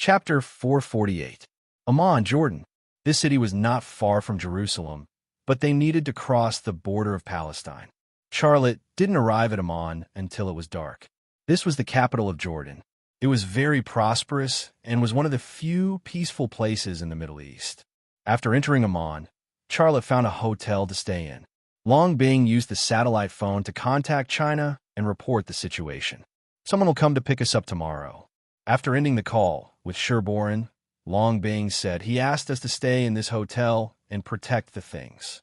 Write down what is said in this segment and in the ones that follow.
Chapter 448. Amman, Jordan. This city was not far from Jerusalem, but they needed to cross the border of Palestine. Charlotte didn't arrive at Amman until it was dark. This was the capital of Jordan. It was very prosperous and was one of the few peaceful places in the Middle East. After entering Amman, Charlotte found a hotel to stay in. Long Bing used the satellite phone to contact China and report the situation. Someone will come to pick us up tomorrow. After ending the call with Sherborne, Long Bing said he asked us to stay in this hotel and protect the things.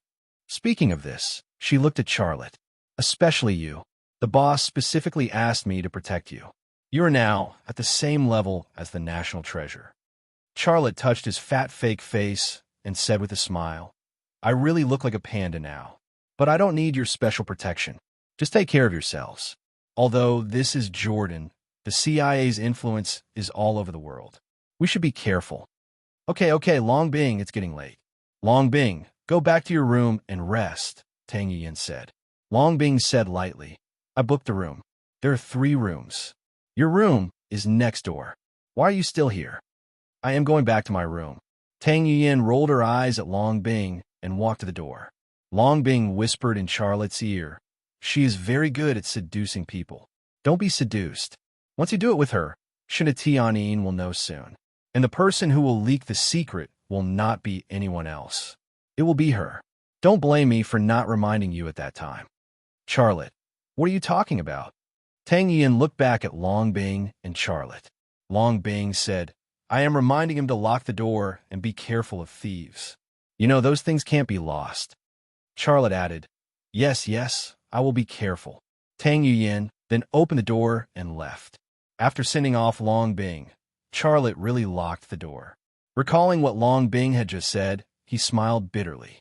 Speaking of this, she looked at Charlotte. Especially you. The boss specifically asked me to protect you. You are now at the same level as the national treasure. Charlotte touched his fat fake face and said with a smile, I really look like a panda now. But I don't need your special protection. Just take care of yourselves. Although this is Jordan, the CIA's influence is all over the world. We should be careful. Okay, Long Bing, it's getting late. Long Bing, go back to your room and rest, Tang Yin said. Long Bing said lightly, I booked a room. There are 3 rooms. Your room is next door. Why are you still here? I am going back to my room. Tang Yin rolled her eyes at Long Bing and walked to the door. Long Bing whispered in Charlotte's ear, she is very good at seducing people. Don't be seduced. Once you do it with her, Shinta Tianyin will know soon. And the person who will leak the secret will not be anyone else. It will be her. Don't blame me for not reminding you at that time. Charlotte, what are you talking about? Tang Yin looked back at Long Bing and Charlotte. Long Bing said, I am reminding him to lock the door and be careful of thieves. You know, those things can't be lost. Charlotte added, Yes, I will be careful. Tang Yin then opened the door and left. After sending off Long Bing, Charlotte really locked the door. Recalling what Long Bing had just said, he smiled bitterly.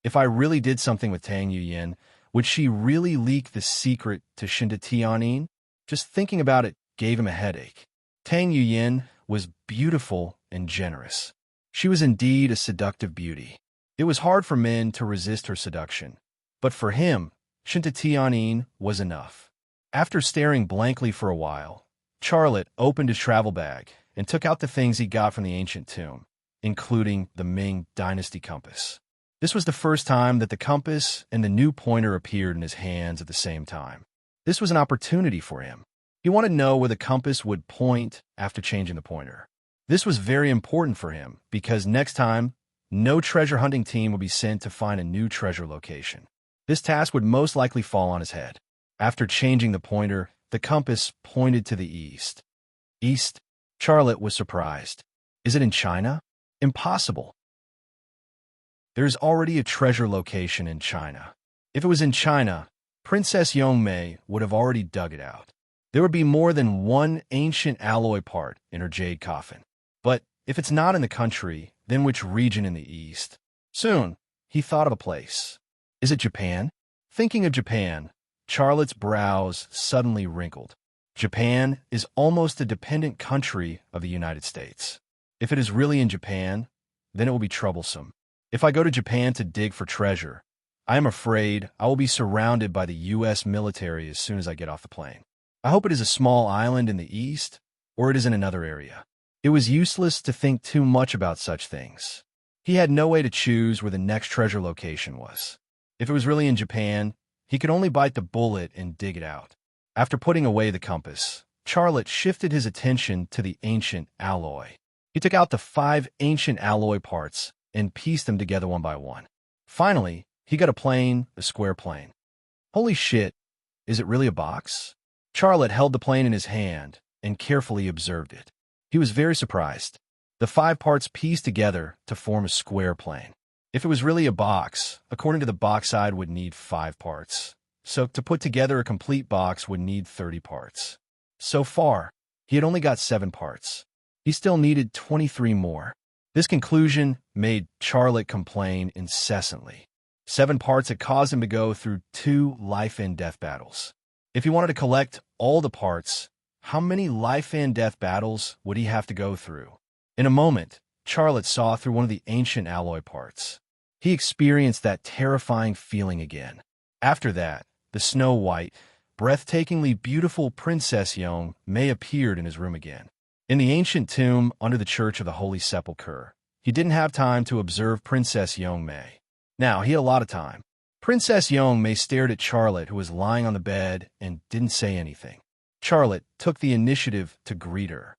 If I really did something with Tang Yin, would she really leak the secret to Shinta Tianyin? Just thinking about it gave him a headache. Tang Yin was beautiful and generous. She was indeed a seductive beauty. It was hard for men to resist her seduction, but for him, Shinta Tianyin was enough. After staring blankly for a while, Charlotte opened his travel bag and took out the things he got from the ancient tomb, including the Ming Dynasty compass. This was the first time that the compass and the new pointer appeared in his hands at the same time. This was an opportunity for him. He wanted to know where the compass would point after changing the pointer. This was very important for him because next time, no treasure hunting team would be sent to find a new treasure location. This task would most likely fall on his head. After changing the pointer, the compass pointed to the east. East? Charlotte was surprised. Is it in China? Impossible. There's already a treasure location in China. If it was in China, Princess Yongmei would have already dug it out. There would be more than one ancient alloy part in her jade coffin. But if it's not in the country, then which region in the east? Soon, he thought of a place. Is it Japan? Thinking of Japan, Charlotte's brows suddenly wrinkled. Japan is almost a dependent country of the United States. If it is really in Japan, then it will be troublesome. If I go to Japan to dig for treasure, I am afraid I will be surrounded by the U.S. military as soon as I get off the plane. I hope it is a small island in the east, or it is in another area. It was useless to think too much about such things. He had no way to choose where the next treasure location was. If it was really in Japan, he could only bite the bullet and dig it out. After putting away the compass, Charlotte shifted his attention to the ancient alloy. He took out the 5 ancient alloy parts and pieced them together one by one. Finally, he got a square plane. Holy shit, is it really a box? Charlotte held the plane in his hand and carefully observed it. He was very surprised. The 5 parts pieced together to form a square plane. If it was really a box, according to the box side would need 5 parts. So to put together a complete box would need 30 parts. So far, he had only got 7 parts. He still needed 23 more. This conclusion made Charlotte complain incessantly. 7 parts had caused him to go through 2 life-and-death battles. If he wanted to collect all the parts, how many life-and-death battles would he have to go through? In a moment, Charlotte saw through one of the ancient alloy parts. He experienced that terrifying feeling again. After that, the snow-white, breathtakingly beautiful Princess Yong Mei appeared in his room again. In the ancient tomb under the Church of the Holy Sepulchre, he didn't have time to observe Princess Yongmei. Now, he had a lot of time. Princess Yongmei stared at Charlotte, who was lying on the bed, and didn't say anything. Charlotte took the initiative to greet her.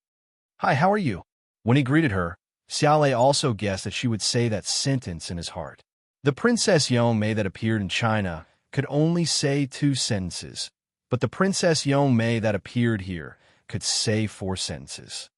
"Hi, how are you?" When he greeted her, Xiaolei also guessed that she would say that sentence in his heart. The Princess Yongmei that appeared in China could only say 2 sentences, but the Princess Yongmei that appeared here could say 4 sentences.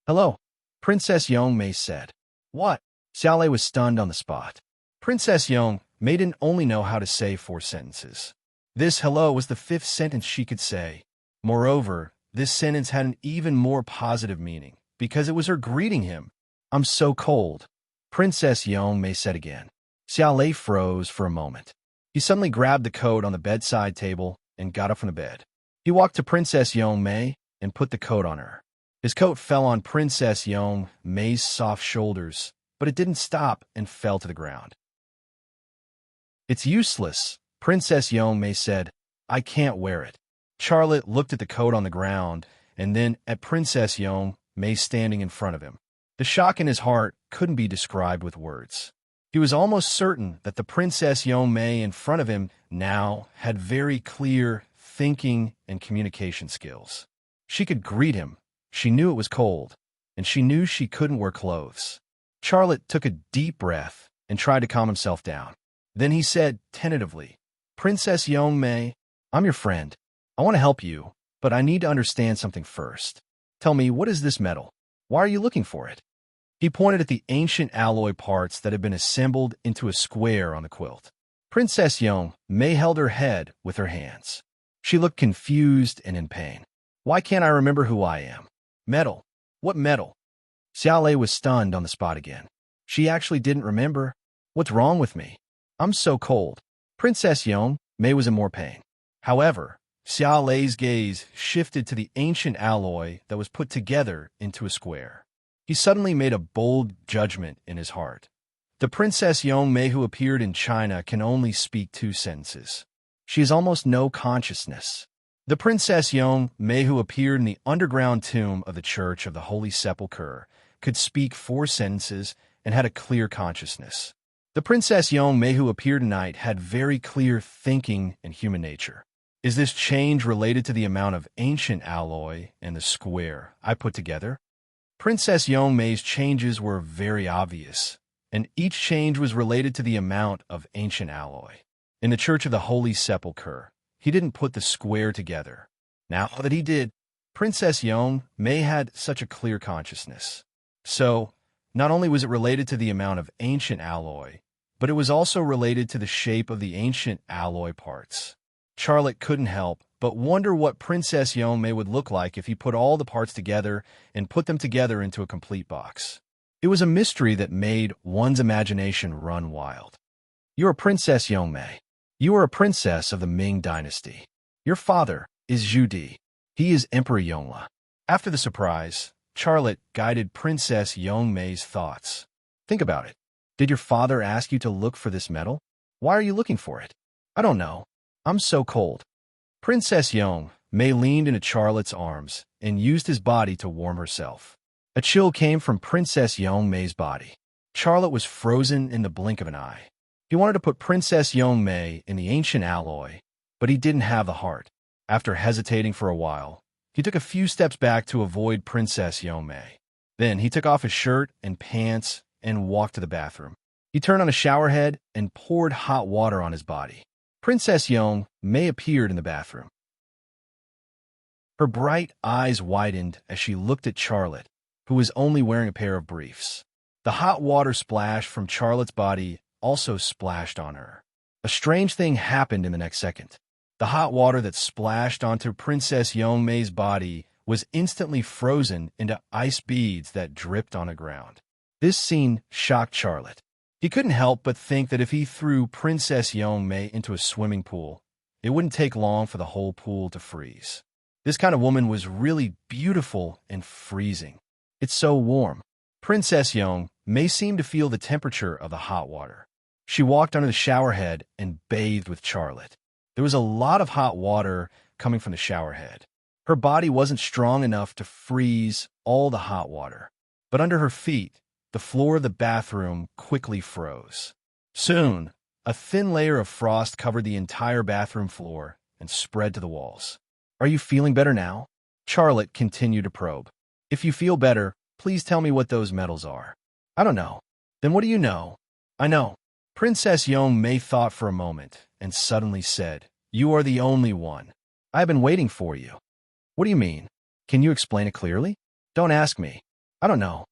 "Hello," Princess Yongmei said. "What?" Xiaolei was stunned on the spot. Princess Yongmei didn't only know how to say 4 sentences. This hello was the 5th sentence she could say. Moreover, this sentence had an even more positive meaning, because it was her greeting him. "I'm so cold," Princess Yongmei said again. Xiaolei froze for a moment. He suddenly grabbed the coat on the bedside table and got up from the bed. He walked to Princess Yongmei and put the coat on her. His coat fell on Princess Yongmei's soft shoulders, but it didn't stop and fell to the ground. "It's useless," Princess Yongmei said. "I can't wear it." Charlotte looked at the coat on the ground and then at Princess Yongmei standing in front of him. The shock in his heart couldn't be described with words. He was almost certain that the Princess Yongmei in front of him now had very clear thinking and communication skills. She could greet him. She knew it was cold, and she knew she couldn't wear clothes. Charlotte took a deep breath and tried to calm himself down. Then he said tentatively, "Princess Yongmei, I'm your friend. I want to help you, but I need to understand something first. Tell me, what is this metal? Why are you looking for it?" He pointed at the ancient alloy parts that had been assembled into a square on the quilt. Princess Yongmei held her head with her hands. She looked confused and in pain. "Why can't I remember who I am? Metal? What metal?" Xiaolei was stunned on the spot again. She actually didn't remember. "What's wrong with me? I'm so cold." Princess Yongmei was in more pain. However, Xiaolei's gaze shifted to the ancient alloy that was put together into a square. He suddenly made a bold judgment in his heart. The Princess Yongmei who appeared in China can only speak 2 sentences. She has almost no consciousness. The Princess Yongmei who appeared in the underground tomb of the Church of the Holy Sepulchre could speak 4 sentences and had a clear consciousness. The Princess Yongmei who appeared tonight had very clear thinking and human nature. Is this change related to the amount of ancient alloy and the square I put together? Princess Yongmei's changes were very obvious, and each change was related to the amount of ancient alloy. In the Church of the Holy Sepulchre, he didn't put the square together. Now that he did, Princess Yongmei had such a clear consciousness. So, not only was it related to the amount of ancient alloy, but it was also related to the shape of the ancient alloy parts. Charlotte couldn't help but wonder what Princess Yongmei would look like if he put all the parts together and put them together into a complete box. It was a mystery that made one's imagination run wild. "You are Princess Yongmei. You are a princess of the Ming dynasty. Your father is Zhu Di. He is Emperor Yongle." After the surprise, Charlotte guided Princess Yongmei's thoughts. "Think about it. Did your father ask you to look for this metal? Why are you looking for it?" "I don't know. I'm so cold." Princess Yongmei leaned into Charlotte's arms and used his body to warm herself. A chill came from Princess Yongmei's body. Charlotte was frozen in the blink of an eye. He wanted to put Princess Yongmei in the ancient alloy, but he didn't have the heart. After hesitating for a while, he took a few steps back to avoid Princess Yongmei. Then he took off his shirt and pants and walked to the bathroom. He turned on a shower head and poured hot water on his body. Princess Yongmei appeared in the bathroom. Her bright eyes widened as she looked at Charlotte, who was only wearing a pair of briefs. The hot water splash from Charlotte's body also splashed on her. A strange thing happened in the next second. The hot water that splashed onto Princess Yongmei's body was instantly frozen into ice beads that dripped on the ground. This scene shocked Charlotte. He couldn't help but think that if he threw Princess Yongmei into a swimming pool, it wouldn't take long for the whole pool to freeze. This kind of woman was really beautiful and freezing. It's so warm. Princess Yongmei seemed to feel the temperature of the hot water. She walked under the shower head and bathed with Charlotte. There was a lot of hot water coming from the shower head. Her body wasn't strong enough to freeze all the hot water. But under her feet, the floor of the bathroom quickly froze. Soon, a thin layer of frost covered the entire bathroom floor and spread to the walls. "Are you feeling better now?" Charlotte continued to probe. "If you feel better, please tell me what those metals are." "I don't know." "Then what do you know?" "I know." Princess Yong-Mei thought for a moment and suddenly said, "You are the only one. I have been waiting for you." "What do you mean? Can you explain it clearly?" "Don't ask me. I don't know."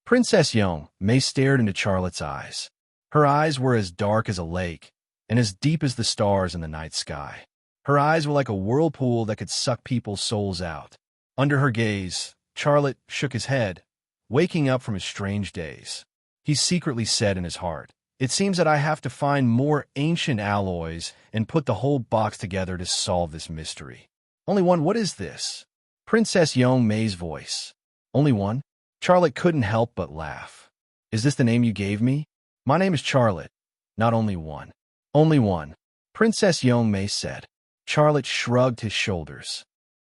Princess Yong-Mei stared into Charlotte's eyes. Her eyes were as dark as a lake and as deep as the stars in the night sky. Her eyes were like a whirlpool that could suck people's souls out. Under her gaze, Charlotte shook his head, waking up from his strange daze. He secretly said in his heart, "It seems that I have to find more ancient alloys and put the whole box together to solve this mystery." "Only one? What is this?" Princess Yong-Mei's voice. "Only one?" Charlotte couldn't help but laugh. "Is this the name you gave me?" "My name is Charlotte, not only one." "Only one," Princess Yong-Mei said. Charlotte shrugged his shoulders.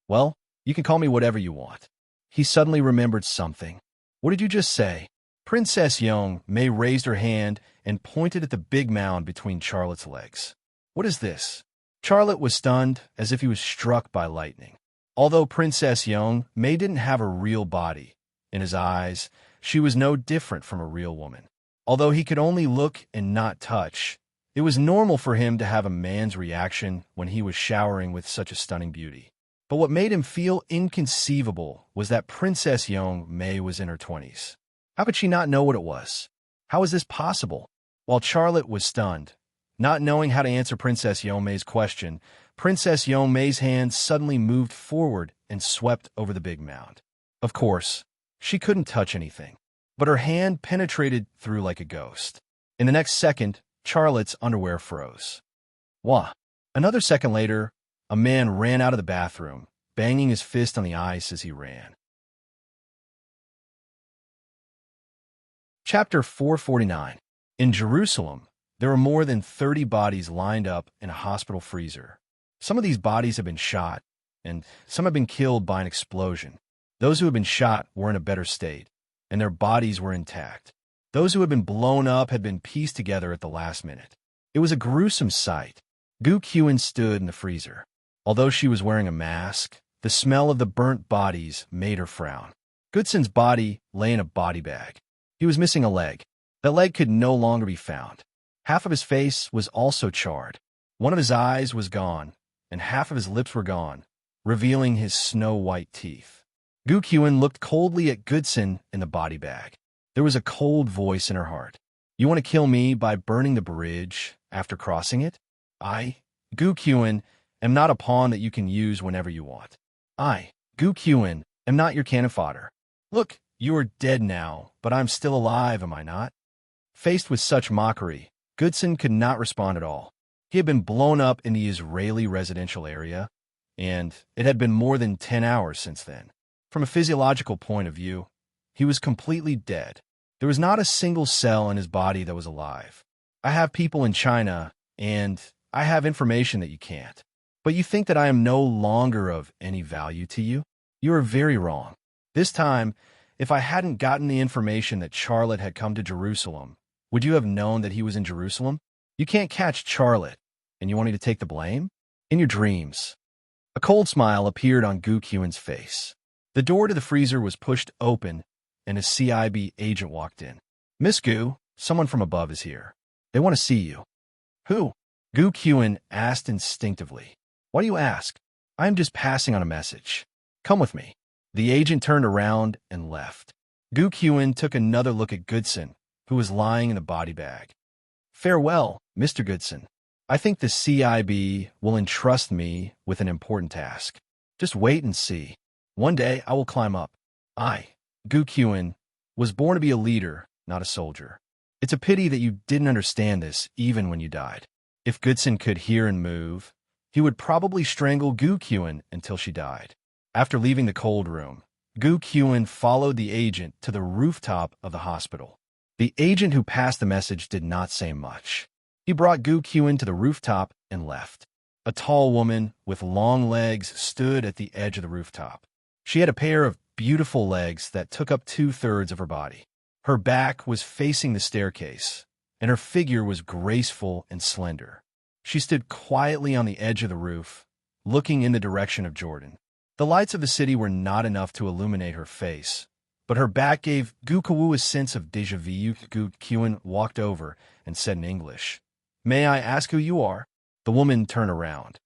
"Well, you can call me whatever you want." He suddenly remembered something. "What did you just say?" Princess Yong-Mei raised her hand and pointed at the big mound between Charlotte's legs. "What is this?" Charlotte was stunned, as if he was struck by lightning. Although Princess Yong-Mei didn't have a real body, in his eyes, she was no different from a real woman. Although he could only look and not touch, it was normal for him to have a man's reaction when he was showering with such a stunning beauty. But what made him feel inconceivable was that Princess Yong-Mei was in her 20s. How could she not know what it was? How was this possible? While Charlotte was stunned, not knowing how to answer Princess Yong-Mei's question, Princess Yong-Mei's hand suddenly moved forward and swept over the big mound. Of course, she couldn't touch anything, but her hand penetrated through like a ghost. In the next second, Charlotte's underwear froze. Wah! Another second later, a man ran out of the bathroom, banging his fist on the ice as he ran. Chapter 449. In Jerusalem, there are more than 30 bodies lined up in a hospital freezer. Some of these bodies have been shot, and some have been killed by an explosion. Those who had been shot were in a better state, and their bodies were intact. Those who had been blown up had been pieced together at the last minute. It was a gruesome sight. Gu Qin stood in the freezer. Although she was wearing a mask, the smell of the burnt bodies made her frown. Goodsen's body lay in a body bag. He was missing a leg. That leg could no longer be found. Half of his face was also charred. One of his eyes was gone, and half of his lips were gone, revealing his snow-white teeth. Gu Qin looked coldly at Goodsen in the body bag. There was a cold voice in her heart. "You want to kill me by burning the bridge after crossing it? I, Gu Qin, am not a pawn that you can use whenever you want. I, Gu Qin, am not your cannon fodder. Look, you are dead now, but I'm still alive, am I not?" Faced with such mockery, Goodsen could not respond at all. He had been blown up in the Israeli residential area, and it had been more than 10 hours since then. From a physiological point of view, he was completely dead. There was not a single cell in his body that was alive. "I have people in China, and I have information that you can't. But you think that I am no longer of any value to you? You are very wrong. This time, if I hadn't gotten the information that Charlotte had come to Jerusalem, would you have known that he was in Jerusalem? You can't catch Charlotte, and you want me to take the blame? In your dreams." A cold smile appeared on Gu Qin's face. The door to the freezer was pushed open, and a CIB agent walked in. "Miss Gu, someone from above is here. They want to see you." "Who?" Gu Qin asked instinctively. "Why do you ask? I am just passing on a message. Come with me." The agent turned around and left. Gu Qin took another look at Goodsen, who was lying in the body bag. "Farewell, Mr. Goodsen. I think the CIB will entrust me with an important task. Just wait and see. One day I will climb up. I, Gu Qin, was born to be a leader, not a soldier. It's a pity that you didn't understand this even when you died." If Goodsen could hear and move, he would probably strangle Gu Qin until she died. After leaving the cold room, Gu Qin followed the agent to the rooftop of the hospital. The agent who passed the message did not say much. He brought Gu Qin to the rooftop and left. A tall woman with long legs stood at the edge of the rooftop. She had a pair of beautiful legs that took up 2/3 of her body. Her back was facing the staircase, and her figure was graceful and slender. She stood quietly on the edge of the roof, looking in the direction of Jordan. The lights of the city were not enough to illuminate her face, but her back gave Gu Kuwu a sense of déjà vu. Gu Kuan walked over and said in English, "May I ask who you are?" The woman turned around.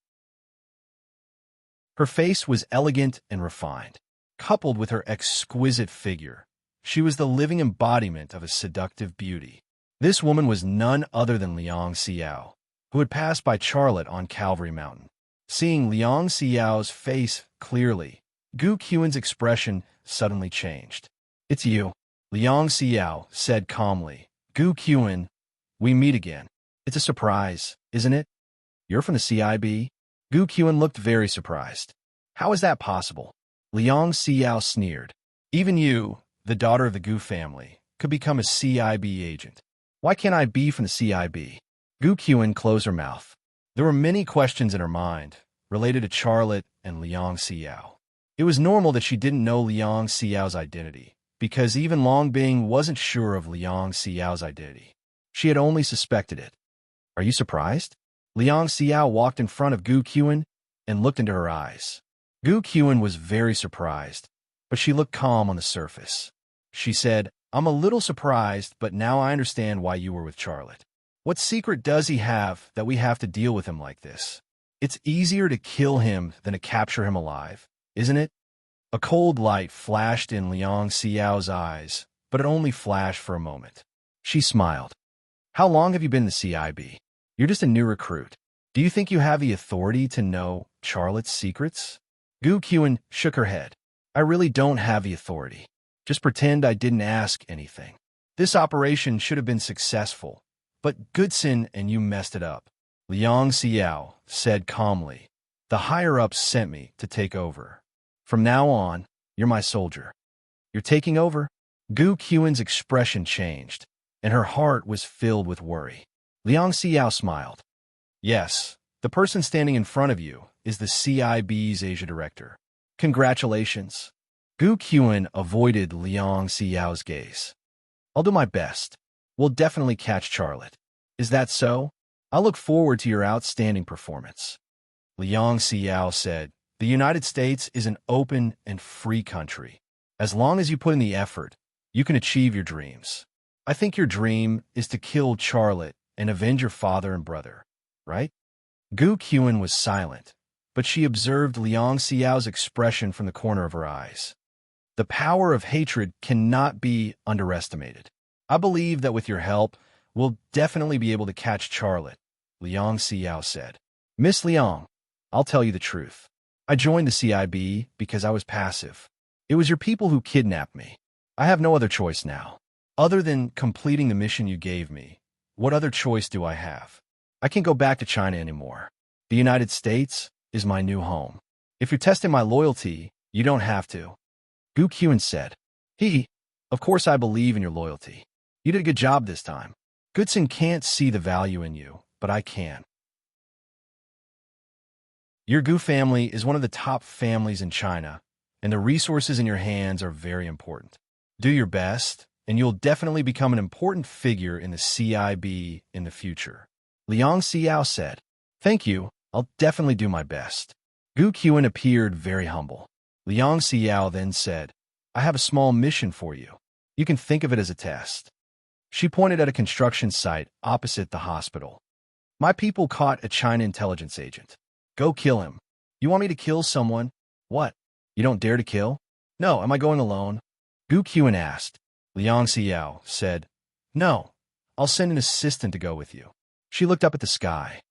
Her face was elegant and refined, coupled with her exquisite figure. She was the living embodiment of a seductive beauty. This woman was none other than Liang Xiao, who had passed by Charlotte on Calvary Mountain. Seeing Liang Xiao's face clearly, Gu Qiuan's expression suddenly changed. "It's you," Liang Xiao said calmly. "Gu Qiuan, we meet again. It's a surprise, isn't it? You're from the CIB?" Gu Qiuan looked very surprised. "How is that possible?" Liang Xiao sneered. "Even you, the daughter of the Gu family, could become a CIB agent. Why can't I be from the CIB?" Gu Qiuan closed her mouth. There were many questions in her mind, related to Charlotte and Liang Xiao. It was normal that she didn't know Liang Xiao's identity, because even Long Bing wasn't sure of Liang Xiao's identity. She had only suspected it. "Are you surprised?" Liang Xiao walked in front of Gu Qiuan and looked into her eyes. Gu Qiuan was very surprised, but she looked calm on the surface. She said, "I'm a little surprised, but now I understand why you were with Charlotte. What secret does he have that we have to deal with him like this? It's easier to kill him than to capture him alive, isn't it?" A cold light flashed in Liang Xiao's eyes, but it only flashed for a moment. She smiled. "How long have you been in the CIB? You're just a new recruit. Do you think you have the authority to know Charlotte's secrets?" Gu Qiuan shook her head. "I really don't have the authority. Just pretend I didn't ask anything. This operation should have been successful, but Goodson and you messed it up." Liang Xiao said calmly, "The higher-ups sent me to take over. From now on, you're my soldier." "You're taking over?" Gu Qiuan's expression changed, and her heart was filled with worry. Liang Xiao smiled. "Yes, the person standing in front of you is the CIB's Asia director. Congratulations." Gu Qiuan avoided Liang Xiao's gaze. "I'll do my best. We'll definitely catch Charlotte. Is that so? I look forward to your outstanding performance." Liang Xiao said, "The United States is an open and free country. As long as you put in the effort, you can achieve your dreams. I think your dream is to kill Charlotte and avenge your father and brother, right?" Gu Qiuan was silent, but she observed Liang Xiao's expression from the corner of her eyes. The power of hatred cannot be underestimated. "I believe that with your help, we'll definitely be able to catch Charlotte," Liang Xiao said. "Miss Liang, I'll tell you the truth. I joined the CIB because I was passive. It was your people who kidnapped me. I have no other choice now. Other than completing the mission you gave me, what other choice do I have? I can't go back to China anymore. The United States is my new home. If you're testing my loyalty, you don't have to." Gu Qiuan said, Of course I believe in your loyalty. You did a good job this time. Goodson can't see the value in you, but I can. Your Gu family is one of the top families in China, and the resources in your hands are very important. Do your best, and you'll definitely become an important figure in the CIB in the future." Liang Xiao said, "Thank you, I'll definitely do my best." Gu Qiuan appeared very humble. Liang Xiao then said, "I have a small mission for you. You can think of it as a test." She pointed at a construction site opposite the hospital. "My people caught a China intelligence agent. Go kill him." "You want me to kill someone? What? You don't dare to kill?" "No, am I going alone?" Gu Qiuan asked. Liang Xiao said, "No, I'll send an assistant to go with you." She looked up at the sky.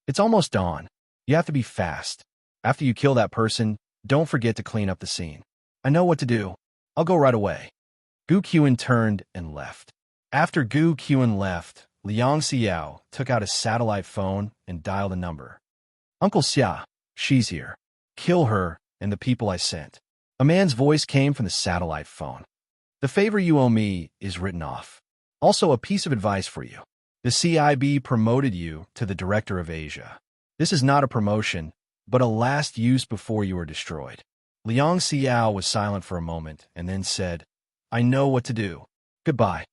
"It's almost dawn. You have to be fast. After you kill that person, don't forget to clean up the scene." "I know what to do. I'll go right away." Gu Qiuan turned and left. After Gu Qiuan left, Liang Xiao took out a satellite phone and dialed a number. "Uncle Xia, she's here. Kill her and the people I sent." A man's voice came from the satellite phone. "The favor you owe me is written off. Also, a piece of advice for you. The CIB promoted you to the Director of Asia. This is not a promotion, but a last use before you are destroyed." Liang Xiao was silent for a moment and then said, I know what to do. Goodbye.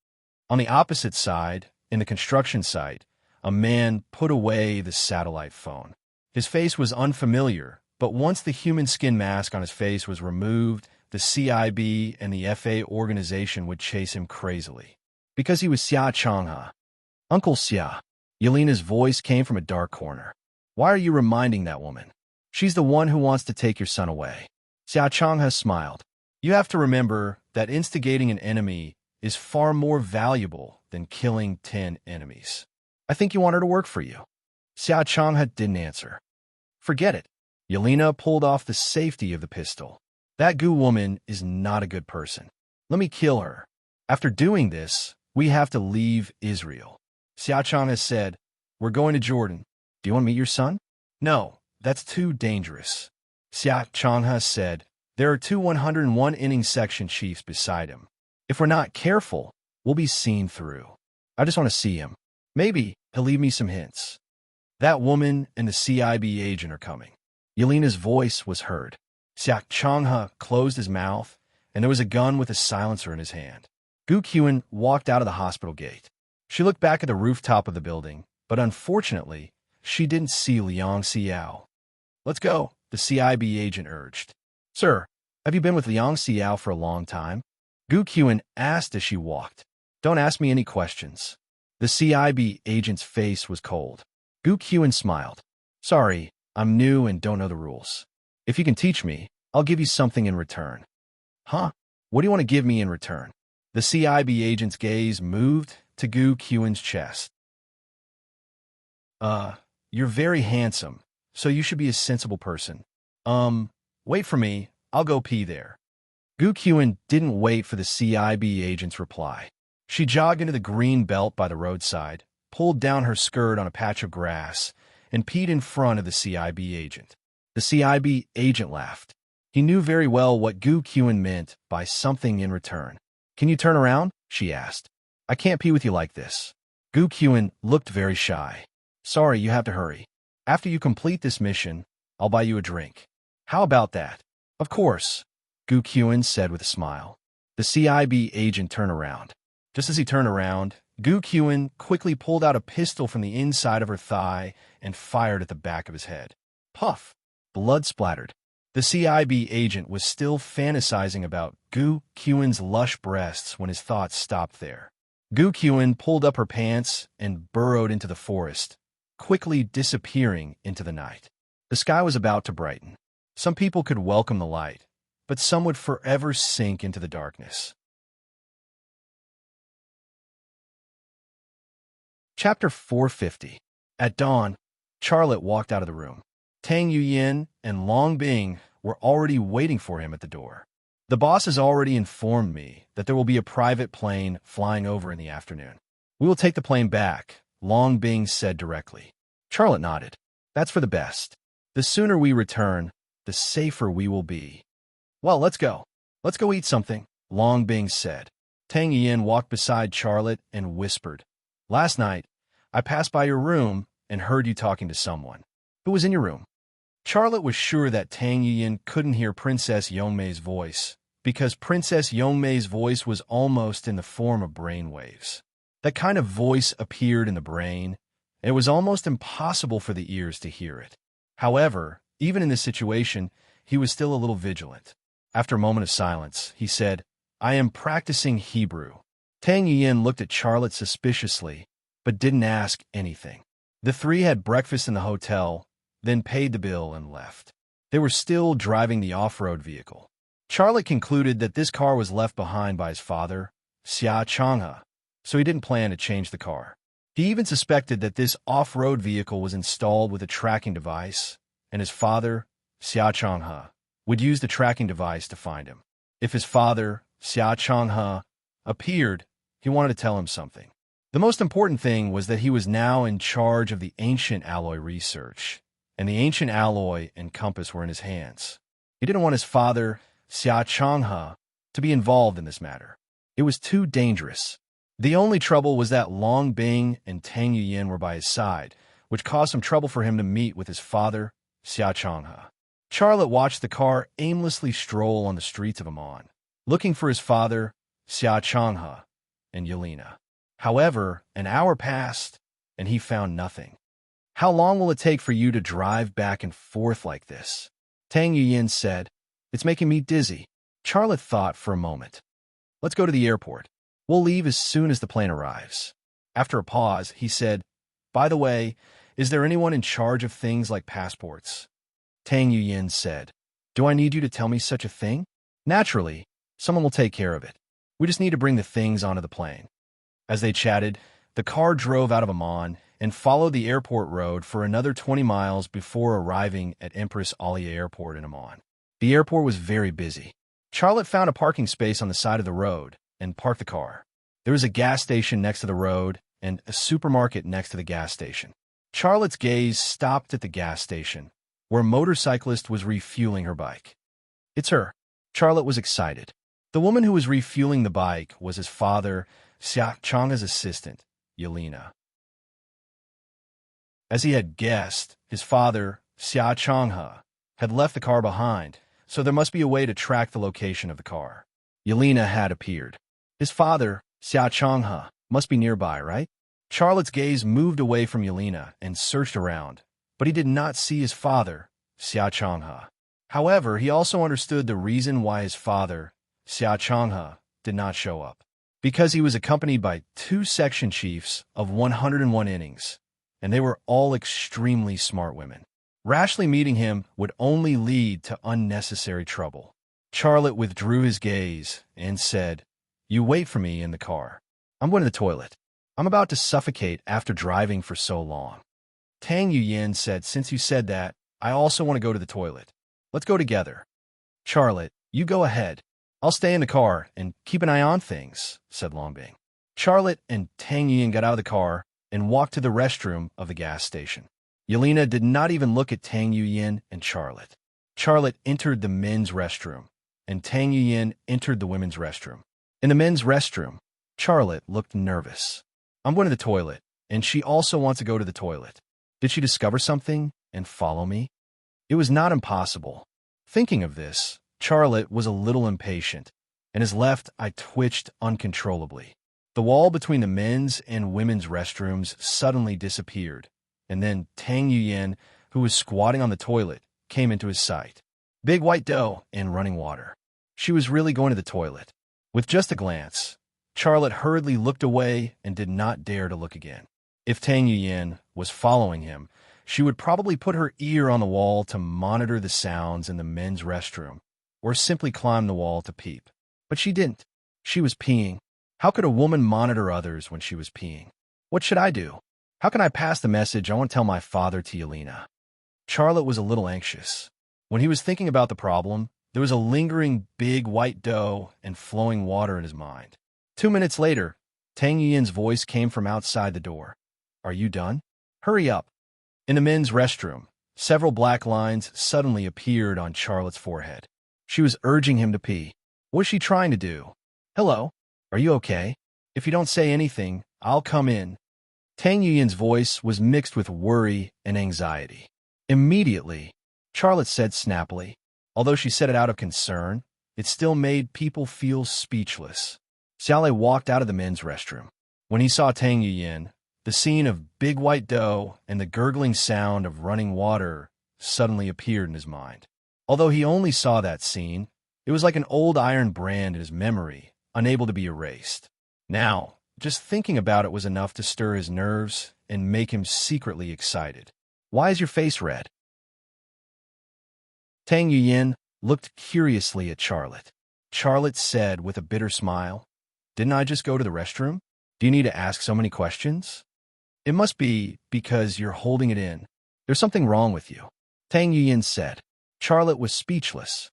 On the opposite side, in the construction site, a man put away the satellite phone. His face was unfamiliar, but once the human skin mask on his face was removed, the CIB and the FA organization would chase him crazily. Because he was Xia Changhe. Uncle Xia. Yelena's voice came from a dark corner. Why are you reminding that woman? She's the one who wants to take your son away. Xia Changhe smiled. You have to remember that instigating an enemy is far more valuable than killing 10 enemies. I think you want her to work for you. Xia Changhe didn't answer. Forget it. Yelena pulled off the safety of the pistol. That Gu woman is not a good person. Let me kill her. After doing this, we have to leave Israel. Xia Changhe said, We're going to Jordan. Do you want to meet your son? No, that's too dangerous. Xia Changhe said, There are two 101-inning section chiefs beside him. If we're not careful, we'll be seen through. I just want to see him. Maybe he'll leave me some hints. That woman and the CIB agent are coming. Yelena's voice was heard. Xia Changhe closed his mouth, and there was a gun with a silencer in his hand. Gu Qian walked out of the hospital gate. She looked back at the rooftop of the building, but unfortunately, she didn't see Liang Xiao. Let's go, the CIB agent urged. Sir, have you been with Liang Xiao for a long time? Gu Qian asked as she walked. Don't ask me any questions. The CIB agent's face was cold. Gu Qian smiled. Sorry, I'm new and don't know the rules. If you can teach me, I'll give you something in return. Huh? What do you want to give me in return? The CIB agent's gaze moved to Gu Qian's chest. You're very handsome, so you should be a sensible person. Wait for me, I'll go pee there. Gu Qian didn't wait for the CIB agent's reply. She jogged into the green belt by the roadside, pulled down her skirt on a patch of grass, and peed in front of the CIB agent. The CIB agent laughed. He knew very well what Gu Qian meant by something in return. Can you turn around? She asked. I can't pee with you like this. Gu Qian looked very shy. Sorry, you have to hurry. After you complete this mission, I'll buy you a drink. How about that? Of course, Gu Qian said with a smile. The CIB agent turned around. Just as he turned around, Gu Qian quickly pulled out a pistol from the inside of her thigh and fired at the back of his head. Puff! Blood splattered. The CIB agent was still fantasizing about Gu Qian's lush breasts when his thoughts stopped there. Gu Qian pulled up her pants and burrowed into the forest, quickly disappearing into the night. The sky was about to brighten. Some people could welcome the light, but some would forever sink into the darkness. Chapter 450. At dawn, Charlotte walked out of the room. Tang Yuyin and Long Bing were already waiting for him at the door. The boss has already informed me that there will be a private plane flying over in the afternoon. We will take the plane back, Long Bing said directly. Charlotte nodded. That's for the best. The sooner we return, the safer we will be. Well, let's go. Let's go eat something, Long Bing said. Tang Yuyin walked beside Charlotte and whispered. Last night, I passed by your room and heard you talking to someone. Who was in your room? Charlotte was sure that Tang Yuyin couldn't hear Princess Yongmei's voice, because Princess Yongmei's voice was almost in the form of brainwaves. That kind of voice appeared in the brain, and it was almost impossible for the ears to hear it. However, even in this situation, he was still a little vigilant. After a moment of silence, he said, I am practicing Hebrew. Tang Yuyin looked at Charlotte suspiciously, but didn't ask anything. The three had breakfast in the hotel, then paid the bill and left. They were still driving the off-road vehicle. Charlotte concluded that this car was left behind by his father, Xia Changhe, so he didn't plan to change the car. He even suspected that this off-road vehicle was installed with a tracking device, and his father, Xia Changhe, would use the tracking device to find him. If his father, Xia Changhe, appeared, he wanted to tell him something. The most important thing was that he was now in charge of the ancient alloy research, and the ancient alloy and compass were in his hands. He didn't want his father, Xia Changhe, to be involved in this matter. It was too dangerous. The only trouble was that Long Bing and Tang Yuyin were by his side, which caused some trouble for him to meet with his father, Xia Changhe. Charlotte watched the car aimlessly stroll on the streets of Amman, looking for his father, Xia Changhe, and Yelena. However, an hour passed, and he found nothing. How long will it take for you to drive back and forth like this? Tang Yuyin said. It's making me dizzy. Charlotte thought for a moment. Let's go to the airport. We'll leave as soon as the plane arrives. After a pause, he said, By the way, is there anyone in charge of things like passports? Tang Yuyin said, Do I need you to tell me such a thing? Naturally, someone will take care of it. We just need to bring the things onto the plane. As they chatted, the car drove out of Amman and followed the airport road for another 20 miles before arriving at Empress Alia Airport in Amman. The airport was very busy. Charlotte found a parking space on the side of the road and parked the car. There was a gas station next to the road and a supermarket next to the gas station. Charlotte's gaze stopped at the gas station, where a motorcyclist was refueling her bike. It's her. Charlotte was excited. The woman who was refueling the bike was his father, Xia Changhe's assistant, Yelena. As he had guessed, his father, Xia Changhe, had left the car behind, so there must be a way to track the location of the car. Yelena had appeared. His father, Xia Changhe, must be nearby, right? Charlotte's gaze moved away from Yelena and searched around, but he did not see his father, Xia Changhe. However, he also understood the reason why his father, Xia Changhe, did not show up. Because he was accompanied by 2 section chiefs of 101 innings, and they were all extremely smart women. Rashly meeting him would only lead to unnecessary trouble. Charlotte withdrew his gaze and said, You wait for me in the car. I'm going to the toilet. I'm about to suffocate after driving for so long. Tang Yuyin said, Since you said that, I also want to go to the toilet. Let's go together. Charlotte, you go ahead. I'll stay in the car and keep an eye on things, said Longbing. Charlotte and Tang Yuyin got out of the car and walked to the restroom of the gas station. Yelena did not even look at Tang Yuyin and Charlotte. Charlotte entered the men's restroom, and Tang Yuyin entered the women's restroom. In the men's restroom, Charlotte looked nervous. I'm going to the toilet, and she also wants to go to the toilet. Did she discover something and follow me? It was not impossible. Thinking of this, Charlotte was a little impatient, and his left eye twitched uncontrollably. The wall between the men's and women's restrooms suddenly disappeared, and then Tang Yuyin, who was squatting on the toilet, came into his sight. Big white dough and running water. She was really going to the toilet. With just a glance, Charlotte hurriedly looked away and did not dare to look again. If Tang Yuyin was following him, she would probably put her ear on the wall to monitor the sounds in the men's restroom, or simply climb the wall to peep. But she didn't. She was peeing. How could a woman monitor others when she was peeing? What should I do? How can I pass the message I want to tell my father to Yelena? Charlotte was a little anxious. When he was thinking about the problem, there was a lingering big white dough and flowing water in his mind. 2 minutes later, Tang Yuyin's voice came from outside the door. Are you done? Hurry up. In the men's restroom, several black lines suddenly appeared on Charlotte's forehead. She was urging him to pee. What was she trying to do? Hello? Are you okay? If you don't say anything, I'll come in. Tang Yuyin's voice was mixed with worry and anxiety. Immediately, Charlotte said snappily. Although she said it out of concern, it still made people feel speechless. Xiaolei walked out of the men's restroom. When he saw Tang Yuyin, the scene of big white dough and the gurgling sound of running water suddenly appeared in his mind. Although he only saw that scene, it was like an old iron brand in his memory, unable to be erased. Now, just thinking about it was enough to stir his nerves and make him secretly excited. Why is your face red? Tang Yuyin looked curiously at Charlotte. Charlotte said with a bitter smile, Didn't I just go to the restroom? Do you need to ask so many questions? It must be because you're holding it in. There's something wrong with you. Tang Yuyin said. Charlotte was speechless.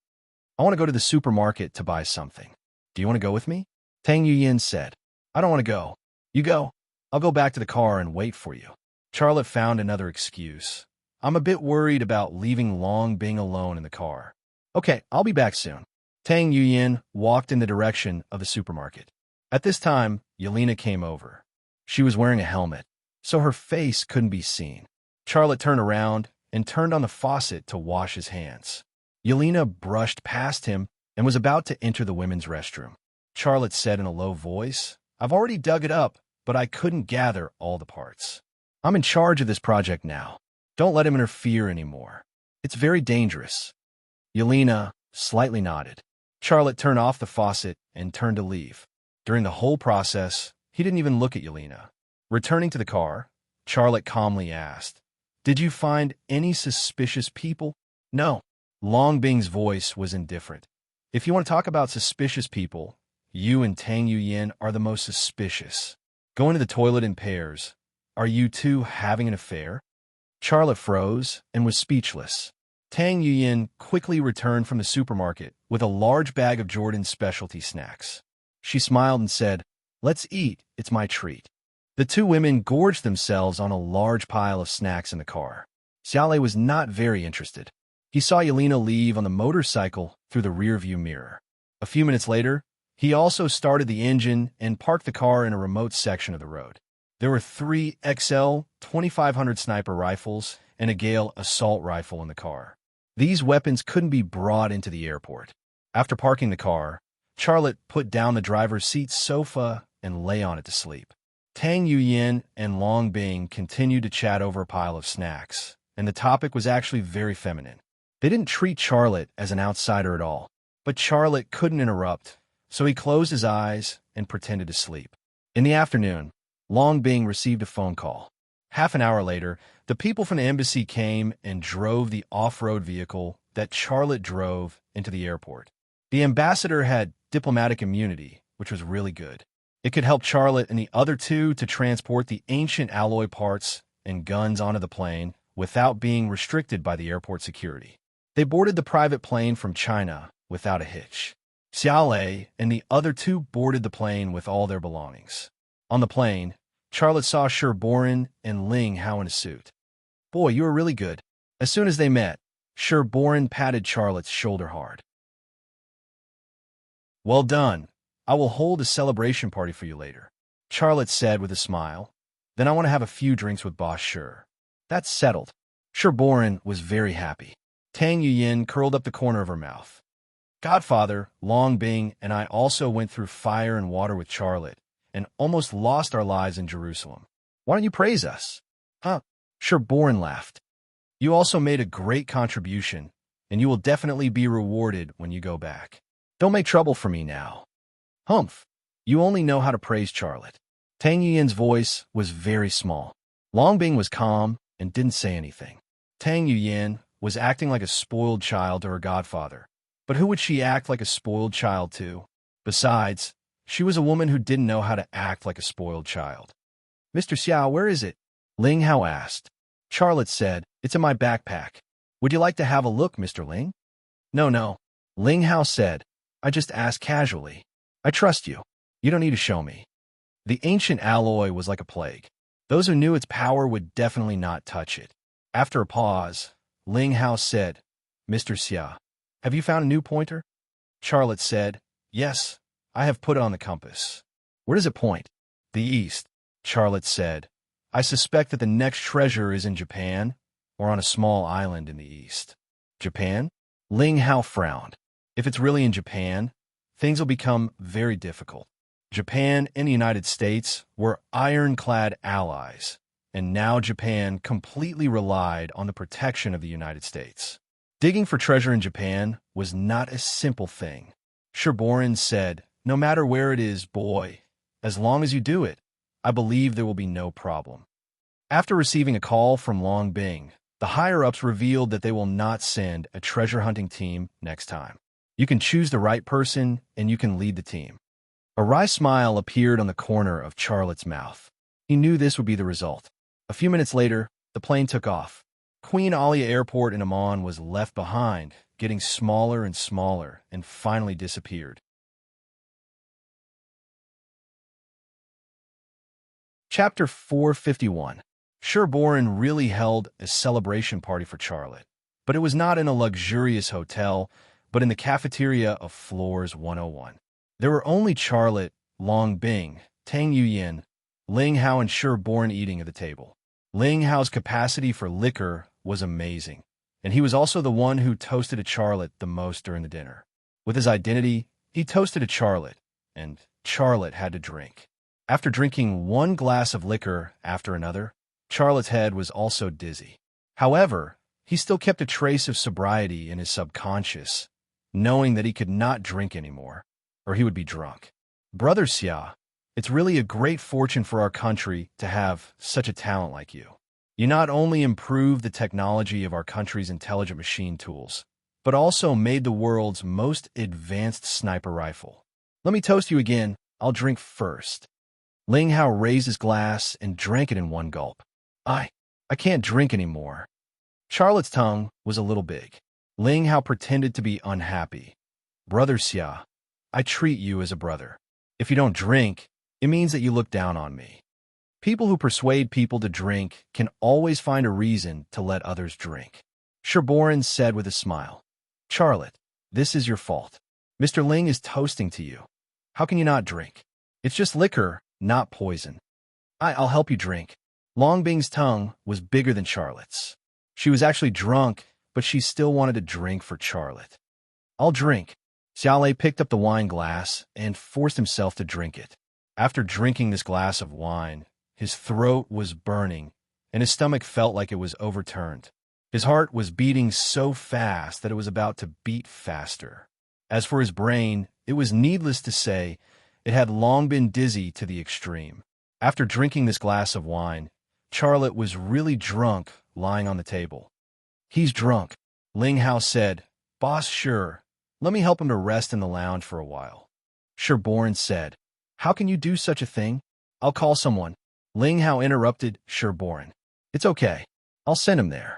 I want to go to the supermarket to buy something. Do you want to go with me? Tang Yuyin said. I don't want to go. You go. I'll go back to the car and wait for you. Charlotte found another excuse. I'm a bit worried about leaving Long being alone in the car. Okay, I'll be back soon. Tang Yuyin walked in the direction of the supermarket. At this time, Yelena came over. She was wearing a helmet, so her face couldn't be seen. Charlotte turned around and turned on the faucet to wash his hands. Yelena brushed past him and was about to enter the women's restroom. Charlotte said in a low voice, "I've already dug it up, but I couldn't gather all the parts. I'm in charge of this project now. Don't let him interfere anymore. It's very dangerous." Yelena slightly nodded. Charlotte turned off the faucet and turned to leave. During the whole process, he didn't even look at Yelena. Returning to the car, Charlotte calmly asked, "Did you find any suspicious people?" "No." Long Bing's voice was indifferent. "If you want to talk about suspicious people, you and Tang Yuyin are the most suspicious. Going to the toilet in pairs. Are you two having an affair?" Charlotte froze and was speechless. Tang Yuyin quickly returned from the supermarket with a large bag of Jordan's specialty snacks. She smiled and said, "Let's eat, it's my treat." The two women gorged themselves on a large pile of snacks in the car. Xiaolei was not very interested. He saw Yelena leave on the motorcycle through the rearview mirror. A few minutes later, he also started the engine and parked the car in a remote section of the road. There were 3 XL 2500 sniper rifles and a Gale assault rifle in the car. These weapons couldn't be brought into the airport. After parking the car, Charlotte put down the driver's seat sofa and lay on it to sleep. Tang Yuyin and Long Bing continued to chat over a pile of snacks, and the topic was actually very feminine. They didn't treat Charlotte as an outsider at all, but Charlotte couldn't interrupt, so he closed his eyes and pretended to sleep. In the afternoon, Long Bing received a phone call. Half an hour later, the people from the embassy came and drove the off-road vehicle that Charlotte drove into the airport. The ambassador had diplomatic immunity, which was really good. It could help Charlotte and the other two to transport the ancient alloy parts and guns onto the plane without being restricted by the airport security. They boarded the private plane from China without a hitch. Xiaolei and the other two boarded the plane with all their belongings. On the plane, Charlotte saw Boren and Ling Hao in a suit. "Boy, you were really good." As soon as they met, Boren patted Charlotte's shoulder hard. "Well done. I will hold a celebration party for you later," Charlotte said with a smile. "Then I want to have a few drinks with Boss Shur." "That's settled." Boren was very happy. Tang Yuyin curled up the corner of her mouth. "Godfather, Long Bing, and I also went through fire and water with Charlotte and almost lost our lives in Jerusalem. Why don't you praise us?" "Huh?" Boren laughed. "You also made a great contribution, and you will definitely be rewarded when you go back. Don't make trouble for me now." "Humph, you only know how to praise Charlotte." Tang Yuyin's voice was very small. Long Bing was calm and didn't say anything. Tang Yuyin was acting like a spoiled child to her godfather. But who would she act like a spoiled child to? Besides, she was a woman who didn't know how to act like a spoiled child. "Mr. Xiao, where is it?" Ling Hao asked. Charlotte said, "It's in my backpack. Would you like to have a look, Mr. Ling?" No, Ling Hao said. "I just asked casually. I trust you. You don't need to show me." The ancient alloy was like a plague. Those who knew its power would definitely not touch it. After a pause, Ling Hao said, "Mr. Xia, have you found a new pointer?" Charlotte said, "Yes, I have put it on the compass." "Where does it point?" "The east," Charlotte said. "I suspect that the next treasure is in Japan or on a small island in the east." "Japan?" Ling Hao frowned. "If it's really in Japan, things will become very difficult. Japan and the United States were ironclad allies, and now Japan completely relied on the protection of the United States. Digging for treasure in Japan was not a simple thing. Boren said, "No matter where it is, boy, as long as you do it, I believe there will be no problem." After receiving a call from Long Bing, the higher-ups revealed that they will not send a treasure hunting team next time. You can choose the right person, and you can lead the team. A wry smile appeared on the corner of Charlotte's mouth. He knew this would be the result. A few minutes later, the plane took off. Queen Alia Airport in Amman was left behind, getting smaller and smaller, and finally disappeared. Chapter 451. Boren really held a celebration party for Charlotte, but it was not in a luxurious hotel, but in the cafeteria of Floors 101. There were only Charlotte, Long Bing, Tang Yuyin, Ling Hao, and Boren eating at the table. Ling Hao's capacity for liquor was amazing, and he was also the one who toasted to Charlotte the most during the dinner. With his identity, he toasted to Charlotte, and Charlotte had to drink. After drinking one glass of liquor after another, Charlotte's head was also dizzy. However, he still kept a trace of sobriety in his subconscious, knowing that he could not drink anymore, or he would be drunk. Brother Xia, it's really a great fortune for our country to have such a talent like you. You not only improved the technology of our country's intelligent machine tools, but also made the world's most advanced sniper rifle. Let me toast you again. I'll drink first. Ling Hao raised his glass and drank it in one gulp. I can't drink anymore. Charlotte's tongue was a little big. Ling Hao pretended to be unhappy. Brother Xia, I treat you as a brother. If you don't drink, it means that you look down on me. People who persuade people to drink can always find a reason to let others drink. Sherboran said with a smile. Charlotte, this is your fault. Mr. Ling is toasting to you. How can you not drink? It's just liquor, not poison. I'll help you drink. Long Bing's tongue was bigger than Charlotte's. She was actually drunk, but she still wanted to drink for Charlotte. I'll drink. Xiaolei picked up the wine glass and forced himself to drink it. After drinking this glass of wine, his throat was burning, and his stomach felt like it was overturned. His heart was beating so fast that it was about to beat faster. As for his brain, it was needless to say, it had long been dizzy to the extreme. After drinking this glass of wine, Charlotte was really drunk, lying on the table. He's drunk, Ling Hao said. Boss, sure. Let me help him to rest in the lounge for a while. Sherboran said. How can you do such a thing? I'll call someone. Ling Hao interrupted Sherboran. It's okay. I'll send him there.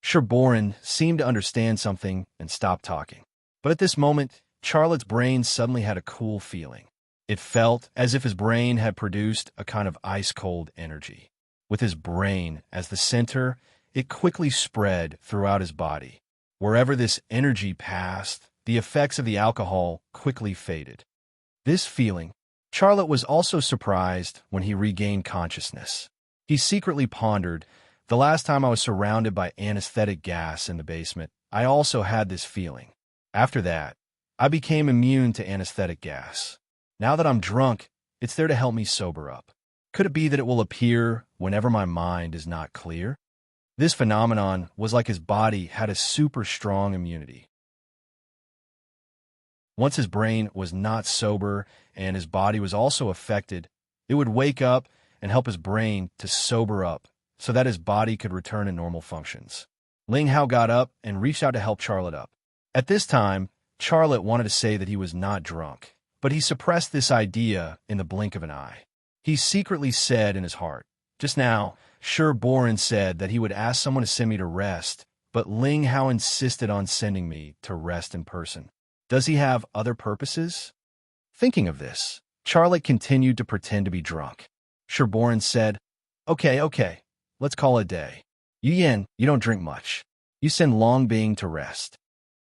Sherboran seemed to understand something and stopped talking. But at this moment, Charlotte's brain suddenly had a cool feeling. It felt as if his brain had produced a kind of ice-cold energy. With his brain as the center, it quickly spread throughout his body. Wherever this energy passed, the effects of the alcohol quickly faded. This feeling, Charlotte was also surprised when he regained consciousness. He secretly pondered, the last time I was surrounded by anesthetic gas in the basement, I also had this feeling. After that, I became immune to anesthetic gas. Now that I'm drunk, it's there to help me sober up. Could it be that it will appear whenever my mind is not clear? This phenomenon was like his body had a super strong immunity. Once his brain was not sober and his body was also affected, it would wake up and help his brain to sober up so that his body could return to normal functions. Ling Hao got up and reached out to help Charlotte up. At this time, Charlotte wanted to say that he was not drunk, but he suppressed this idea in the blink of an eye. He secretly said in his heart, just now, Sherboran said that he would ask someone to send me to rest, but Ling Hao insisted on sending me to rest in person. Does he have other purposes? Thinking of this, Charlotte continued to pretend to be drunk. Sherboran said, Okay, let's call it a day. Yin, you don't drink much. You send Long Bing to rest.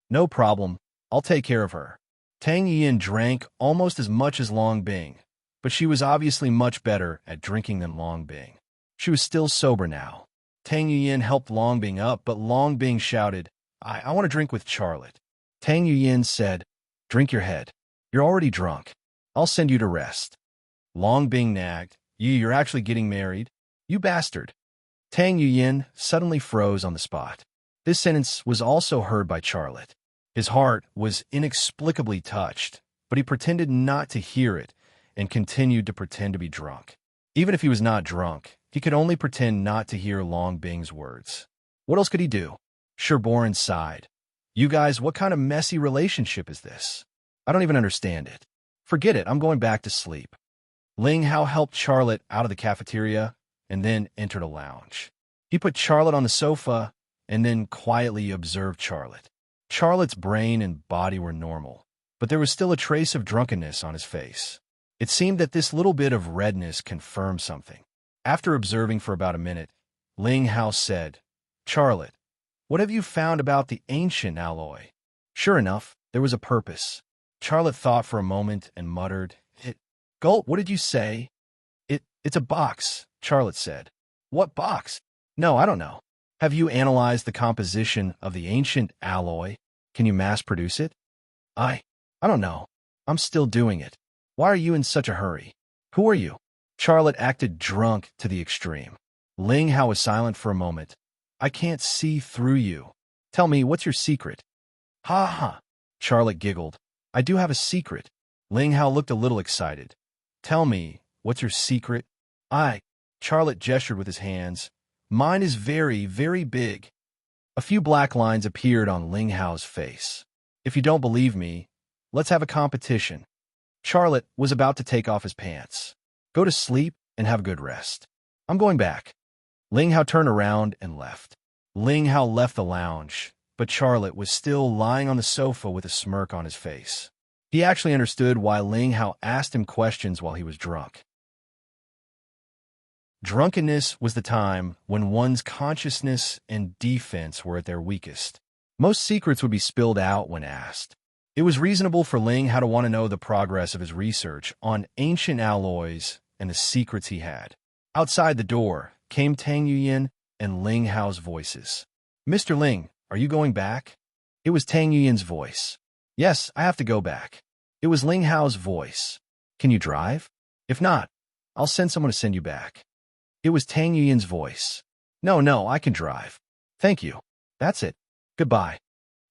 No problem, I'll take care of her. Tang Yin drank almost as much as Long Bing, but she was obviously much better at drinking than Long Bing. She was still sober now. Tang Yin helped Long Bing up, but Long Bing shouted, I want to drink with Charlotte. Tang Yin said, drink your head. You're already drunk. I'll send you to rest. Long Bing nagged, you're actually getting married? You bastard. Tang Yin suddenly froze on the spot. This sentence was also heard by Charlotte. His heart was inexplicably touched, but he pretended not to hear it and continued to pretend to be drunk. Even if he was not drunk, he could only pretend not to hear Long Bing's words. What else could he do? Sherboran sighed. You guys, what kind of messy relationship is this? I don't even understand it. Forget it, I'm going back to sleep. Ling Hao helped Charlotte out of the cafeteria and then entered a lounge. He put Charlotte on the sofa and then quietly observed Charlotte. Charlotte's brain and body were normal, but there was still a trace of drunkenness on his face. It seemed that this little bit of redness confirmed something. After observing for about a minute, Ling Hao said, Charlotte, what have you found about the ancient alloy? Sure enough, there was a purpose. Charlotte thought for a moment and muttered, Gulp, what did you say? It's a box, Charlotte said. What box? No, I don't know. Have you analyzed the composition of the ancient alloy? Can you mass produce it? I don't know. I'm still doing it. Why are you in such a hurry? Who are you? Charlotte acted drunk to the extreme. Ling Hao was silent for a moment. I can't see through you. Tell me, what's your secret? Ha ha. Charlotte giggled. I do have a secret. Ling Hao looked a little excited. Tell me, what's your secret? Charlotte gestured with his hands. Mine is very, very big. A few black lines appeared on Ling Hao's face. If you don't believe me, let's have a competition. Charlotte was about to take off his pants. Go to sleep and have a good rest. I'm going back. Ling Hao turned around and left. Ling Hao left the lounge, but Charlotte was still lying on the sofa with a smirk on his face. He actually understood why Ling Hao asked him questions while he was drunk. Drunkenness was the time when one's consciousness and defense were at their weakest. Most secrets would be spilled out when asked. It was reasonable for Ling Hao to want to know the progress of his research on ancient alloys and the secrets he had. Outside the door came Tang Yuyin and Ling Hao's voices. Mr. Ling, are you going back? It was Tang Yuyin's voice. Yes, I have to go back. It was Ling Hao's voice. Can you drive? If not, I'll send someone to send you back. It was Tang Yuyin's voice. No, I can drive. Thank you. That's it. Goodbye.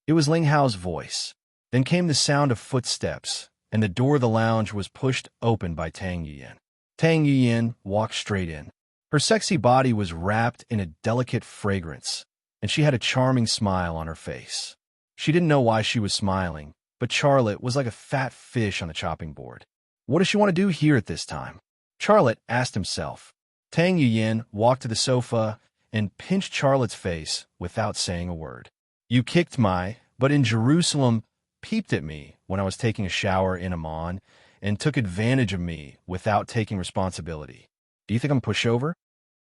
It was Ling Hao's voice. Then came the sound of footsteps, and the door of the lounge was pushed open by Tang Yuyin. Tang Yuyin walked straight in. Her sexy body was wrapped in a delicate fragrance, and she had a charming smile on her face. She didn't know why she was smiling, but Charlotte was like a fat fish on the chopping board. What does she want to do here at this time? Charlotte asked himself. Tang Yuyin walked to the sofa and pinched Charlotte's face without saying a word. You kicked but in Jerusalem, peeped at me when I was taking a shower in Amman and took advantage of me without taking responsibility. Do you think I'm a pushover?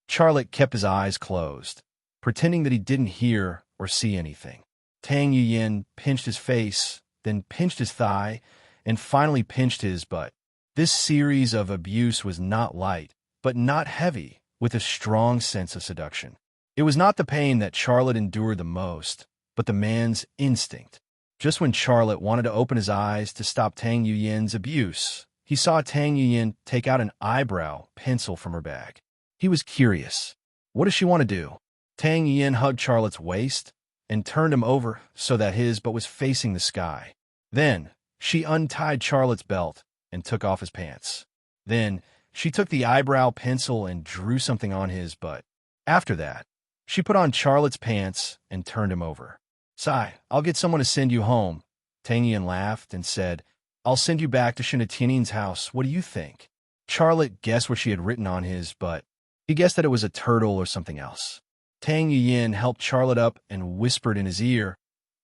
Charlotte kept his eyes closed, pretending that he didn't hear or see anything. Tang Yuyin pinched his face, then pinched his thigh, and finally pinched his butt. This series of abuse was not light, but not heavy, with a strong sense of seduction. It was not the pain that Charlotte endured the most, but the man's instinct. Just when Charlotte wanted to open his eyes to stop Tang Yuyin's abuse, he saw Tang Yuyin take out an eyebrow pencil from her bag. He was curious. What does she want to do? Tang Yuyin hugged Charlotte's waist and turned him over so that his butt was facing the sky. Then, she untied Charlotte's belt and took off his pants. Then, she took the eyebrow pencil and drew something on his butt. After that, she put on Charlotte's pants and turned him over. Sigh, I'll get someone to send you home. Tang Yuyin laughed and said, I'll send you back to Shinatianin's house. What do you think? Charlotte guessed what she had written on his butt. He guessed that it was a turtle or something else. Tang Yuyin helped Charlotte up and whispered in his ear,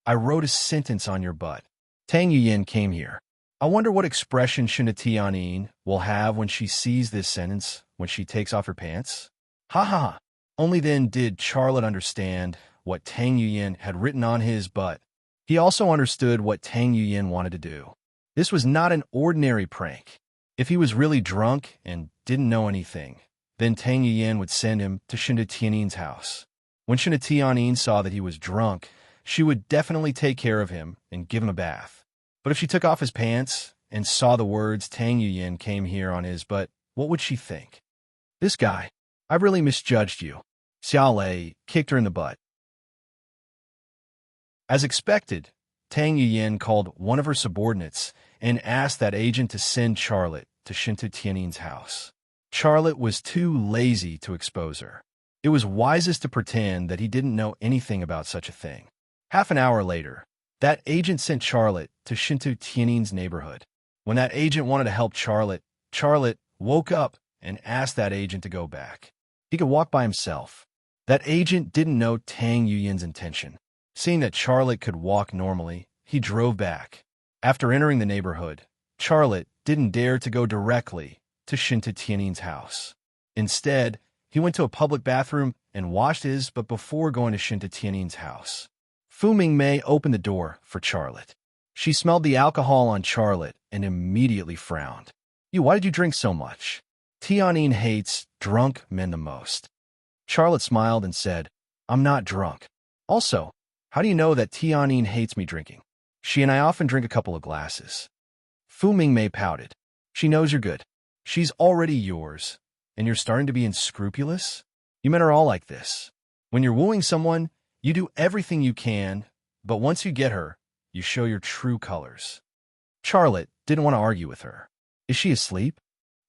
I wrote a sentence on your butt. Tang Yuyin came here. I wonder what expression Shinatianin will have when she sees this sentence when she takes off her pants. Ha ha. Only then did Charlotte understand what Tang Yuyin had written on his butt. He also understood what Tang Yuyin wanted to do. This was not an ordinary prank. If he was really drunk and didn't know anything, then Tang Yuyin would send him to Shinatianin's house. When Shinatianin saw that he was drunk, she would definitely take care of him and give him a bath. But if she took off his pants and saw the words Tang Yuyin came here on his butt, what would she think? This guy, I really misjudged you. Xiao Lei kicked her in the butt. As expected, Tang Yuyin called one of her subordinates and asked that agent to send Charlotte to Shinto Tianin's house. Charlotte was too lazy to expose her. It was wisest to pretend that he didn't know anything about such a thing. Half an hour later, that agent sent Charlotte to Shinto Tianin's neighborhood. When that agent wanted to help Charlotte, Charlotte woke up and asked that agent to go back. He could walk by himself. That agent didn't know Tang Yuyin's intention. Seeing that Charlotte could walk normally, he drove back. After entering the neighborhood, Charlotte didn't dare to go directly to Shinto Tianin's house. Instead, he went to a public bathroom and washed his butt before going to Shinto Tianin's house. Fu Mingmei opened the door for Charlotte. She smelled the alcohol on Charlotte and immediately frowned. Why did you drink so much? Tianin hates drunk men the most. Charlotte smiled and said, I'm not drunk. Also, how do you know that Tianyin hates me drinking? She and I often drink a couple of glasses. Fu Mingmei pouted. She knows you're good. She's already yours, and you're starting to be unscrupulous? You men are all like this. When you're wooing someone, you do everything you can, but once you get her, you show your true colors. Charlotte didn't want to argue with her. Is she asleep?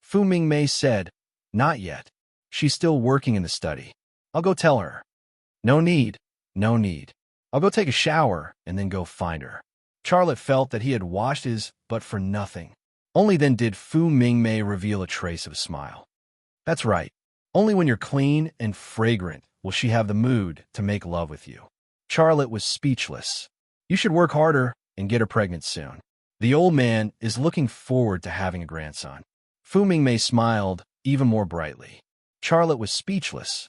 Fu Mingmei said, not yet. She's still working in the study. I'll go tell her. No need, no need. I'll go take a shower and then go find her. Charlotte felt that he had washed his butt for nothing. Only then did Fu Mingmei reveal a trace of a smile. That's right. Only when you're clean and fragrant will she have the mood to make love with you. Charlotte was speechless. You should work harder and get her pregnant soon. The old man is looking forward to having a grandson. Fu Mingmei smiled even more brightly. Charlotte was speechless.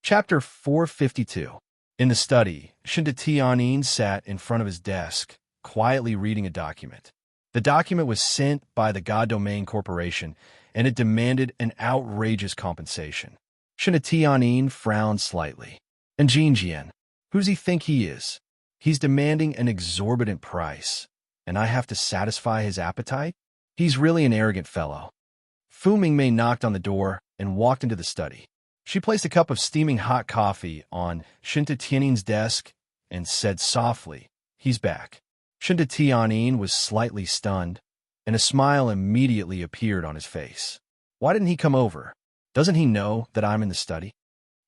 Chapter 452. In the study, Shinta Tianyin sat in front of his desk, quietly reading a document. The document was sent by the God Domain Corporation, and it demanded an outrageous compensation. Shinta Tianyin frowned slightly. And Jinjian, who's he think he is? He's demanding an exorbitant price, and I have to satisfy his appetite? He's really an arrogant fellow. Fu Mingmei knocked on the door and walked into the study. She placed a cup of steaming hot coffee on Shinta Tianyin's desk and said softly, he's back. Shinta Tianyin was slightly stunned, and a smile immediately appeared on his face. Why didn't he come over? Doesn't he know that I'm in the study?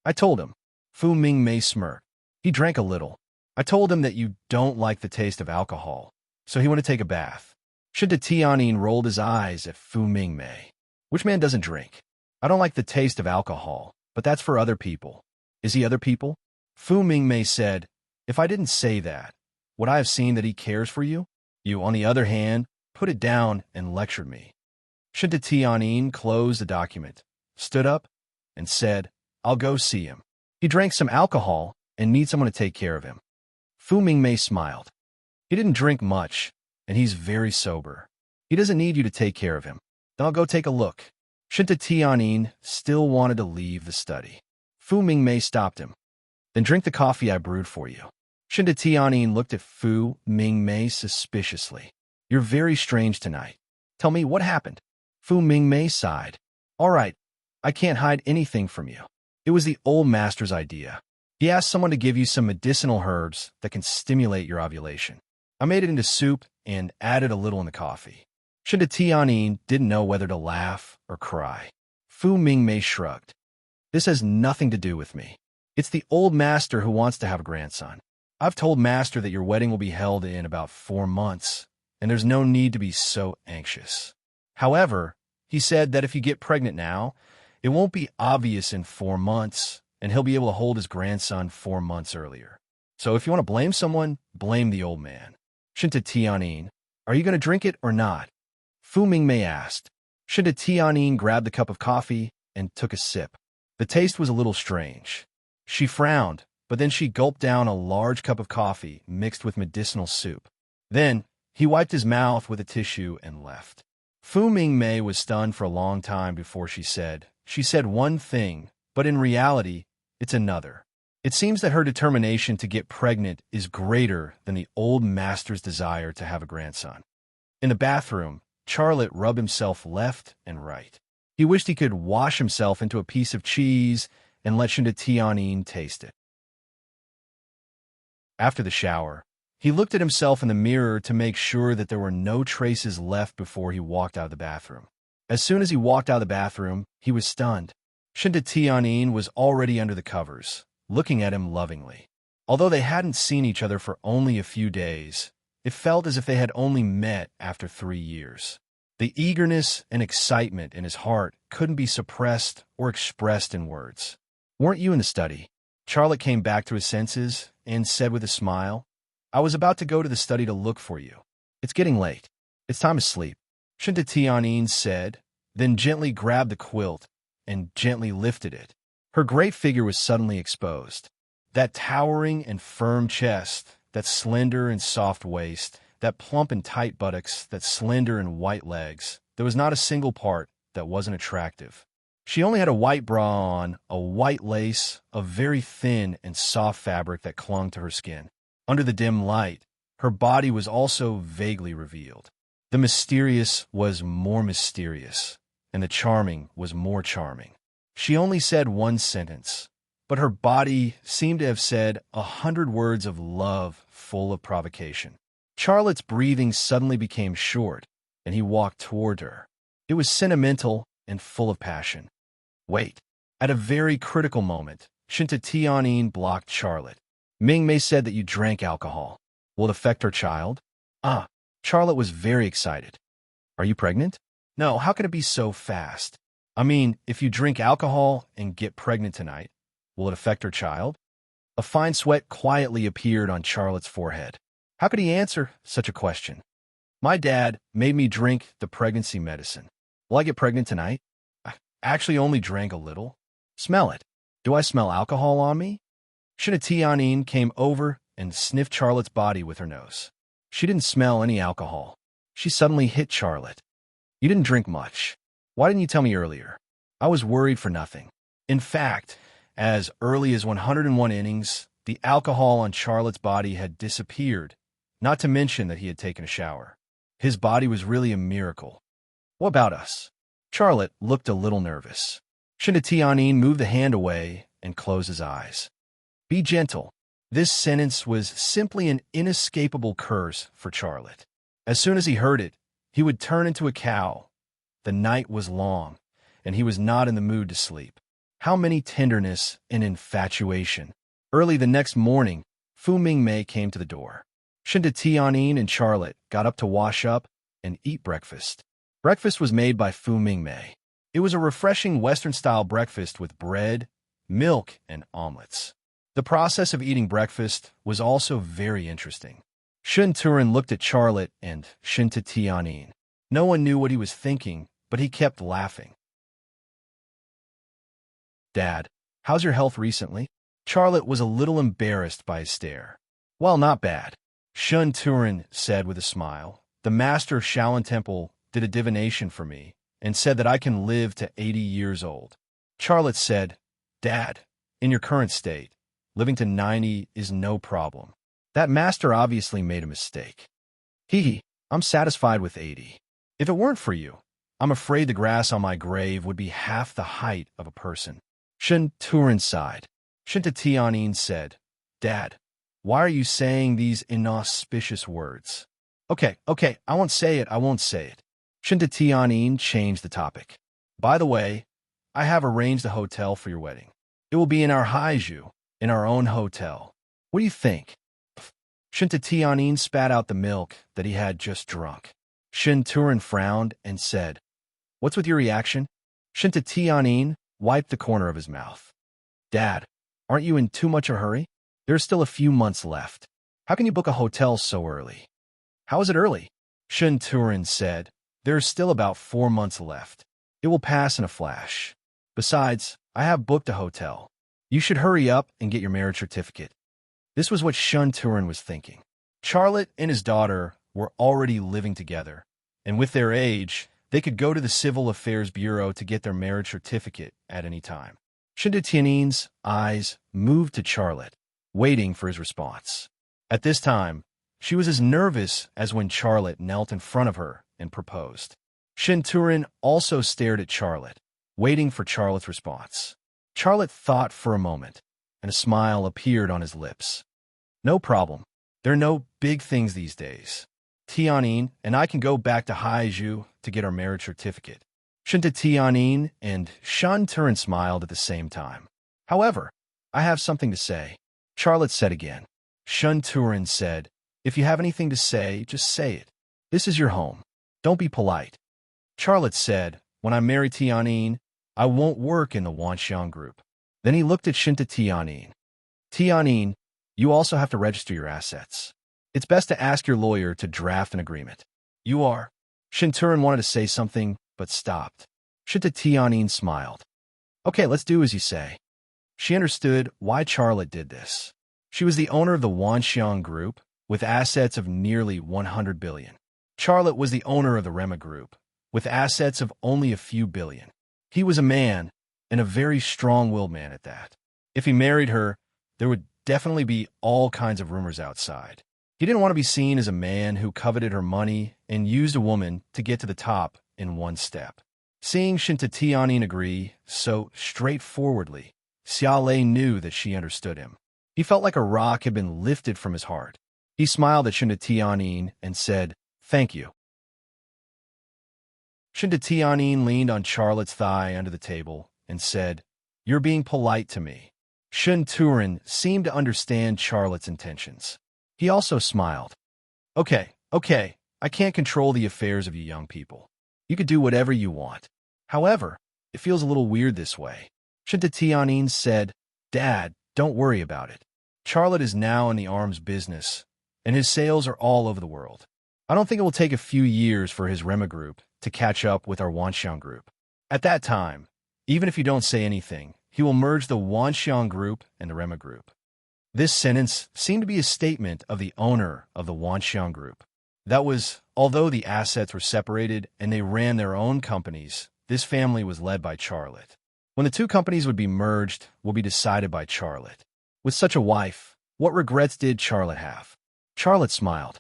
I told him. Fu Mingmei smirked. He drank a little. I told him that you don't like the taste of alcohol, so he went to take a bath. Shinta Tianyin rolled his eyes at Fu Mingmei. Which man doesn't drink? I don't like the taste of alcohol, but that's for other people. Is he other people? Fu Mingmei said, if I didn't say that, would I have seen that he cares for you? You, on the other hand, put it down and lectured me. Shinta Tianyin closed the document, stood up, and said, I'll go see him. He drank some alcohol and needs someone to take care of him. Fu Mingmei smiled. He didn't drink much, and he's very sober. He doesn't need you to take care of him. Then I'll go take a look. Shinta Tianyin still wanted to leave the study. Fu Mingmei stopped him. Then drink the coffee I brewed for you. Shinta Tianyin looked at Fu Mingmei suspiciously. You're very strange tonight. Tell me what happened. Fu Mingmei sighed. All right, I can't hide anything from you. It was the old master's idea. He asked someone to give you some medicinal herbs that can stimulate your ovulation. I made it into soup and added a little in the coffee. Shinta Tianyin didn't know whether to laugh or cry. Fu Mingmei shrugged. This has nothing to do with me. It's the old master who wants to have a grandson. I've told master that your wedding will be held in about 4 months, and there's no need to be so anxious. However, he said that if you get pregnant now, it won't be obvious in 4 months, and he'll be able to hold his grandson 4 months earlier. So if you want to blame someone, blame the old man. Shinta Tianyin, are you going to drink it or not? Fu Mingmei asked. Shinta Tianyin grabbed the cup of coffee and took a sip. The taste was a little strange. She frowned, but then she gulped down a large cup of coffee mixed with medicinal soup. Then, he wiped his mouth with a tissue and left. Fu Mingmei was stunned for a long time before she said one thing, but in reality, it's another. It seems that her determination to get pregnant is greater than the old master's desire to have a grandson. In the bathroom, Charlotte rubbed himself left and right. He wished he could wash himself into a piece of cheese and let Shinta Tianyin taste it. After the shower, he looked at himself in the mirror to make sure that there were no traces left before he walked out of the bathroom. As soon as he walked out of the bathroom, he was stunned. Shinta Tianyin was already under the covers, looking at him lovingly. Although they hadn't seen each other for only a few days, it felt as if they had only met after 3 years. The eagerness and excitement in his heart couldn't be suppressed or expressed in words. Weren't you in the study? Charlotte came back to his senses and said with a smile, I was about to go to the study to look for you. It's getting late. It's time to sleep. Shinta Tianyin said, then gently grabbed the quilt and gently lifted it. Her great figure was suddenly exposed. That towering and firm chest, that slender and soft waist, that plump and tight buttocks, that slender and white legs, there was not a single part that wasn't attractive. She only had a white bra on, a white lace, a very thin and soft fabric that clung to her skin. Under the dim light, her body was also vaguely revealed. The mysterious was more mysterious, and the charming was more charming. She only said one sentence, but her body seemed to have said 100 words of love full of provocation. Charlotte's breathing suddenly became short, and he walked toward her. It was sentimental and full of passion. Wait. At a very critical moment, Shinta Tianyin blocked Charlotte. Ming-Mei said that you drank alcohol. Will it affect her child? Ah. Charlotte was very excited. Are you pregnant? No, how can it be so fast? I mean, if you drink alcohol and get pregnant tonight, will it affect her child? A fine sweat quietly appeared on Charlotte's forehead. How could he answer such a question? My dad made me drink the pregnancy medicine. Will I get pregnant tonight? I actually only drank a little. Smell it. Do I smell alcohol on me? Shinta Tianyin came over and sniffed Charlotte's body with her nose. She didn't smell any alcohol. She suddenly hit Charlotte. You didn't drink much. Why didn't you tell me earlier? I was worried for nothing. In fact, as early as 101 innings, the alcohol on Charlotte's body had disappeared, not to mention that he had taken a shower. His body was really a miracle. What about us? Charlotte looked a little nervous. Shinta Tianyin moved the hand away and closed his eyes. Be gentle. This sentence was simply an inescapable curse for Charlotte. As soon as he heard it, he would turn into a cow. The night was long, and he was not in the mood to sleep. How many tenderness and infatuation. Early the next morning, Fu Mingmei came to the door. Shinta Tianyin and Charlotte got up to wash up and eat breakfast. Breakfast was made by Fu Mingmei. It was a refreshing Western-style breakfast with bread, milk, and omelets. The process of eating breakfast was also very interesting. Shun Turin looked at Charlotte and Shinta Tianyin. No one knew what he was thinking, but he kept laughing. Dad, how's your health recently? Charlotte was a little embarrassed by his stare. Well, not bad, Shun Turin said with a smile. The master of Shaolin Temple did a divination for me and said that I can live to 80 years old. Charlotte said, Dad, in your current state, living to 90 is no problem. That master obviously made a mistake. I'm satisfied with 80. If it weren't for you, I'm afraid the grass on my grave would be half the height of a person. Shun Turin sighed. Shinta Tianyin said, Dad, why are you saying these inauspicious words? Okay, I won't say it. Shinta Tianyin changed the topic. By the way, I have arranged a hotel for your wedding. It will be in our haiju, in our own hotel. What do you think? Shinta Tianyin spat out the milk that he had just drunk. Shun Turin frowned and said, What's with your reaction? Shinta Tianyin wiped the corner of his mouth. Dad, aren't you in too much a hurry? There's still a few months left. How can you book a hotel so early? How is it early? Shun Turin said, There's still about 4 months left. It will pass in a flash. Besides, I have booked a hotel. You should hurry up and get your marriage certificate. This was what Shun Turin was thinking. Charlotte and his daughter were already living together, and with their age, they could go to the Civil Affairs Bureau to get their marriage certificate at any time. Shinta Tianyin's eyes moved to Charlotte, waiting for his response. At this time, she was as nervous as when Charlotte knelt in front of her and proposed. Shun Turin also stared at Charlotte, waiting for Charlotte's response. Charlotte thought for a moment, and a smile appeared on his lips. No problem. There are no big things these days. Tianyin and I can go back to Haiju to get our marriage certificate. Shinta Tianyin and Shun Turin smiled at the same time. However, I have something to say. Charlotte said again. Shun Turin said, If you have anything to say, just say it. This is your home. Don't be polite. Charlotte said, When I marry Tianyin, I won't work in the Wanxiang group. Then he looked at Shinta Tianyin. Tianyin, you also have to register your assets. It's best to ask your lawyer to draft an agreement. You are. Shun Turin wanted to say something, but stopped. Shinta Tianyin smiled. Okay, let's do as you say. She understood why Charlotte did this. She was the owner of the Wanxiang Group, with assets of nearly 100 billion. Charlotte was the owner of the Rema Group, with assets of only a few billion. He was a man and a very strong-willed man at that. If he married her, there would definitely be all kinds of rumors outside. He didn't want to be seen as a man who coveted her money and used a woman to get to the top in one step. Seeing Shinta Tianyin agree so straightforwardly, Xiaolei knew that she understood him. He felt like a rock had been lifted from his heart. He smiled at Shinta Tianyin and said, "Thank you." Shinta Tianyin leaned on Charlotte's thigh under the table and said, "You're being polite to me." Shun Turin seemed to understand Charlotte's intentions. He also smiled. Okay, I can't control the affairs of you young people. You could do whatever you want. However, it feels a little weird this way." Shinta Tianyin said, "Dad, don't worry about it. Charlotte is now in the arms business, and his sales are all over the world. I don't think it will take a few years for his Rema group to catch up with our Wanxiang group. At that time, even if you don't say anything, he will merge the Wanxiang group and the Rema group." This sentence seemed to be a statement of the owner of the Wanxiang group. That was, although the assets were separated and they ran their own companies, this family was led by Charlotte. When the two companies would be merged will be decided by Charlotte. With such a wife, what regrets did Charlotte have? Charlotte smiled.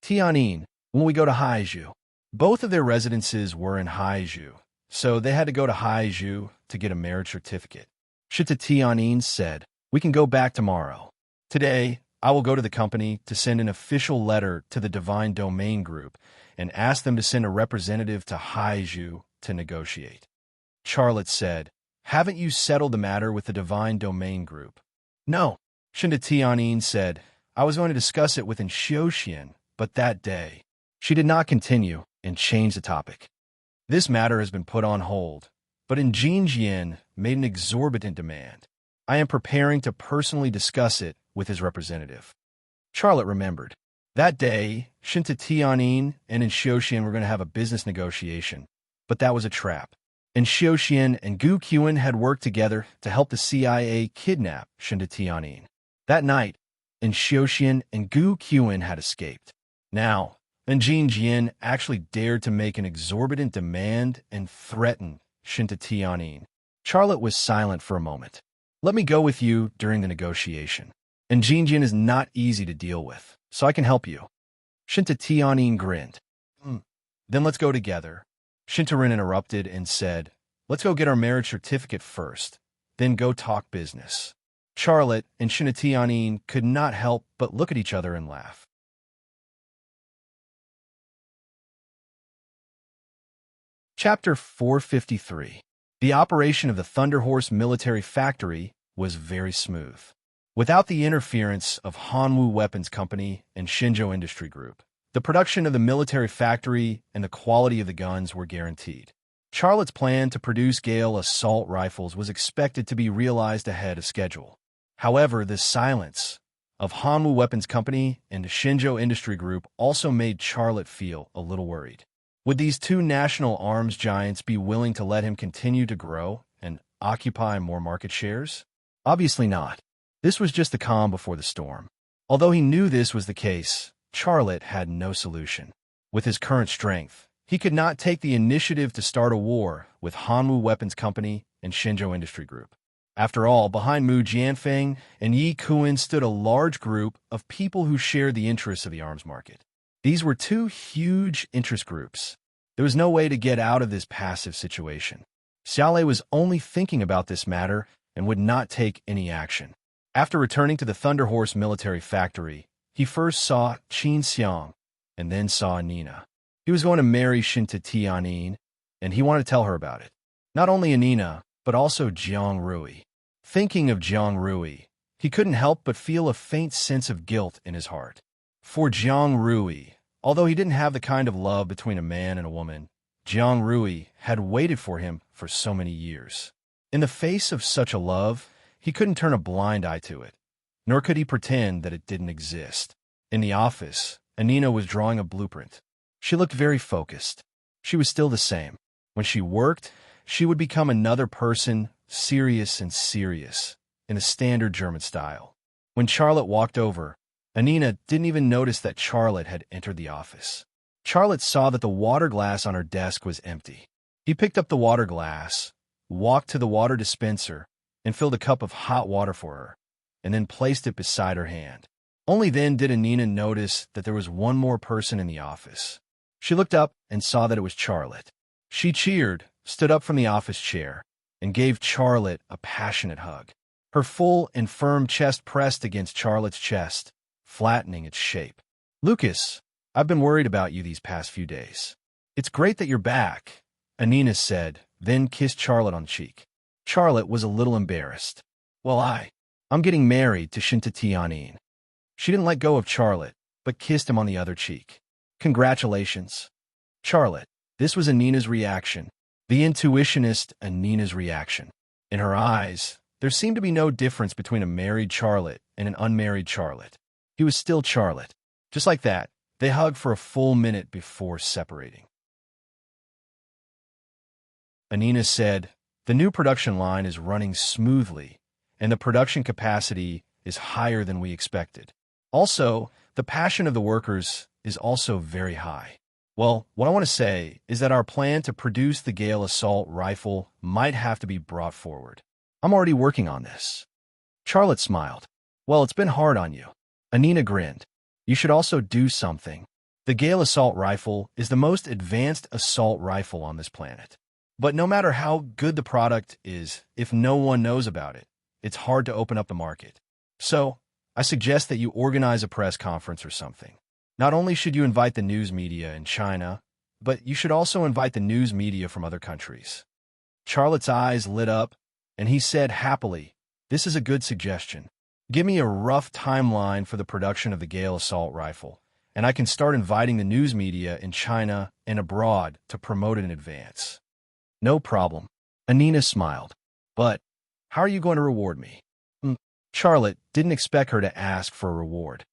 "Tianyin, when we go to Haizhu." Both of their residences were in Haizhu, so they had to go to Haizhu to get a marriage certificate. Shinta Tianyin said, "We can go back tomorrow. Today, I will go to the company to send an official letter to the Divine Domain Group and ask them to send a representative to Haizhu to negotiate." Charlotte said, "Haven't you settled the matter with the Divine Domain Group?" "No," Shinta Tianyin said. "I was going to discuss it with Xiaoxian, but that day." She did not continue and changed the topic. "This matter has been put on hold, but Jinjian made an exorbitant demand. I am preparing to personally discuss it with his representative." Charlotte remembered. That day, Shinta Tianyin and Xiaoxian were going to have a business negotiation, but that was a trap. Xiaoxian and Gu Qian had worked together to help the CIA kidnap Shinta Tianyin. That night, Xiaoxian and Gu Qian had escaped. Now, Jinjian actually dared to make an exorbitant demand and threaten Shinta Tianyin. Charlotte was silent for a moment. "Let me go with you during the negotiation. Jinjian is not easy to deal with, so I can help you." Shinta Tianyin grinned. Then let's go together." Shintarin interrupted and said, "Let's go get our marriage certificate first, then go talk business." Charlotte and Shinta Tianyin could not help but look at each other and laugh. Chapter 453. The operation of the Thunderhorse military factory was very smooth. Without the interference of Hanwu Weapons Company and Shenzhou Industry Group, the production of the military factory and the quality of the guns were guaranteed. Charlotte's plan to produce Gale assault rifles was expected to be realized ahead of schedule. However, the silence of Hanwu Weapons Company and the Shenzhou Industry Group also made Charlotte feel a little worried. Would these two national arms giants be willing to let him continue to grow and occupy more market shares? Obviously not. This was just the calm before the storm. Although he knew this was the case, Charlotte had no solution. With his current strength, he could not take the initiative to start a war with Hanwu Weapons Company and Shenzhou Industry Group. After all, behind Mu Jianfeng and Yi Kuan stood a large group of people who shared the interests of the arms market. These were two huge interest groups. There was no way to get out of this passive situation. Xiaolei was only thinking about this matter and would not take any action. After returning to the Thunderhorse military factory, he first saw Qin Xiang and then saw Nina. He was going to marry Shinta Tianyin, and he wanted to tell her about it. Not only Nina, but also Jiang Rui. Thinking of Jiang Rui, he couldn't help but feel a faint sense of guilt in his heart. For Jiang Rui, although he didn't have the kind of love between a man and a woman, Jiang Rui had waited for him for so many years. In the face of such a love, he couldn't turn a blind eye to it, nor could he pretend that it didn't exist. In the office, Anina was drawing a blueprint. She looked very focused. She was still the same. When she worked, she would become another person, serious and serious, in the standard German style. When Charlotte walked over, Anina didn't even notice that Charlotte had entered the office. Charlotte saw that the water glass on her desk was empty. He picked up the water glass, walked to the water dispenser and filled a cup of hot water for her, and then placed it beside her hand. Only then did Anina notice that there was one more person in the office. She looked up and saw that it was Charlotte. She cheered, stood up from the office chair, and gave Charlotte a passionate hug. Her full and firm chest pressed against Charlotte's chest, flattening its shape. "Lucas, I've been worried about you these past few days. It's great that you're back," Anina said, then kissed Charlotte on the cheek. Charlotte was a little embarrassed. "Well, I'm getting married to Shintatianin." She didn't let go of Charlotte, but kissed him on the other cheek. "Congratulations." Charlotte, this was Anina's reaction, the intuitionist Anina's reaction. In her eyes, there seemed to be no difference between a married Charlotte and an unmarried Charlotte. He was still Charlotte. Just like that, they hugged for a full minute before separating. Anina said, "The new production line is running smoothly, and the production capacity is higher than we expected. Also, the passion of the workers is also very high. Well, what I want to say is that our plan to produce the Gale assault rifle might have to be brought forward. I'm already working on this." Charlotte smiled. "Well, it's been hard on you." Anina grinned. "You should also do something. The Gale assault rifle is the most advanced assault rifle on this planet. But no matter how good the product is, if no one knows about it, it's hard to open up the market. So, I suggest that you organize a press conference or something. Not only should you invite the news media in China, but you should also invite the news media from other countries." Charlotte's eyes lit up, and he said happily, "This is a good suggestion. Give me a rough timeline for the production of the Gale assault rifle, and I can start inviting the news media in China and abroad to promote it in advance." "No problem." Anina smiled. "But how are you going to reward me?" Charlotte didn't expect her to ask for a reward.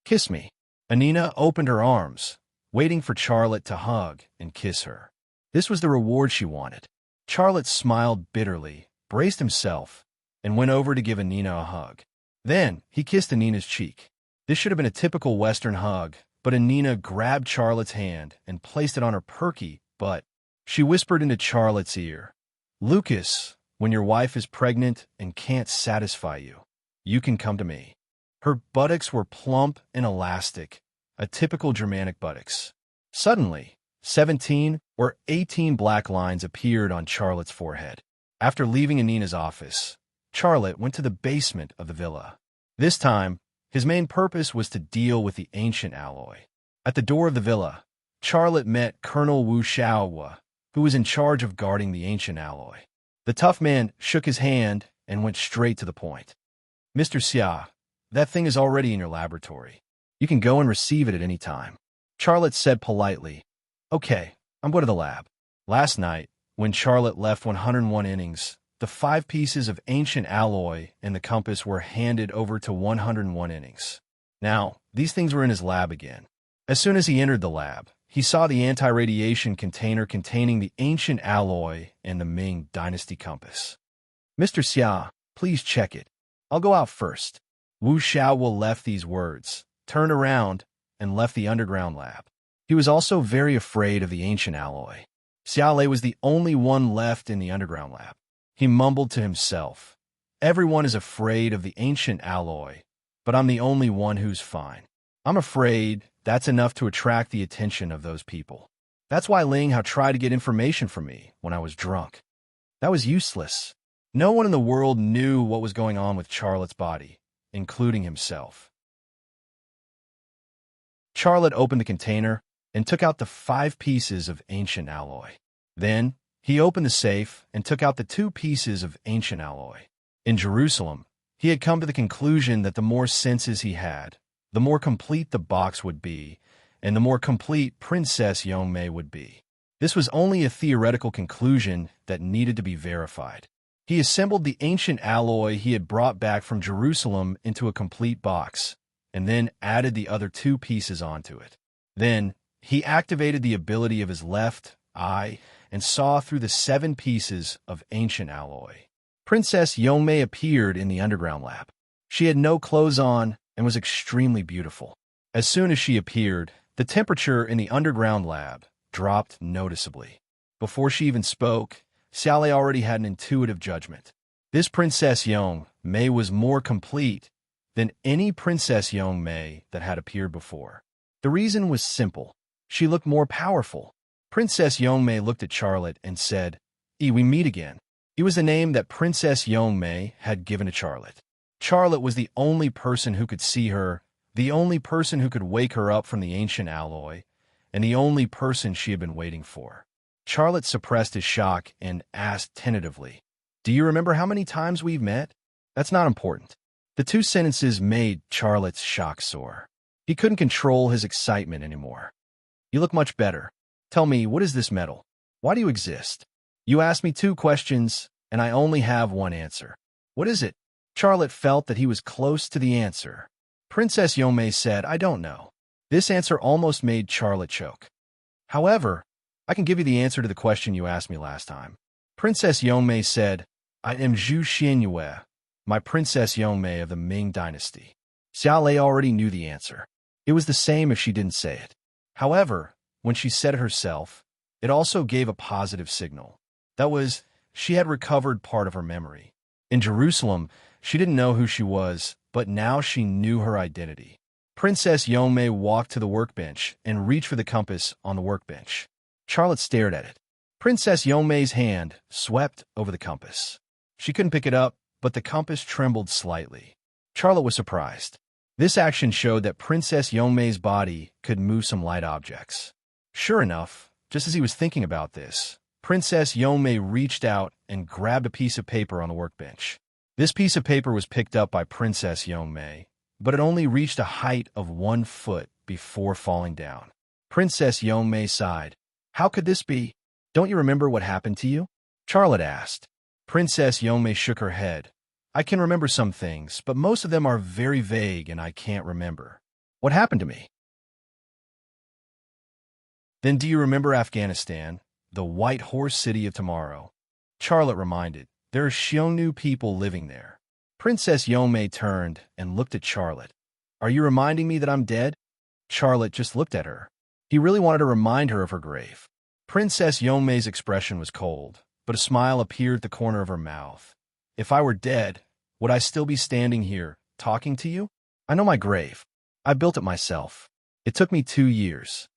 "Kiss me." Anina opened her arms, waiting for Charlotte to hug and kiss her. This was the reward she wanted. Charlotte smiled bitterly, braced himself, and went over to give Anina a hug. Then he kissed Anina's cheek. This should have been a typical Western hug, but Anina grabbed Charlotte's hand and placed it on her perky butt. She whispered into Charlotte's ear, "Lucas, when your wife is pregnant and can't satisfy you, you can come to me." Her buttocks were plump and elastic, a typical Germanic buttocks. Suddenly, 17 or 18 black lines appeared on Charlotte's forehead. After leaving Anina's office, Charlotte went to the basement of the villa. This time, his main purpose was to deal with the ancient alloy. At the door of the villa, Charlotte met Colonel Wu Xiaohua, who was in charge of guarding the ancient alloy. The tough man shook his hand and went straight to the point. "Mr. Xia, that thing is already in your laboratory. You can go and receive it at any time." Charlotte said politely, "Okay, I'm going to the lab." Last night, when Charlotte left 101 innings, the 5 pieces of ancient alloy and the compass were handed over to 101 innings. Now, these things were in his lab again. As soon as he entered the lab, he saw the anti-radiation container containing the ancient alloy and the Ming Dynasty compass. "Mr. Xia, please check it. I'll go out first." Wu Xiaohua left these words, turned around, and left the underground lab. He was also very afraid of the ancient alloy. Xiaolei was the only one left in the underground lab. He mumbled to himself, "Everyone is afraid of the ancient alloy, but I'm the only one who's fine. I'm afraid that's enough to attract the attention of those people. That's why Ling Hao tried to get information from me when I was drunk. That was useless. No one in the world knew what was going on with Charlotte's body, including himself." Charlotte opened the container and took out the 5 pieces of ancient alloy. Then, he opened the safe and took out the 2 pieces of ancient alloy. In Jerusalem, he had come to the conclusion that the more senses he had, the more complete the box would be, and the more complete Princess Yongmei would be. This was only a theoretical conclusion that needed to be verified. He assembled the ancient alloy he had brought back from Jerusalem into a complete box, and then added the other 2 pieces onto it. Then, he activated the ability of his left eye and saw through the 7 pieces of ancient alloy. Princess Yongmei appeared in the underground lab. She had no clothes on and was extremely beautiful. As soon as she appeared, the temperature in the underground lab dropped noticeably. Before she even spoke, Xiaolei already had an intuitive judgment. This Princess Yong Mei was more complete than any Princess Yong Mei that had appeared before. The reason was simple. She looked more powerful. Princess Yong Mei looked at Charlotte and said, We meet again." It was the name that Princess Yong Mei had given to Charlotte. Charlotte was the only person who could see her, the only person who could wake her up from the ancient alloy, and the only person she had been waiting for. Charlotte suppressed his shock and asked tentatively, "Do you remember how many times we've met?" "That's not important." The two sentences made Charlotte's shock sore. He couldn't control his excitement anymore. "You look much better. Tell me, what is this medal? Why do you exist? You asked me 2 questions, and I only have one answer. What is it?" Charlotte felt that he was close to the answer. Princess Yomei said, "I don't know." This answer almost made Charlotte choke. "However, I can give you the answer to the question you asked me last time." Princess Yomei said, "I am Zhu Xianyue, my Princess Yomei of the Ming Dynasty." Xiaolei already knew the answer. It was the same if she didn't say it. However, when she said it herself, it also gave a positive signal. That was, she had recovered part of her memory. In Jerusalem, she didn't know who she was, but now she knew her identity. Princess Yomei walked to the workbench and reached for the compass on the workbench. Charlotte stared at it. Princess Yomei's hand swept over the compass. She couldn't pick it up, but the compass trembled slightly. Charlotte was surprised. This action showed that Princess Yomei's body could move some light objects. Sure enough, just as he was thinking about this, Princess Yomei reached out and grabbed a piece of paper on the workbench. This piece of paper was picked up by Princess Yomei, but it only reached a height of 1 foot before falling down. Princess Yomei sighed. "How could this be? Don't you remember what happened to you?" Charlotte asked. Princess Yomei shook her head. "I can remember some things, but most of them are very vague and I can't remember." "What happened to me?" "Then do you remember Afghanistan, the white horse city of tomorrow?" Charlotte reminded. "There are Xiongnu people living there." Princess Yomei turned and looked at Charlotte. "Are you reminding me that I'm dead?" Charlotte just looked at her. He really wanted to remind her of her grave. Princess Yomei's expression was cold, but a smile appeared at the corner of her mouth. "If I were dead, would I still be standing here, talking to you? I know my grave. I built it myself. It took me 2 years.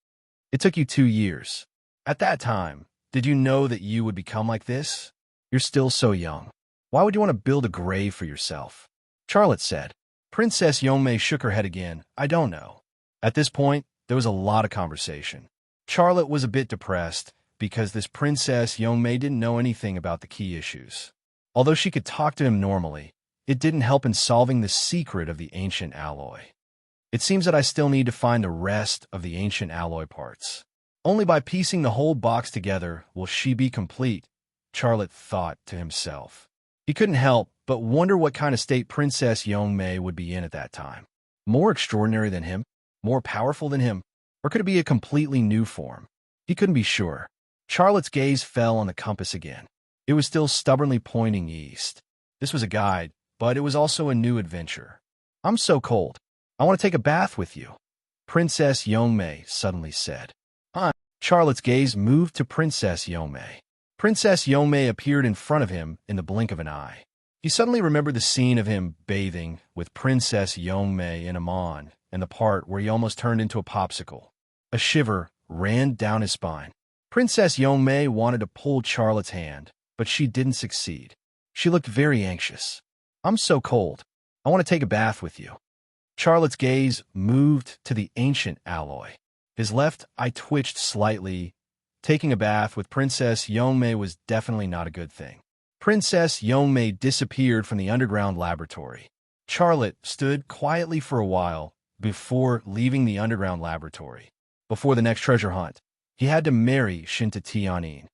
It took you 2 years. At that time, did you know that you would become like this? You're still so young. Why would you want to build a grave for yourself?" Charlotte said. Princess Yomei shook her head again. "I don't know." At this point, there was a lot of conversation. Charlotte was a bit depressed because this Princess Yomei didn't know anything about the key issues. Although she could talk to him normally, it didn't help in solving the secret of the ancient alloy. "It seems that I still need to find the rest of the ancient alloy parts. Only by piecing the whole box together will she be complete," Charlotte thought to himself. He couldn't help but wonder what kind of state Princess Yomei would be in at that time. More extraordinary than him? More powerful than him? Or could it be a completely new form? He couldn't be sure. Charlotte's gaze fell on the compass again. It was still stubbornly pointing east. This was a guide, but it was also a new adventure. "I'm so cold. I want to take a bath with you," Princess Yomei suddenly said. Charlotte's gaze moved to Princess Yomei. Princess Yomei appeared in front of him in the blink of an eye. He suddenly remembered the scene of him bathing with Princess Yomei in Amman and the part where he almost turned into a popsicle. A shiver ran down his spine. Princess Yomei wanted to pull Charlotte's hand, but she didn't succeed. She looked very anxious. "I'm so cold. I want to take a bath with you." Charlotte's gaze moved to the ancient alloy. His left eye twitched slightly. Taking a bath with Princess Yomei was definitely not a good thing. Princess Yomei disappeared from the underground laboratory. Charlotte stood quietly for a while before leaving the underground laboratory. Before the next treasure hunt, he had to marry Shinta Tianyin.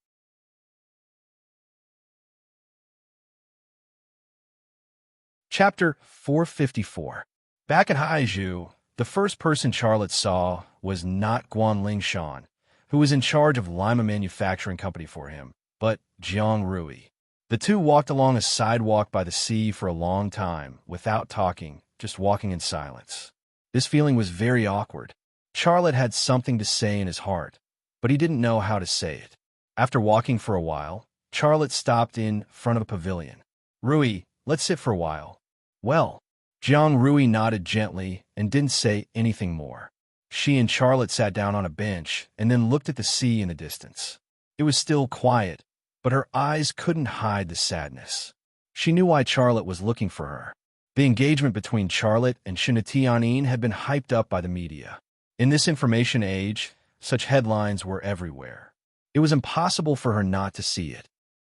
Chapter 454. Back at Haizhu, the first person Charlotte saw was not Guanling Shan, who was in charge of Lima Manufacturing Company for him, but Jiang Rui. The two walked along a sidewalk by the sea for a long time, without talking, just walking in silence. This feeling was very awkward. Charlotte had something to say in his heart, but he didn't know how to say it. After walking for a while, Charlotte stopped in front of a pavilion. Rui, let's sit for a while. Well, Jiang Rui nodded gently and didn't say anything more. She and Charlotte sat down on a bench and then looked at the sea in the distance. It was still quiet, but her eyes couldn't hide the sadness. She knew why Charlotte was looking for her. The engagement between Charlotte and Tianyin had been hyped up by the media. In this information age, such headlines were everywhere. It was impossible for her not to see it.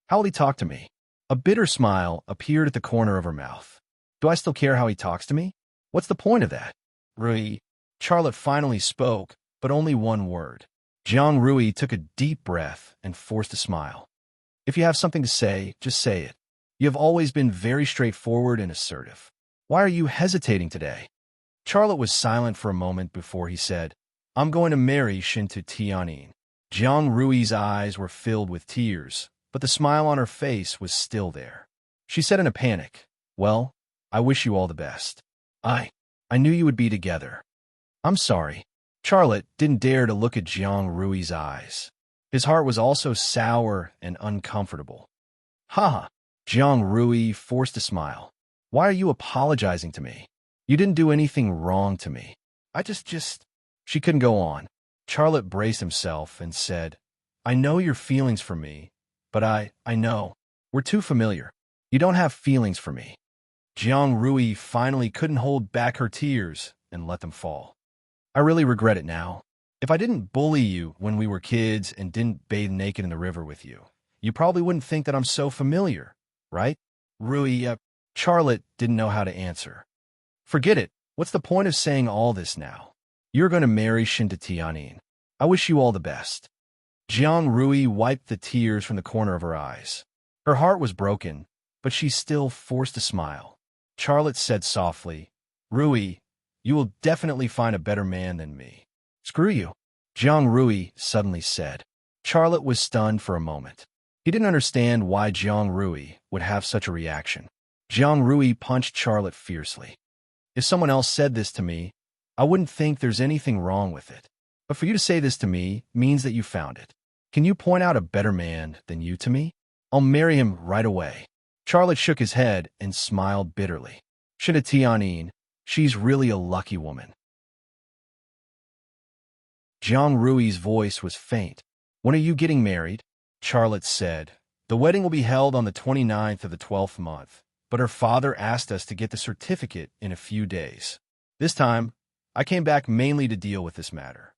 How will he talk to me? A bitter smile appeared at the corner of her mouth. Do I still care how he talks to me? What's the point of that? Rui. Charlotte finally spoke, but only one word. Jiang Rui took a deep breath and forced a smile. If you have something to say, just say it. You have always been very straightforward and assertive. Why are you hesitating today? Charlotte was silent for a moment before he said, I'm going to marry Tianyin. Jiang Rui's eyes were filled with tears, but the smile on her face was still there. She said in a panic, Well, I wish you all the best. I knew you would be together. I'm sorry. Charlotte didn't dare to look at Jiang Rui's eyes. His heart was also sour and uncomfortable. Ha! Jiang Rui forced a smile. Why are you apologizing to me? You didn't do anything wrong to me. I just... She couldn't go on. Charlotte braced himself and said, I know your feelings for me, but I know. We're too familiar. You don't have feelings for me. Jiang Rui finally couldn't hold back her tears and let them fall. I really regret it now. If I didn't bully you when we were kids and didn't bathe naked in the river with you, you probably wouldn't think that I'm so familiar, right? Rui, Charlotte didn't know how to answer. Forget it. What's the point of saying all this now? You're going to marry Tianyin. I wish you all the best. Jiang Rui wiped the tears from the corner of her eyes. Her heart was broken, but she still forced a smile. Charlotte said softly, Rui, you will definitely find a better man than me. Screw you, Jiang Rui suddenly said. Charlotte was stunned for a moment. He didn't understand why Jiang Rui would have such a reaction. Jiang Rui punched Charlotte fiercely. If someone else said this to me, I wouldn't think there's anything wrong with it. But for you to say this to me means that you found it. Can you point out a better man than you to me? I'll marry him right away. Charlotte shook his head and smiled bitterly. Tianyin, she's really a lucky woman. Jiang Rui's voice was faint. When are you getting married? Charlotte said. The wedding will be held on the 29th of the 12th month, but her father asked us to get the certificate in a few days. This time, I came back mainly to deal with this matter.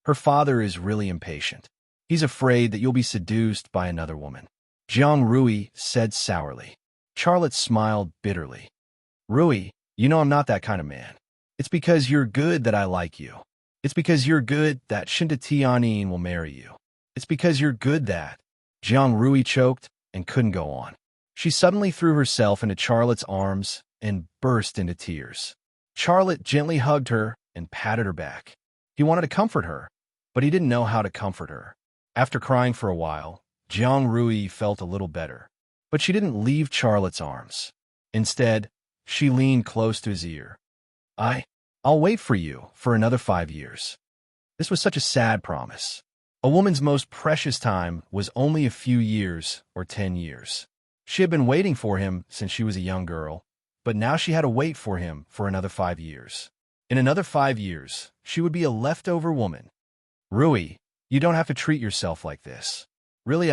Her father is really impatient. He's afraid that you'll be seduced by another woman. Jiang Rui said sourly. Charlotte smiled bitterly. Rui, you know I'm not that kind of man. It's because you're good that I like you. It's because you're good that Tianyin will marry you. It's because you're good that... Jiang Rui choked and couldn't go on. She suddenly threw herself into Charlotte's arms and burst into tears. Charlotte gently hugged her and patted her back. He wanted to comfort her, but he didn't know how to comfort her. After crying for a while, Jiang Rui felt a little better, but she didn't leave Charlotte's arms. Instead, she leaned close to his ear. I'll wait for you for another 5 years. This was such a sad promise. A woman's most precious time was only a few years or 10 years. She had been waiting for him since she was a young girl, but now she had to wait for him for another 5 years. In another 5 years, she would be a leftover woman. Rui, you don't have to treat yourself like this. Really,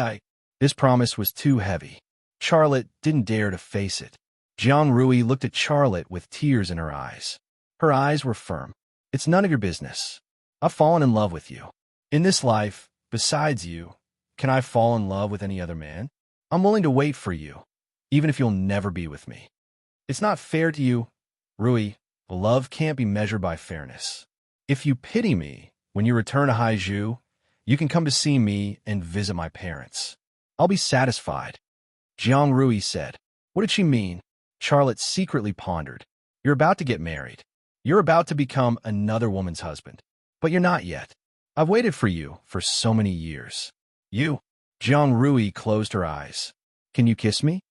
This promise was too heavy. Charlotte didn't dare to face it. Jiang Rui looked at Charlotte with tears in her eyes. Her eyes were firm. It's none of your business. I've fallen in love with you. In this life, besides you, can I fall in love with any other man? I'm willing to wait for you, even if you'll never be with me. It's not fair to you, Rui. Love can't be measured by fairness. If you pity me, when you return to Haizhu, you can come to see me and visit my parents. I'll be satisfied. Jiang Rui said. What did she mean? Charlotte secretly pondered. You're about to get married. You're about to become another woman's husband. But you're not yet. I've waited for you for so many years. You? Jiang Rui closed her eyes. Can you kiss me?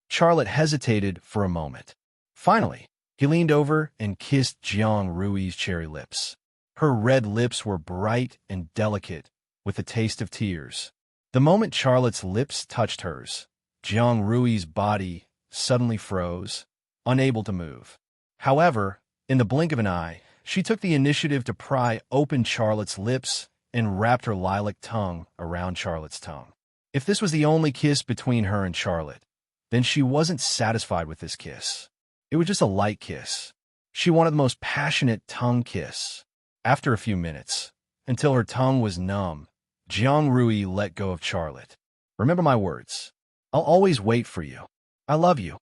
Charlotte hesitated for a moment. Finally, he leaned over and kissed Jiang Rui's cherry lips. Her red lips were bright and delicate, with the taste of tears. The moment Charlotte's lips touched hers, Jiang Rui's body suddenly froze, unable to move. However, in the blink of an eye, she took the initiative to pry open Charlotte's lips and wrapped her lilac tongue around Charlotte's tongue. If this was the only kiss between her and Charlotte, then she wasn't satisfied with this kiss. It was just a light kiss. She wanted the most passionate tongue kiss. After a few minutes, until her tongue was numb, Jiang Rui let go of Charlotte. Remember my words. I'll always wait for you. I love you.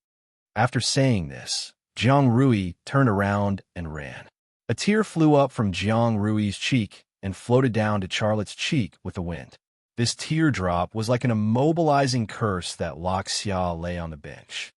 After saying this, Jiang Rui turned around and ran. A tear flew up from Jiang Rui's cheek and floated down to Charlotte's cheek with the wind. This teardrop was like an immobilizing curse that Lok Xia lay on the bench.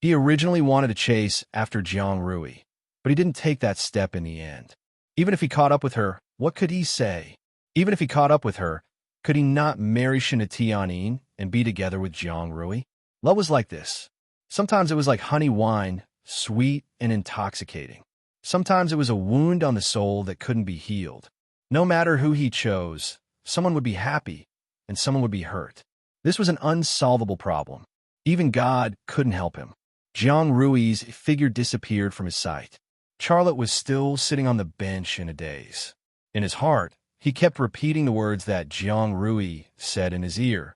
He originally wanted to chase after Jiang Rui, but he didn't take that step in the end. Even if he caught up with her, what could he say? Even if he caught up with her, could he not marry Tianyin and be together with Jiang Rui? Love was like this. Sometimes it was like honey wine, sweet and intoxicating. Sometimes it was a wound on the soul that couldn't be healed. No matter who he chose, someone would be happy and someone would be hurt. This was an unsolvable problem. Even God couldn't help him. Jiang Rui's figure disappeared from his sight. Charlotte was still sitting on the bench in a daze. In his heart, he kept repeating the words that Jiang Rui said in his ear.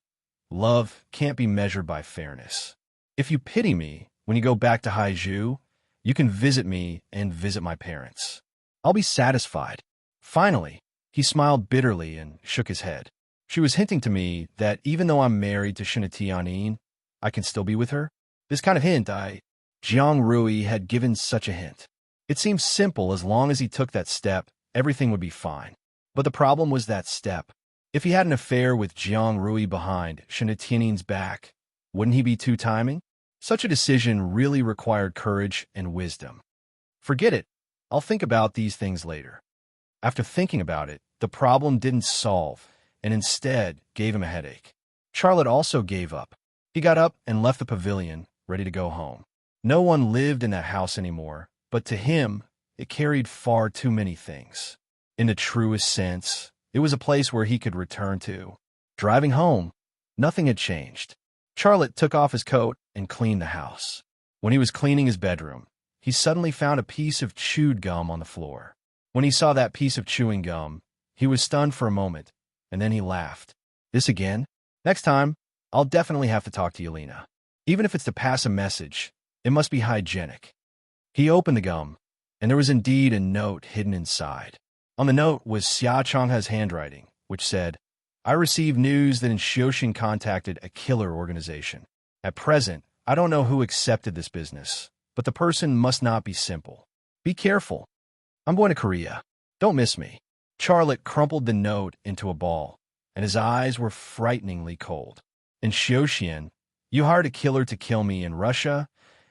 Love can't be measured by fairness. If you pity me when you go back to Haizhu, you can visit me and visit my parents. I'll be satisfied. Finally, he smiled bitterly and shook his head. She was hinting to me that even though I'm married to Tianyin, I can still be with her. This kind of hint, Jiang Rui had given such a hint. It seemed simple. As long as he took that step, everything would be fine. But the problem was that step. If he had an affair with Jiang Rui behind Tianyin's back, wouldn't he be too timing? Such a decision really required courage and wisdom. Forget it. I'll think about these things later. After thinking about it, the problem didn't solve, and instead gave him a headache. Charlotte also gave up. He got up and left the pavilion, ready to go home. No one lived in that house anymore, but to him, it carried far too many things. In the truest sense, it was a place where he could return to. Driving home, nothing had changed. Charlotte took off his coat and cleaned the house. When he was cleaning his bedroom, he suddenly found a piece of chewed gum on the floor. When he saw that piece of chewing gum, he was stunned for a moment, and then he laughed. This again? Next time, I'll definitely have to talk to Yelena. Even if it's to pass a message, it must be hygienic. He opened the gum, and there was indeed a note hidden inside. On the note was Xia Changhe's handwriting, which said, I received news that Xiaoxin contacted a killer organization. At present, I don't know who accepted this business, but the person must not be simple. Be careful. I'm going to Korea. Don't miss me. Charlotte crumpled the note into a ball, and his eyes were frighteningly cold. In Xiaoxian, you hired a killer to kill me in Russia,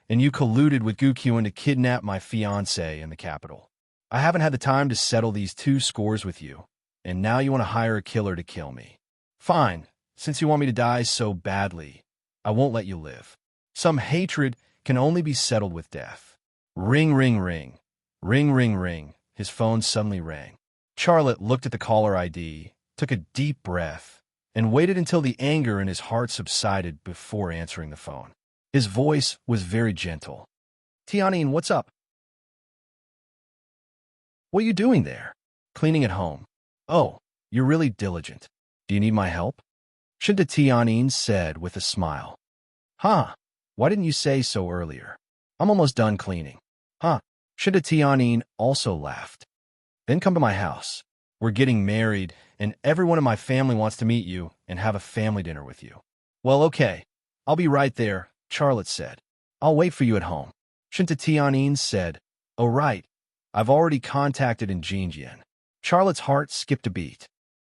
and you colluded with Guqian to kidnap my fiancée in the capital. I haven't had the time to settle these 2 scores with you, and now you want to hire a killer to kill me. Fine, since you want me to die so badly, I won't let you live. Some hatred can only be settled with death. Ring, ring, ring. Ring, ring, ring. His phone suddenly rang. Charlotte looked at the caller ID, took a deep breath, and waited until the anger in his heart subsided before answering the phone. His voice was very gentle. Tianyin, what's up? What are you doing there? Cleaning at home. Oh, you're really diligent. Do you need my help? Tianyin said with a smile. Huh, why didn't you say so earlier? I'm almost done cleaning. Huh. Tianyin also laughed. Then come to my house. We're getting married, and everyone in my family wants to meet you and have a family dinner with you. Well, okay. I'll be right there, Charlotte said. I'll wait for you at home. Tianyin said, Oh, right. I've already contacted in Jinjian. Charlotte's heart skipped a beat.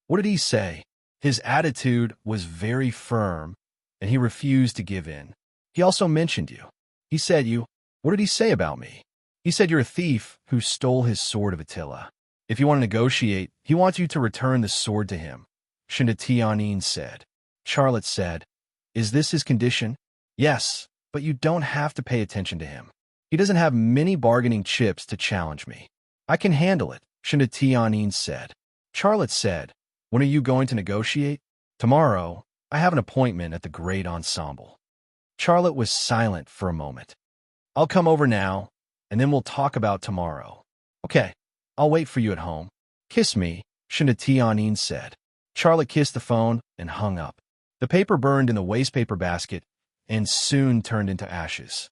What did he say? His attitude was very firm, and he refused to give in. He also mentioned you. He said you. What did he say about me? He said you're a thief who stole his sword of Attila. If you want to negotiate, he wants you to return the sword to him. Tianyin said. Charlotte said, Is this his condition? Yes, but you don't have to pay attention to him. He doesn't have many bargaining chips to challenge me. I can handle it, Tianyin said. Charlotte said, When are you going to negotiate? Tomorrow, I have an appointment at the Great Ensemble. Charlotte was silent for a moment. I'll come over now, and then we'll talk about tomorrow. Okay, I'll wait for you at home. Kiss me, Shinatianin said. Charlotte kissed the phone and hung up. The paper burned in the wastepaper basket and soon turned into ashes.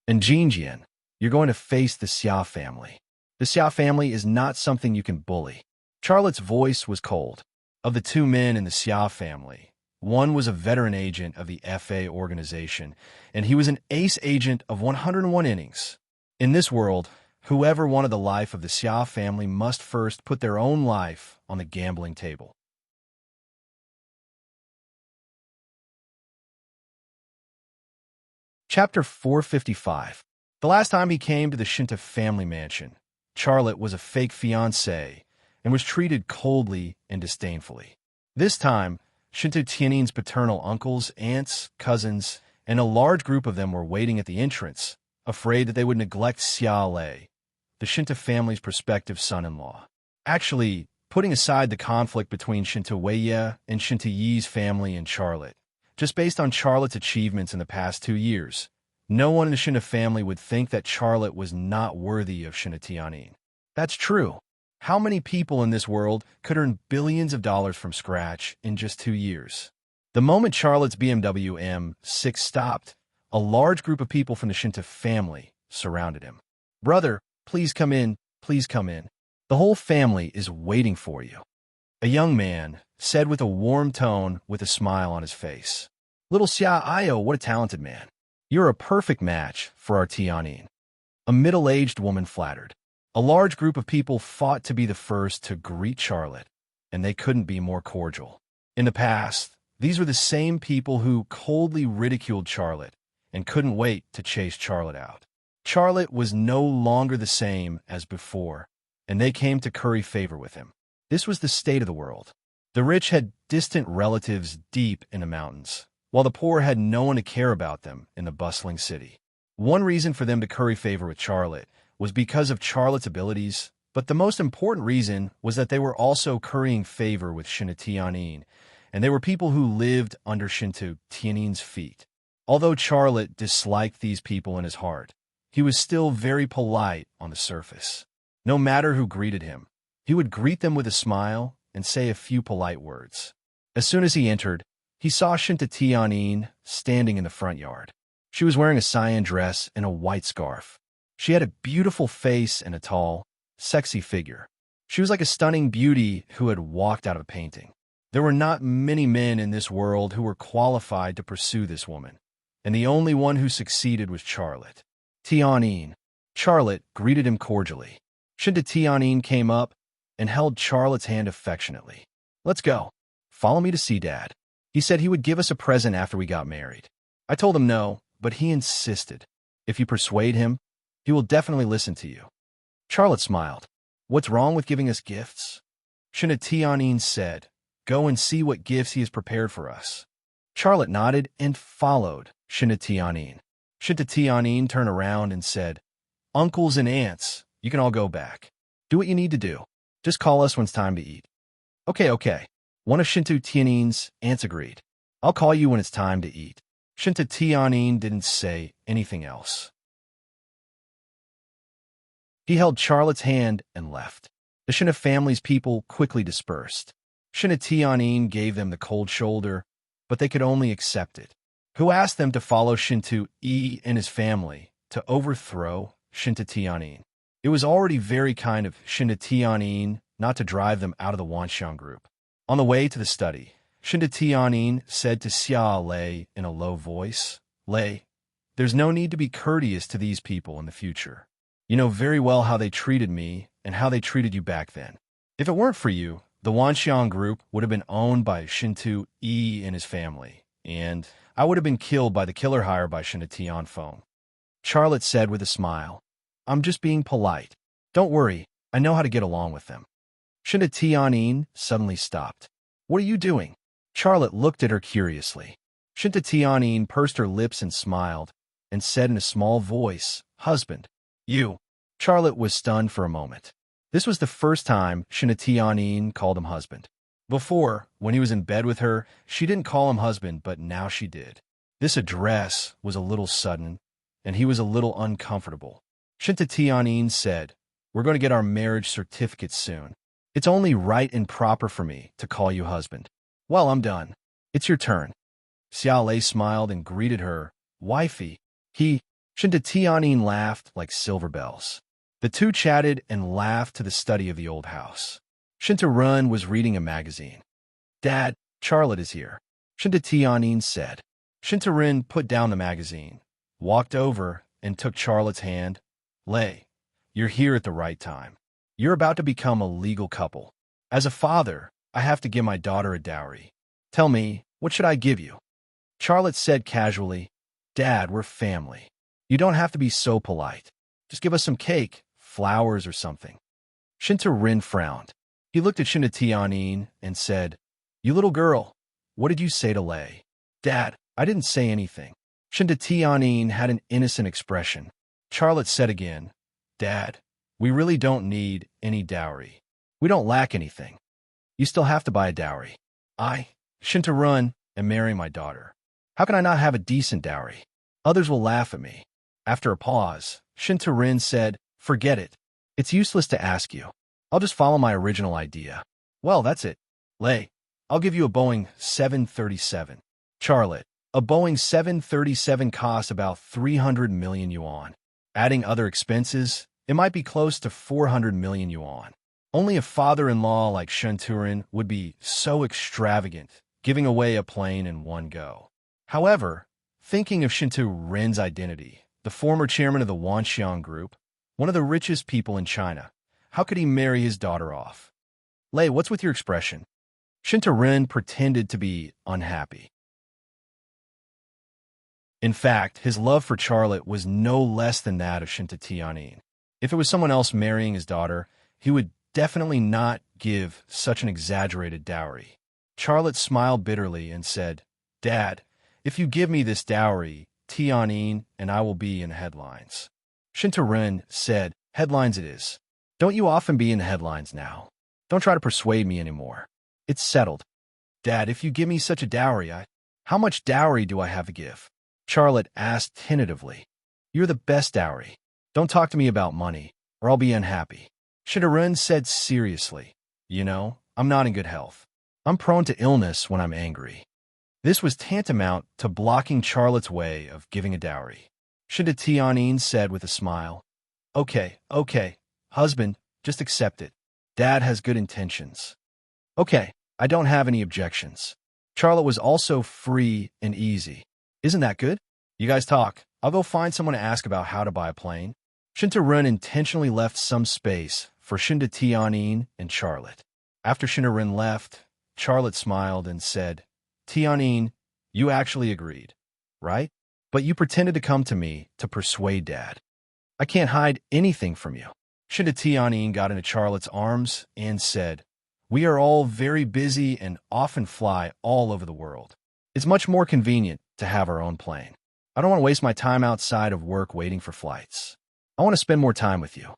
And Jinjian, you're going to face the Xia family. The Xia family is not something you can bully. Charlotte's voice was cold. Of the two men in the Xia family, one was a veteran agent of the FA organization, and he was an ace agent of 101 innings. In this world, whoever wanted the life of the Xia family must first put their own life on the gambling table. Chapter 455. The last time he came to the Shinta family mansion, Charlotte was a fake fiancée and was treated coldly and disdainfully. This time, Shinta Tianin's paternal uncles, aunts, cousins, and a large group of them were waiting at the entrance, afraid that they would neglect Xia Lei, the Shinta family's prospective son-in-law. Actually, putting aside the conflict between Shinta Weiye and Shinta Yi's family and Charlotte, just based on Charlotte's achievements in the past 2 years, no one in the Shinta family would think that Charlotte was not worthy of Shinta Tianin. That's true. How many people in this world could earn billions of dollars from scratch in just 2 years? The moment Charlotte's BMW M6 stopped, a large group of people from the Shinta family surrounded him. Brother, please come in, please come in. The whole family is waiting for you. A young man said with a warm tone with a smile on his face. Little Xia Io, what a talented man. You're a perfect match for our Tianin. A middle-aged woman flattered. A large group of people fought to be the first to greet Charlotte, and they couldn't be more cordial. In the past, these were the same people who coldly ridiculed Charlotte and couldn't wait to chase Charlotte out. Charlotte was no longer the same as before, and they came to curry favor with him. This was the state of the world. The rich had distant relatives deep in the mountains, while the poor had no one to care about them in the bustling city. One reason for them to curry favor with Charlotte was because of Charlotte's abilities, but the most important reason was that they were also currying favor with Shinta Tianin, and they were people who lived under Shinta Tianin's feet. Although Charlotte disliked these people in his heart, he was still very polite on the surface. No matter who greeted him, he would greet them with a smile and say a few polite words. As soon as he entered, he saw Shinta Tianin standing in the front yard. She was wearing a cyan dress and a white scarf. She had a beautiful face and a tall, sexy figure. She was like a stunning beauty who had walked out of a painting. There were not many men in this world who were qualified to pursue this woman, and the only one who succeeded was Charlotte. Tianin. Charlotte greeted him cordially. Shinta Tianin came up and held Charlotte's hand affectionately. Let's go. Follow me to see Dad. He said he would give us a present after we got married. I told him no, but he insisted. If you persuade him, he will definitely listen to you. Charlotte smiled. What's wrong with giving us gifts? Shinta Tianin said, go and see what gifts he has prepared for us. Charlotte nodded and followed Shinta Tianin. Shinta Tianin turned around and said, uncles and aunts, you can all go back. Do what you need to do. Just call us when it's time to eat. Okay. One of Shinta Tianin's aunts agreed. I'll call you when it's time to eat. Shinta Tianin didn't say anything else. He held Charlotte's hand and left. The Shinta family's people quickly dispersed. Shinta Tianin gave them the cold shoulder, but they could only accept it. Who asked them to follow Shinta Yi and his family to overthrow Shinta Tianin? It was already very kind of Shinta Tianin not to drive them out of the Wanxiang group. On the way to the study, Shinta Tianin said to Xia Lei in a low voice, Lei, there's no need to be courteous to these people in the future. You know very well how they treated me and how they treated you back then. If it weren't for you, the Wanxiang group would have been owned by Shinta Yi and his family, and I would have been killed by the killer hired by Shinta Tianfeng. Charlotte said with a smile, I'm just being polite. Don't worry, I know how to get along with them. Shinta Tianin suddenly stopped. What are you doing? Charlotte looked at her curiously. Shinta Tianin pursed her lips and smiled, and said in a small voice, Husband. You. Charlotte was stunned for a moment. This was the first time Shinta Tianin called him husband. Before, when he was in bed with her, she didn't call him husband, but now she did. This address was a little sudden, and he was a little uncomfortable. Shinta Tianyin said, "We're going to get our marriage certificate soon. It's only right and proper for me to call you husband. Well, I'm done. It's your turn." Xiao Lei smiled and greeted her, "Wifey." Shinta Tianyin laughed like silver bells. The two chatted and laughed to the study of the old house. Shinta Run was reading a magazine. "Dad, Charlotte is here," Shinta Tianyin said. Shinta Rin put down the magazine, walked over, and took Charlotte's hand. "Lei, you're here at the right time. You're about to become a legal couple. As a father, I have to give my daughter a dowry. Tell me, what should I give you?" Charlotte said casually, "Dad, we're family. You don't have to be so polite. Just give us some cake, flowers, or something." Shinta Rin frowned. He looked at Shinta Tianyin and said, "You little girl, what did you say to Lei?" "Dad, I didn't say anything." Shinta Tianyin had an innocent expression. Charlotte said again, "Dad, we really don't need any dowry. We don't lack anything. You still have to buy a dowry. I, Shinta Run, am marrying my daughter. How can I not have a decent dowry? Others will laugh at me." After a pause, Shinta Rin said, "Forget it. It's useless to ask you. I'll just follow my original idea." "Well, that's it. Lei, I'll give you a Boeing 737. Charlotte, a Boeing 737 costs about 300 million yuan. Adding other expenses, it might be close to 400 million yuan. Only a father-in-law like Shenturin would be so extravagant, giving away a plane in one go." However, thinking of Shinta Rin's identity, the former chairman of the Wanxiang Group, one of the richest people in China, how could he marry his daughter off? "Lei, what's with your expression?" Shinta Rin pretended to be unhappy. In fact, his love for Charlotte was no less than that of Shinta Tianyin. If it was someone else marrying his daughter, he would definitely not give such an exaggerated dowry. Charlotte smiled bitterly and said, "Dad, if you give me this dowry, Tianyin and I will be in headlines." Shinta Rin said, "Headlines it is. Don't you often be in the headlines now? Don't try to persuade me anymore. It's settled." "Dad, if you give me such a dowry, how much dowry do I have to give?" Charlotte asked tentatively. "You're the best dowry. Don't talk to me about money, or I'll be unhappy." Shinta Rin said seriously, "You know, I'm not in good health. I'm prone to illness when I'm angry." This was tantamount to blocking Charlotte's way of giving a dowry. Shinta Tianyin said with a smile, Okay, husband, just accept it. Dad has good intentions." "Okay, I don't have any objections." Charlotte was also free and easy. "Isn't that good? You guys talk. I'll go find someone to ask about how to buy a plane." Shinta Rin intentionally left some space for Shinta Tianyin and Charlotte. After Shinta Rin left, Charlotte smiled and said, "Tianyin, you actually agreed, right? But you pretended to come to me to persuade Dad. I can't hide anything from you." Shinta Tianyin got into Charlotte's arms and said, "We are all very busy and often fly all over the world. It's much more convenient to have our own plane. I don't want to waste my time outside of work waiting for flights. I want to spend more time with you."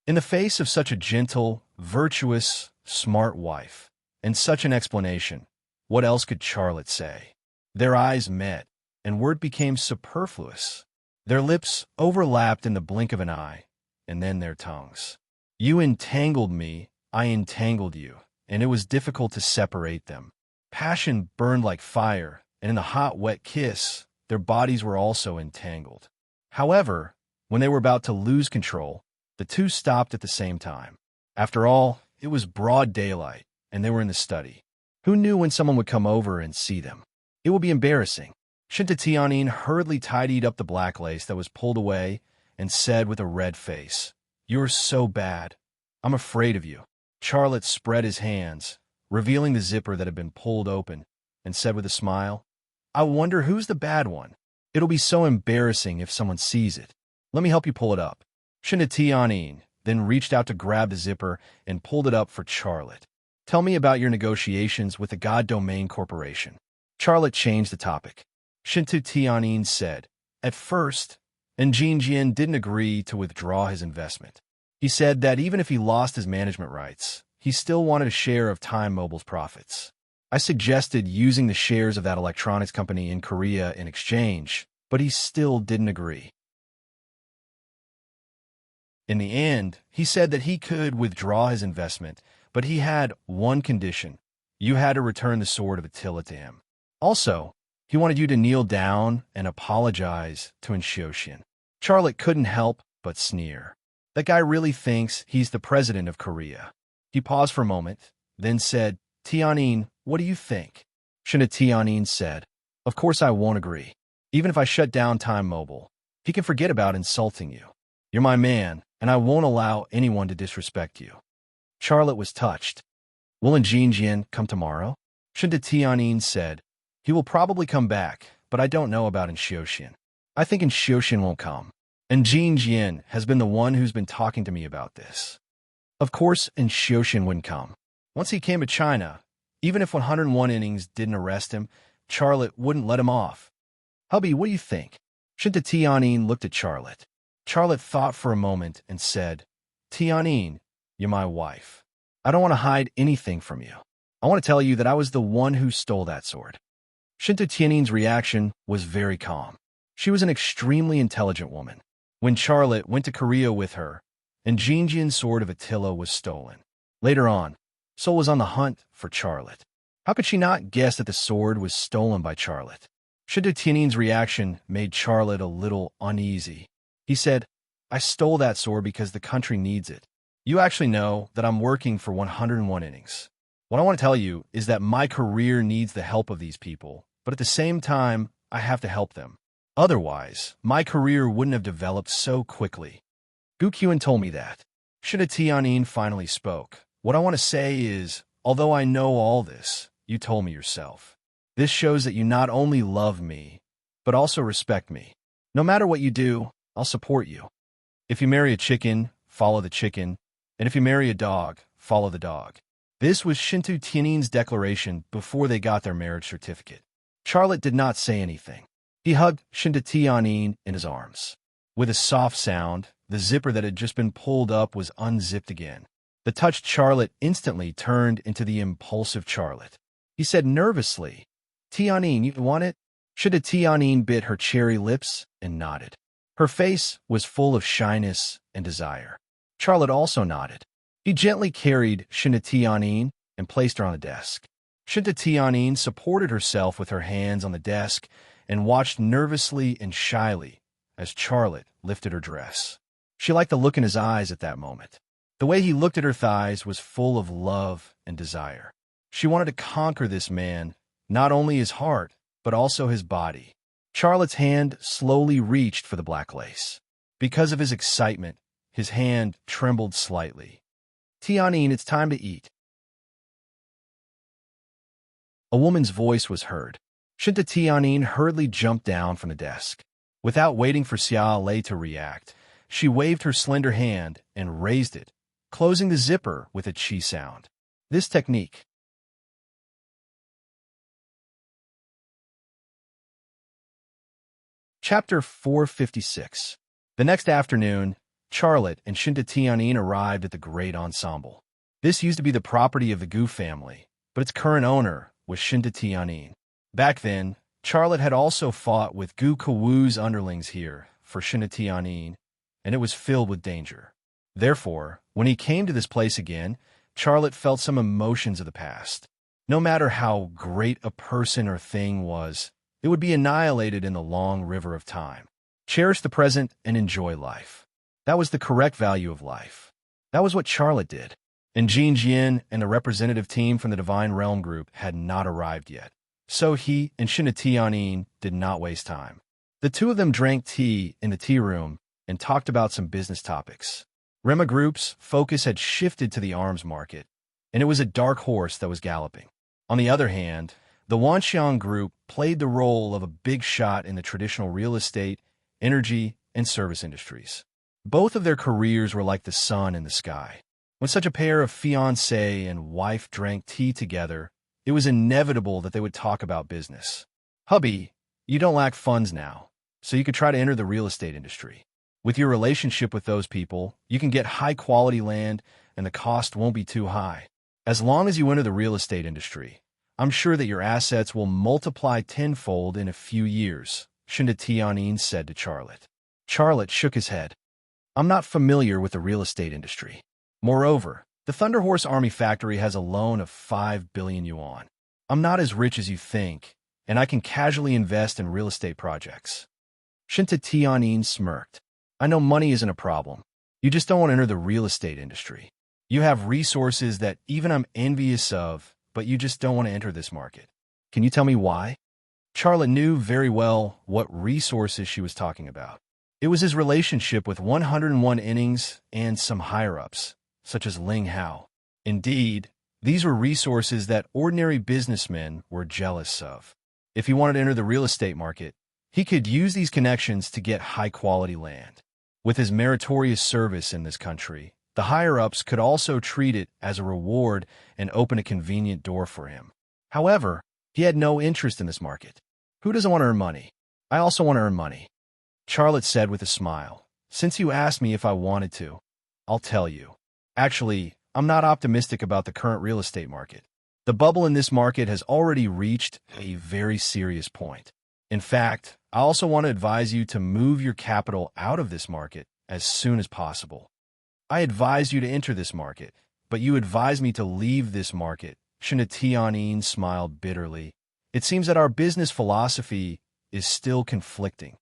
In the face of such a gentle, virtuous, smart wife, and such an explanation, what else could Charlotte say? Their eyes met, and word became superfluous. Their lips overlapped in the blink of an eye, and then their tongues. You entangled me, I entangled you, and it was difficult to separate them. Passion burned like fire, and in the hot, wet kiss, their bodies were also entangled. However, when they were about to lose control, the two stopped at the same time. After all, it was broad daylight, and they were in the study. Who knew when someone would come over and see them? It would be embarrassing. Shinta Tianyin hurriedly tidied up the black lace that was pulled away and said with a red face, "You're so bad. I'm afraid of you." Charlotte spread his hands, revealing the zipper that had been pulled open, and said with a smile, "I wonder who's the bad one. It'll be so embarrassing if someone sees it. Let me help you pull it up." Shinta Tianyin then reached out to grab the zipper and pulled it up for Charlotte. "Tell me about your negotiations with the God Domain Corporation." Charlotte changed the topic. Shinta Tianyin said, "At first, Jin didn't agree to withdraw his investment. He said that even if he lost his management rights, he still wanted a share of Time Mobile's profits. I suggested using the shares of that electronics company in Korea in exchange, but he still didn't agree. In the end, he said that he could withdraw his investment, but he had one condition. You had to return the sword of Attila to him. Also, he wanted you to kneel down and apologize to Enchantment. Charlotte couldn't help but sneer. That guy really thinks he's the president of Korea. He paused for a moment, then said, Tianyin, what do you think? Tianyin said, of course I won't agree. Even if I shut down Time Mobile, he can forget about insulting you. You're my man, and I won't allow anyone to disrespect you. Charlotte was touched. Will Jin come tomorrow? Tianyin said, he will probably come back, but I don't know about Enchantment. I think Enchantment won't come. And Jin has been the one who's been talking to me about this. Of course, Enchantment wouldn't come. Once he came to China, even if 101 innings didn't arrest him, Charlotte wouldn't let him off. Hubby, what do you think? Tianyin looked at Charlotte. Charlotte thought for a moment and said, Tianyin, you're my wife. I don't want to hide anything from you. I want to tell you that I was the one who stole that sword. Tianyin's reaction was very calm. She was an extremely intelligent woman. When Charlotte went to Korea with her, and Jinjian's sword of Attila was stolen. Later on, Sol was on the hunt for Charlotte. How could she not guess that the sword was stolen by Charlotte? Tianyin's reaction made Charlotte a little uneasy. He said, I stole that sword because the country needs it. You actually know that I'm working for 101 innings. What I want to tell you is that my career needs the help of these people, but at the same time, I have to help them. Otherwise, my career wouldn't have developed so quickly. Gu Qian told me that. Tianyin finally spoke. What I want to say is, although I know all this, you told me yourself. This shows that you not only love me, but also respect me. No matter what you do, I'll support you. If you marry a chicken, follow the chicken, and if you marry a dog, follow the dog. This was Tianyin's declaration before they got their marriage certificate. Charlotte did not say anything. He hugged Tianyin in his arms. With a soft sound, the zipper that had just been pulled up was unzipped again. The touched Charlotte instantly turned into the impulsive Charlotte. He said nervously, Tianyin, you want it? Tianyin bit her cherry lips and nodded. Her face was full of shyness and desire. Charlotte also nodded. He gently carried Tianyin and placed her on the desk. Tianyin supported herself with her hands on the desk and watched nervously and shyly as Charlotte lifted her dress. She liked the look in his eyes at that moment. The way he looked at her thighs was full of love and desire. She wanted to conquer this man, not only his heart, but also his body. Charlotte's hand slowly reached for the black lace. Because of his excitement, his hand trembled slightly. Tianyin, it's time to eat. A woman's voice was heard. Tianyin hurriedly jumped down from the desk. Without waiting for Xia Lei to react, she waved her slender hand and raised it, closing the zipper with a chi sound. This technique. Chapter 456. The next afternoon, Charlotte and Tianyin arrived at the Great Ensemble. This used to be the property of the Gu family, but its current owner was Tianyin. Back then, Charlotte had also fought with Gu Kawu's underlings here for Tianyin, and it was filled with danger. Therefore, when he came to this place again, Charlotte felt some emotions of the past. No matter how great a person or thing was, it would be annihilated in the long river of time. Cherish the present and enjoy life. That was the correct value of life. That was what Charlotte did. And Jin and the representative team from the Divine Realm group had not arrived yet. So he and Tianyin did not waste time. The two of them drank tea in the tea room and talked about some business topics. Rema Group's focus had shifted to the arms market, and it was a dark horse that was galloping. On the other hand, the Wanxiang Group played the role of a big shot in the traditional real estate, energy, and service industries. Both of their careers were like the sun in the sky. When such a pair of fiancé and wife drank tea together, it was inevitable that they would talk about business. Hubby, you don't lack funds now, so you could try to enter the real estate industry. With your relationship with those people, you can get high-quality land, and the cost won't be too high. As long as you enter the real estate industry, I'm sure that your assets will multiply tenfold in a few years, Shinta Tianyin said to Charlotte. Charlotte shook his head. I'm not familiar with the real estate industry. Moreover, the Thunder Horse Army factory has a loan of 5 billion yuan. I'm not as rich as you think, and I can casually invest in real estate projects. Shinta Tianyin smirked. I know money isn't a problem. You just don't want to enter the real estate industry. You have resources that even I'm envious of, but you just don't want to enter this market. Can you tell me why? Charlotte knew very well what resources she was talking about. It was his relationship with 101 innings and some higher-ups, such as Ling Hao. Indeed, these were resources that ordinary businessmen were jealous of. If he wanted to enter the real estate market, he could use these connections to get high-quality land. With his meritorious service in this country, the higher-ups could also treat it as a reward and open a convenient door for him. However, he had no interest in this market. Who doesn't want to earn money? I also want to earn money, Charlotte said with a smile. Since you asked me if I wanted to, I'll tell you. Actually, I'm not optimistic about the current real estate market. The bubble in this market has already reached a very serious point. In fact, I also want to advise you to move your capital out of this market as soon as possible. I advise you to enter this market, but you advise me to leave this market. Shinta Tianyin smiled bitterly. It seems that our business philosophy is still conflicting.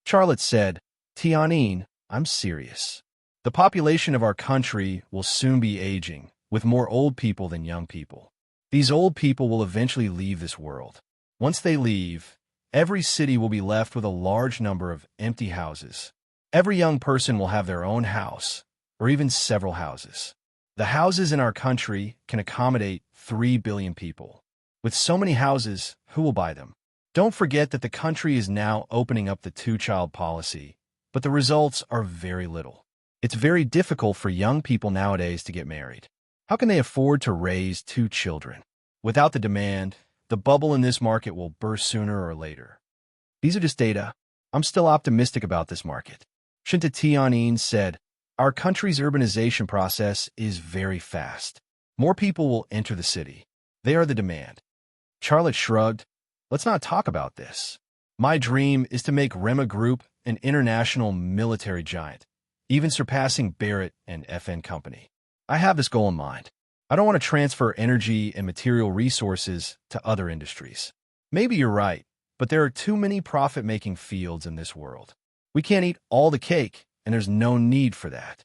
Charlotte said, Tianyin, I'm serious. The population of our country will soon be aging, with more old people than young people. These old people will eventually leave this world. Once they leave, every city will be left with a large number of empty houses. Every young person will have their own house, or even several houses. The houses in our country can accommodate 3 billion people. With so many houses, who will buy them? Don't forget that the country is now opening up the two-child policy, but the results are very little. It's very difficult for young people nowadays to get married. How can they afford to raise 2 children? Without the demand, the bubble in this market will burst sooner or later. These are just data. I'm still optimistic about this market. Shinta Tianyin said, our country's urbanization process is very fast. More people will enter the city. They are the demand. Charlotte shrugged. Let's not talk about this. My dream is to make Rema Group an international military giant, even surpassing Barrett and FN Company. I have this goal in mind. I don't want to transfer energy and material resources to other industries. Maybe you're right, but there are too many profit-making fields in this world. We can't eat all the cake, and there's no need for that.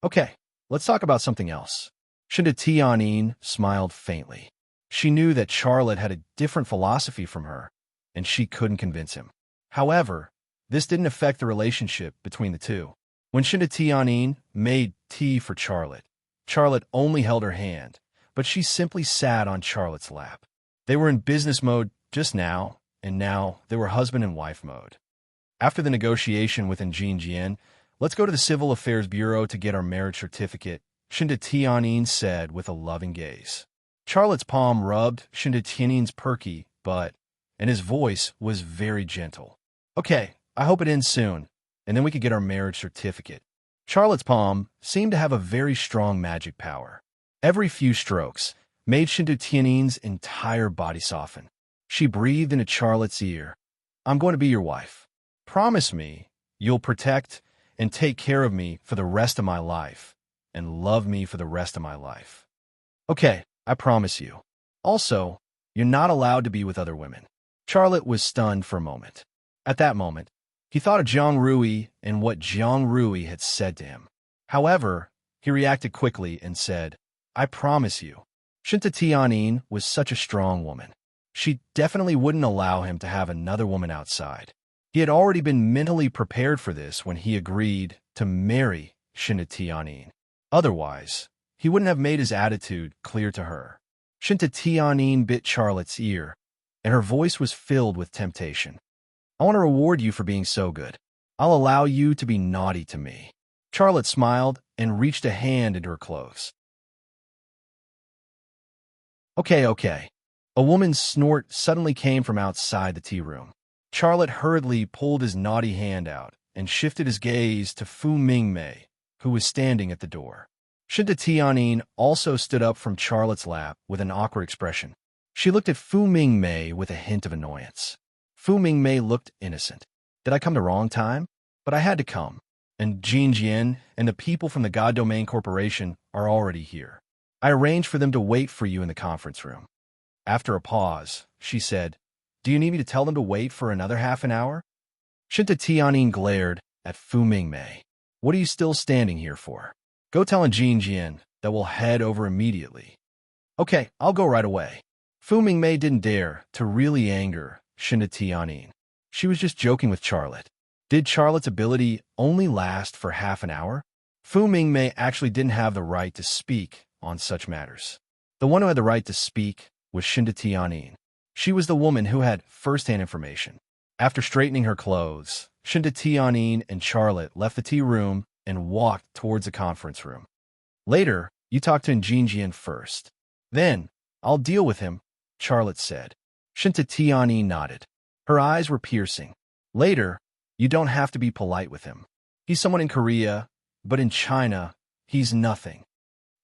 Okay, let's talk about something else. Shinta Tianyin smiled faintly. She knew that Charlotte had a different philosophy from her, and she couldn't convince him. However, this didn't affect the relationship between the two. When Shinta Tianyin made tea for Charlotte, Charlotte only held her hand, but she simply sat on Charlotte's lap. They were in business mode just now, and now they were husband and wife mode. After the negotiation with Jian, let's go to the Civil Affairs Bureau to get our marriage certificate, Shinta Tianyin said with a loving gaze. Charlotte's palm rubbed Shinta Tianyin's perky butt, and his voice was very gentle. Okay, I hope it ends soon, and then we could get our marriage certificate. Charlotte's palm seemed to have a very strong magic power. Every few strokes made Shinta Tianyin's entire body soften. She breathed into Charlotte's ear. I'm going to be your wife. Promise me you'll protect and take care of me for the rest of my life, and love me for the rest of my life. Okay, I promise you. Also, you're not allowed to be with other women. Charlotte was stunned for a moment. At that moment, he thought of Jiang Rui and what Jiang Rui had said to him. However, he reacted quickly and said, I promise you. Shinta Tianyin was such a strong woman. She definitely wouldn't allow him to have another woman outside. He had already been mentally prepared for this when he agreed to marry Shinta Tianyin. Otherwise, he wouldn't have made his attitude clear to her. Shinta Tianyin bit Charlotte's ear, and her voice was filled with temptation. I want to reward you for being so good. I'll allow you to be naughty to me. Charlotte smiled and reached a hand into her clothes. Okay. A woman's snort suddenly came from outside the tea room. Charlotte hurriedly pulled his naughty hand out and shifted his gaze to Fu Mingmei, who was standing at the door. Shinta Tianyin also stood up from Charlotte's lap with an awkward expression. She looked at Fu Mingmei with a hint of annoyance. Fu Mingmei looked innocent. Did I come the wrong time? But I had to come. And Jin Jian and the people from the God Domain Corporation are already here. I arranged for them to wait for you in the conference room. After a pause, she said, Do you need me to tell them to wait for another half an hour? Shinta Tianyin glared at Fu Mingmei. What are you still standing here for? Go tell Jin Jian that we'll head over immediately. Okay, I'll go right away. Fu Mingmei didn't dare to really anger Shinta Tianyin. She was just joking with Charlotte. Did Charlotte's ability only last for half an hour? Fu Mingmei actually didn't have the right to speak on such matters. The one who had the right to speak was Shinta Tianyin. She was the woman who had first-hand information. After straightening her clothes, Shinta Tianyin and Charlotte left the tea room and walked towards the conference room. Later, you talk to Jin Jian first. Then, I'll deal with him, Charlotte said. Shinta Tianyin nodded. Her eyes were piercing. Later, you don't have to be polite with him. He's someone in Korea, but in China, he's nothing.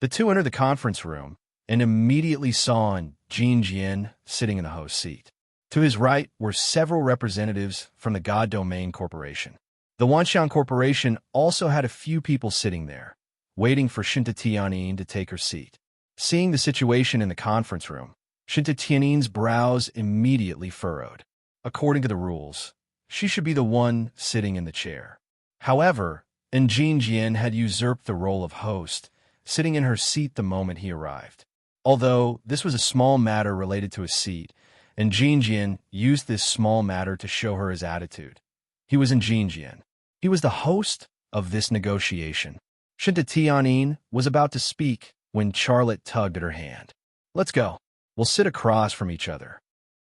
The two entered the conference room and immediately saw Jin Jian sitting in the host's seat. To his right were several representatives from the God Domain Corporation. The Wanxiang Corporation also had a few people sitting there, waiting for Shinta Tianyin to take her seat. Seeing the situation in the conference room, Shinta Tianyin's brows immediately furrowed. According to the rules, she should be the one sitting in the chair. However, Jin Jian had usurped the role of host, sitting in her seat the moment he arrived. Although this was a small matter related to his seat, Jin Jian used this small matter to show her his attitude. He was Jin Jian. He was the host of this negotiation. Shinta Tianyin was about to speak when Charlotte tugged at her hand. Let's go. We'll sit across from each other.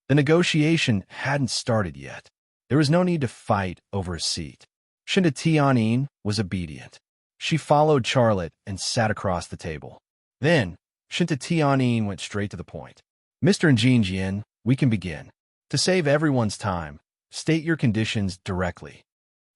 The negotiation hadn't started yet. There was no need to fight over a seat. Shinta Tianyin was obedient. She followed Charlotte and sat across the table. Then, Shinta Tianyin went straight to the point. Mr. Jin Jian, we can begin. To save everyone's time, state your conditions directly.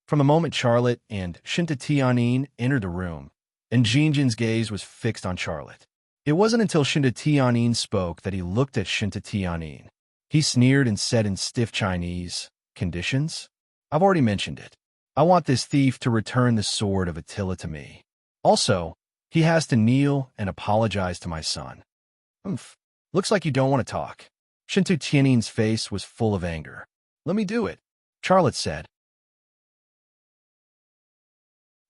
From the moment Charlotte and Shinta Tianyin entered the room, Jin Jian's gaze was fixed on Charlotte. It wasn't until Shinta Tianyin spoke that he looked at Shinta Tianyin. He sneered and said in stiff Chinese, Conditions? I've already mentioned it. I want this thief to return the sword of Attila to me. Also, he has to kneel and apologize to my son. Looks like you don't want to talk. Shinta Tianyin's face was full of anger. Let me do it, Charlotte said.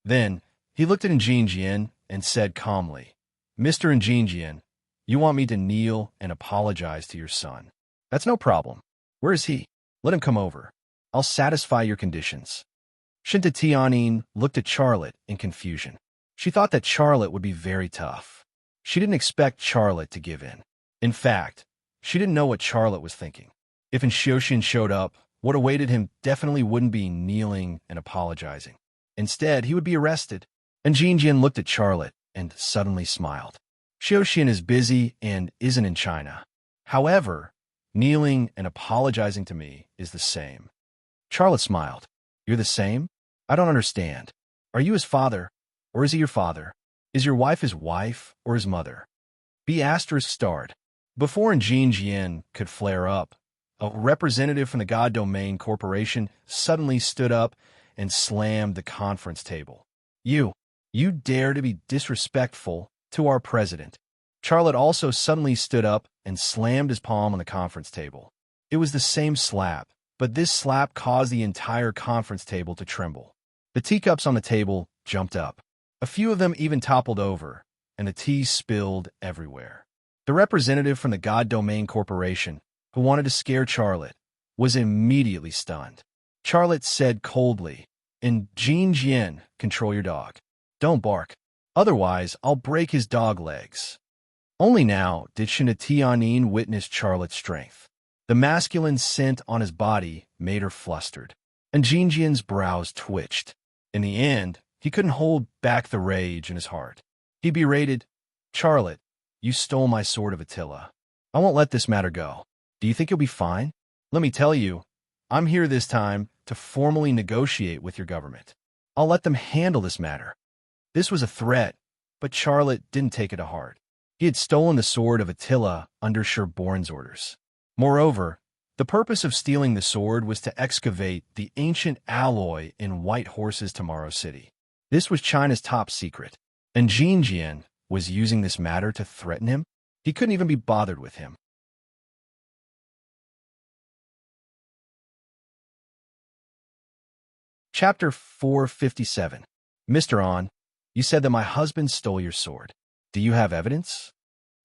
Then, he looked at Jin Jian and said calmly, Mr. Jin Jian, you want me to kneel and apologize to your son. That's no problem. Where is he? Let him come over. I'll satisfy your conditions. Shinta Tianyin looked at Charlotte in confusion. She thought that Charlotte would be very tough. She didn't expect Charlotte to give in. In fact, she didn't know what Charlotte was thinking. If Xiaoxian showed up, what awaited him definitely wouldn't be kneeling and apologizing. Instead, he would be arrested. Jin Jian looked at Charlotte and suddenly smiled. Xiaoxian is busy and isn't in China. However, kneeling and apologizing to me is the same. Charlotte smiled. You're the same? I don't understand. Are you his father, or is he your father? Is your wife his wife, or his mother? B** starred. Before Jin Jian could flare up, a representative from the God Domain Corporation suddenly stood up and slammed the conference table. You dare to be disrespectful to our president. Charlotte also suddenly stood up and slammed his palm on the conference table. It was the same slap, but this slap caused the entire conference table to tremble. The teacups on the table jumped up. A few of them even toppled over, and the tea spilled everywhere. The representative from the God Domain Corporation, who wanted to scare Charlotte, was immediately stunned. Charlotte said coldly, Jin Jian, control your dog. Don't bark. Otherwise, I'll break his dog legs. Only now did Shinta Tianyin witness Charlotte's strength. The masculine scent on his body made her flustered, and Jin Jian's brows twitched. In the end, he couldn't hold back the rage in his heart. He berated, Charlotte, you stole my sword of Attila. I won't let this matter go. Do you think you'll be fine? Let me tell you, I'm here this time to formally negotiate with your government. I'll let them handle this matter. This was a threat, But Charlotte didn't take it to heart. He had stolen the sword of Attila under Sherborne's orders. Moreover, the purpose of stealing the sword was to excavate the ancient alloy in White Horse's Tomorrow City. This was China's top secret, and Jinjian was using this matter to threaten him. He couldn't even be bothered with him. Chapter 457. Mr. An, you said that my husband stole your sword. Do you have evidence?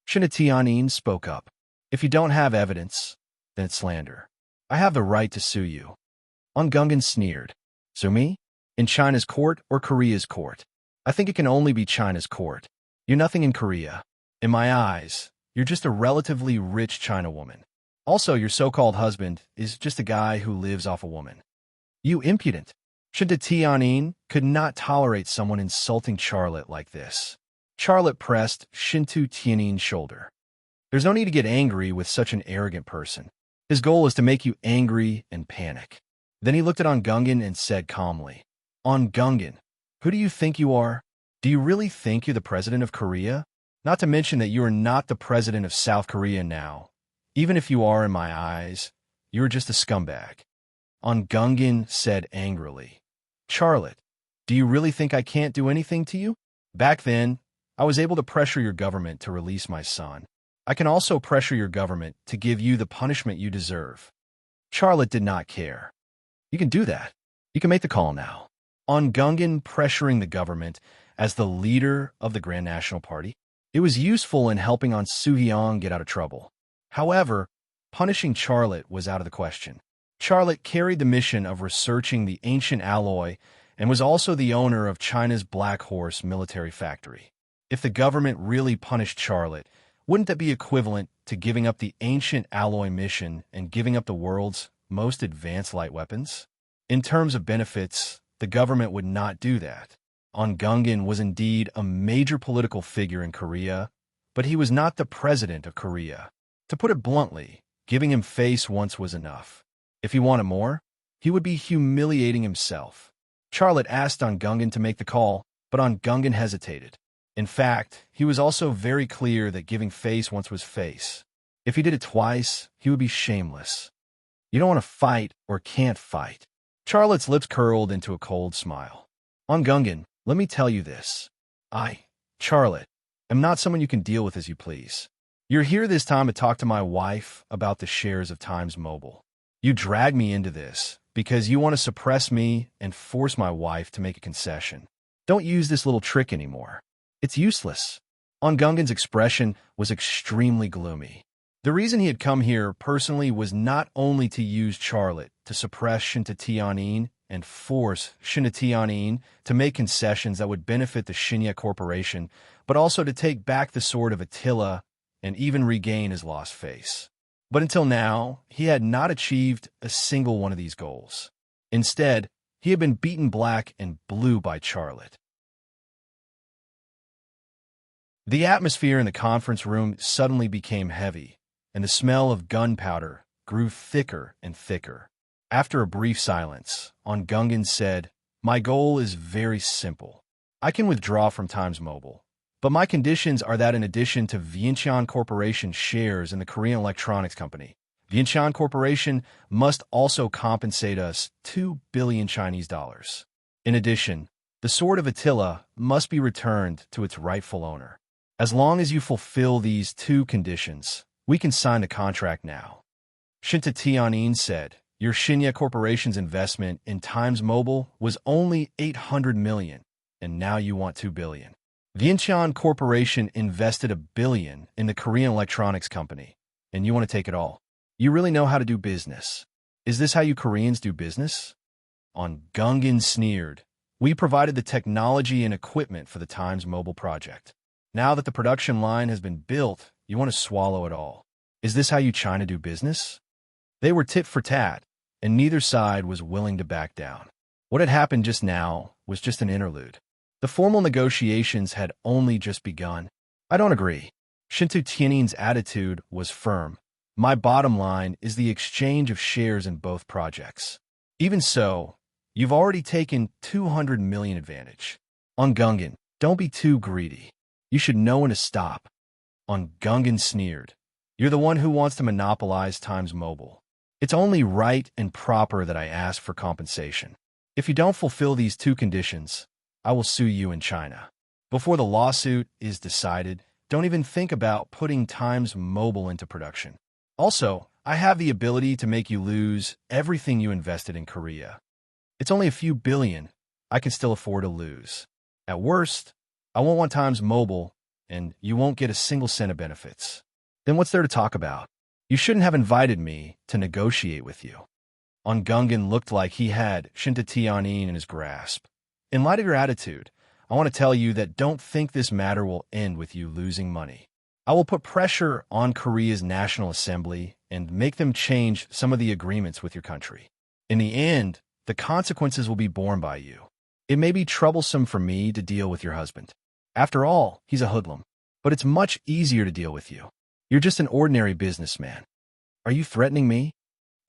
Shinatianin spoke up. If you don't have evidence, then it's slander. I have the right to sue you. An Gungan sneered. Sue me? In China's court or Korea's court? I think it can only be China's court. You're nothing in Korea. In my eyes, you're just a relatively rich China woman. Also, your so-called husband is just a guy who lives off a woman. You impudent. Shinta Tianin could not tolerate someone insulting Charlotte like this. Charlotte pressed Shintu Tianin's shoulder. There's no need to get angry with such an arrogant person. His goal is to make you angry and panic. Then he looked at An Gungan and said calmly, An Gungan, who do you think you are? Do you really think you're the president of Korea? Not to mention that you are not the president of South Korea now. Even if you are in my eyes, you are just a scumbag. An Gungan said angrily, Charlotte, do you really think I can't do anything to you? Back then, I was able to pressure your government to release my son. I can also pressure your government to give you the punishment you deserve. Charlotte did not care. You can do that. You can make the call now. An Gungan pressuring the government as the leader of the Grand National Party. It was useful in helping An Soo-hyang get out of trouble. However, punishing Charlotte was out of the question. Charlotte carried the mission of researching the ancient alloy and was also the owner of China's Black Horse military factory. If the government really punished Charlotte, wouldn't that be equivalent to giving up the ancient alloy mission and giving up the world's most advanced light weapons? In terms of benefits, the government would not do that. An Gungan was indeed a major political figure in Korea, but he was not the president of Korea. To put it bluntly, giving him face once was enough. If he wanted more, he would be humiliating himself. Charlotte asked An Gungan to make the call, but An Gungan hesitated. In fact, he was also very clear that giving face once was face. If he did it twice, he would be shameless. You don't want to fight or can't fight. Charlotte's lips curled into a cold smile. An Gungan, let me tell you this. Charlotte, am not someone you can deal with as you please. You're here this time to talk to my wife about the shares of Times Mobile. You drag me into this because you want to suppress me and force my wife to make a concession. Don't use this little trick anymore. It's useless. An Gungan's expression was extremely gloomy. The reason he had come here personally was not only to use Charlotte to suppress Shinta Tianin and force Shinta Tianin to make concessions that would benefit the Shinya Corporation, but also to take back the sword of Attila and even regain his lost face. But until now, he had not achieved a single one of these goals. Instead, he had been beaten black and blue by Charlotte. The atmosphere in the conference room suddenly became heavy, and the smell of gunpowder grew thicker and thicker. After a brief silence, An Gungan said, My goal is very simple. I can withdraw from Times Mobile, but my conditions are that in addition to Vientiane Corporation's shares in the Korean Electronics Company, Vientiane Corporation must also compensate us 2 billion Chinese dollars. In addition, the sword of Attila must be returned to its rightful owner. As long as you fulfill these two conditions, we can sign the contract now. Shinta Tianin said, Your Shinya Corporation's investment in Times Mobile was only 800 million, and now you want 2 billion. Vientiane Corporation invested 1 billion in the Korean Electronics Company, and you want to take it all. You really know how to do business. Is this how you Koreans do business? An Gungan sneered. We provided the technology and equipment for the Times Mobile project. Now that the production line has been built, you want to swallow it all. Is this how you China do business? They were tit for tat, and neither side was willing to back down. What had happened just now was just an interlude. The formal negotiations had only just begun. I don't agree. Shintu Tianin's attitude was firm. My bottom line is the exchange of shares in both projects. Even so, you've already taken 200 million advantage. An Gungan, don't be too greedy. You should know when to stop. On Gungan sneered. You're the one who wants to monopolize Times Mobile. It's only right and proper that I ask for compensation. If you don't fulfill these two conditions, I will sue you in China. Before the lawsuit is decided, don't even think about putting Times Mobile into production. Also, I have the ability to make you lose everything you invested in Korea. It's only a few billion. I can still afford to lose. At worst, I won't want Times Mobile, and you won't get a single cent of benefits. Then what's there to talk about? You shouldn't have invited me to negotiate with you. On Gungan looked like he had Shinta Tianyin in his grasp. In light of your attitude, I want to tell you that don't think this matter will end with you losing money. I will put pressure on Korea's National Assembly and make them change some of the agreements with your country. In the end, the consequences will be borne by you. It may be troublesome for me to deal with your husband. After all, he's a hoodlum. But it's much easier to deal with you. You're just an ordinary businessman. Are you threatening me?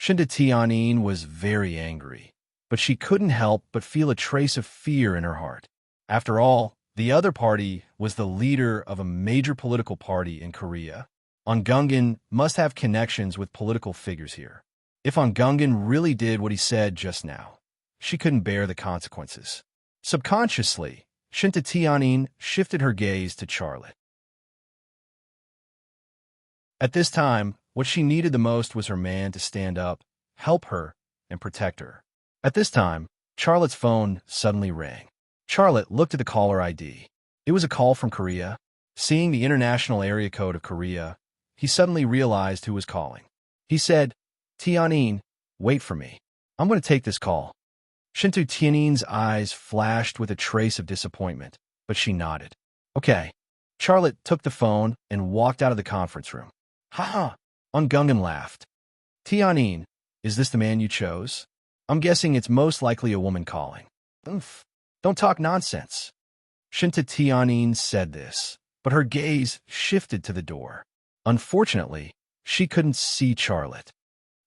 Shinta Tianyin was very angry, but she couldn't help but feel a trace of fear in her heart. After all, the other party was the leader of a major political party in Korea. On Gungan must have connections with political figures here. If On Gungan really did what he said just now, she couldn't bear the consequences. Subconsciously, Shinta Tianyin shifted her gaze to Charlotte. At this time, what she needed the most was her man to stand up, help her, and protect her. At this time, Charlotte's phone suddenly rang. Charlotte looked at the caller ID. It was a call from Korea. Seeing the international area code of Korea, he suddenly realized who was calling. He said, Tianyin, wait for me. I'm going to take this call. Shinta Tianyin's eyes flashed with a trace of disappointment, but she nodded. Okay. Charlotte took the phone and walked out of the conference room. Ha! On Gungan laughed. Tianyin, is this the man you chose? I'm guessing it's most likely a woman calling. Oof. Don't talk nonsense. Shinta Tianyin said this, but her gaze shifted to the door. Unfortunately, she couldn't see Charlotte.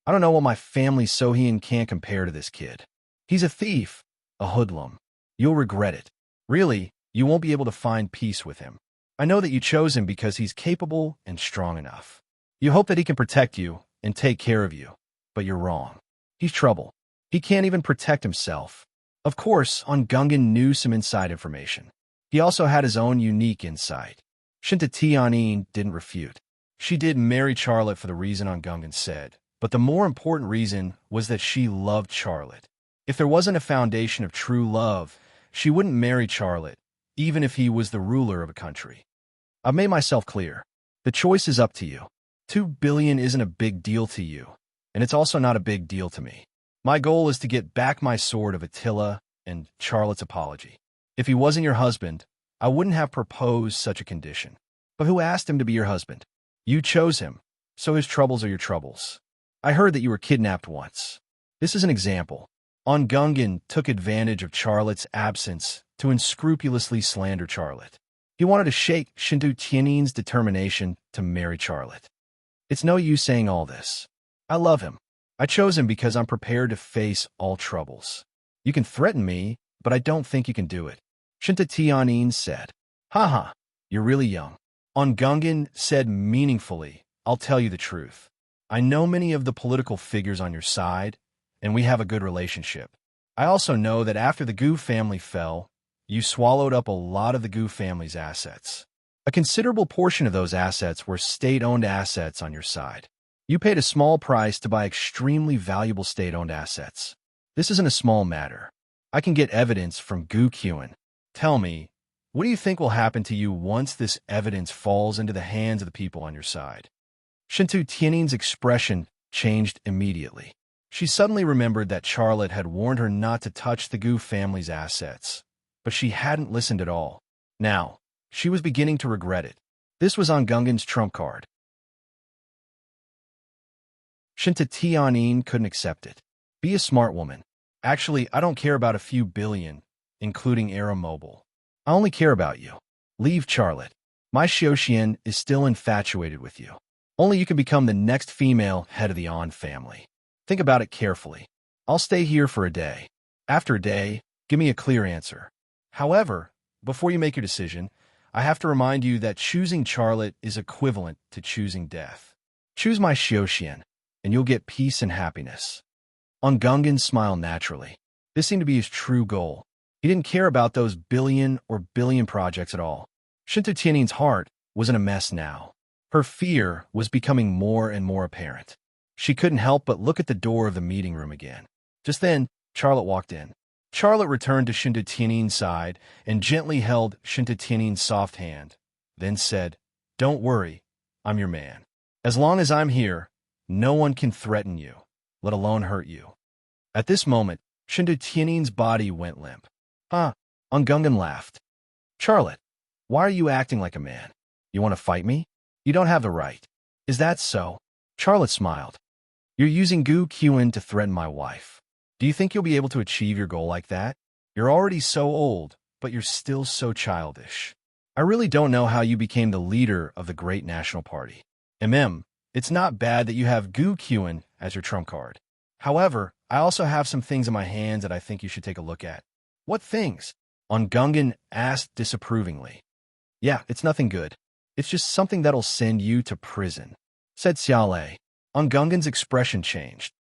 I don't know what my family's Sohyun can't compare to this kid. He's a thief, a hoodlum. You'll regret it. Really, you won't be able to find peace with him. I know that you chose him because he's capable and strong enough. You hope that he can protect you and take care of you, but you're wrong. He's trouble. He can't even protect himself. Of course, On Gungan knew some inside information. He also had his own unique insight. Shinta Tianyin didn't refute. She did marry Charlotte for the reason On Gungan said, but the more important reason was that she loved Charlotte. If there wasn't a foundation of true love, she wouldn't marry Charlotte, even if he was the ruler of a country. I've made myself clear. The choice is up to you. 2 billion isn't a big deal to you, and it's also not a big deal to me. My goal is to get back my sword of Attila and Charlotte's apology. If he wasn't your husband, I wouldn't have proposed such a condition. But who asked him to be your husband? You chose him, so his troubles are your troubles. I heard that you were kidnapped once. This is an example. On Gungan took advantage of Charlotte's absence to unscrupulously slander Charlotte. He wanted to shake Shinta Tianyin's determination to marry Charlotte. It's no use saying all this. I love him. I chose him because I'm prepared to face all troubles. You can threaten me, but I don't think you can do it. Shinta Tianyin said. Haha, you're really young. On Gungan said meaningfully, I'll tell you the truth. I know many of the political figures on your side, and we have a good relationship. I also know that after the Gu family fell, you swallowed up a lot of the Gu family's assets. A considerable portion of those assets were state-owned assets on your side. You paid a small price to buy extremely valuable state-owned assets. This isn't a small matter. I can get evidence from Gu Qin. Tell me, what do you think will happen to you once this evidence falls into the hands of the people on your side? Shinta Tianyin's expression changed immediately. She suddenly remembered that Charlotte had warned her not to touch the Gu family's assets, but she hadn't listened at all. Now, she was beginning to regret it. This was On Gungan's trump card. Shinta Tianyin couldn't accept it. Be a smart woman. Actually, I don't care about a few billion, including Aeromobile. I only care about you. Leave Charlotte. My Xiaoxian is still infatuated with you. Only you can become the next female head of the On family. Think about it carefully. I'll stay here for a day. After a day, give me a clear answer. However, before you make your decision, I have to remind you that choosing Charlotte is equivalent to choosing death. Choose my Xiaoxian, and you'll get peace and happiness. Gungan smiled naturally. This seemed to be his true goal. He didn't care about those billion projects at all. Shinta Tiannin's heart was in a mess now. Her fear was becoming more and more apparent. She couldn't help but look at the door of the meeting room again. Just then, Charlotte walked in. Charlotte returned to Shinta Tiannin's side and gently held Shinta Tiannin's soft hand, then said, "Don't worry, I'm your man. As long as I'm here, no one can threaten you, let alone hurt you." At this moment, Shinta Tiannin's body went limp. Gungan laughed. "Charlotte, why are you acting like a man? You want to fight me? You don't have the right." "Is that so?" Charlotte smiled. "You're using Gu Qian to threaten my wife. Do you think you'll be able to achieve your goal like that? You're already so old, but you're still so childish. I really don't know how you became the leader of the great national party. It's not bad that you have Gu Qian as your trump card. However, I also have some things in my hands that I think you should take a look at." "What things?" Gungan asked disapprovingly. "Yeah, it's nothing good. It's just something that'll send you to prison," said Xiaolei. Gungan's expression changed.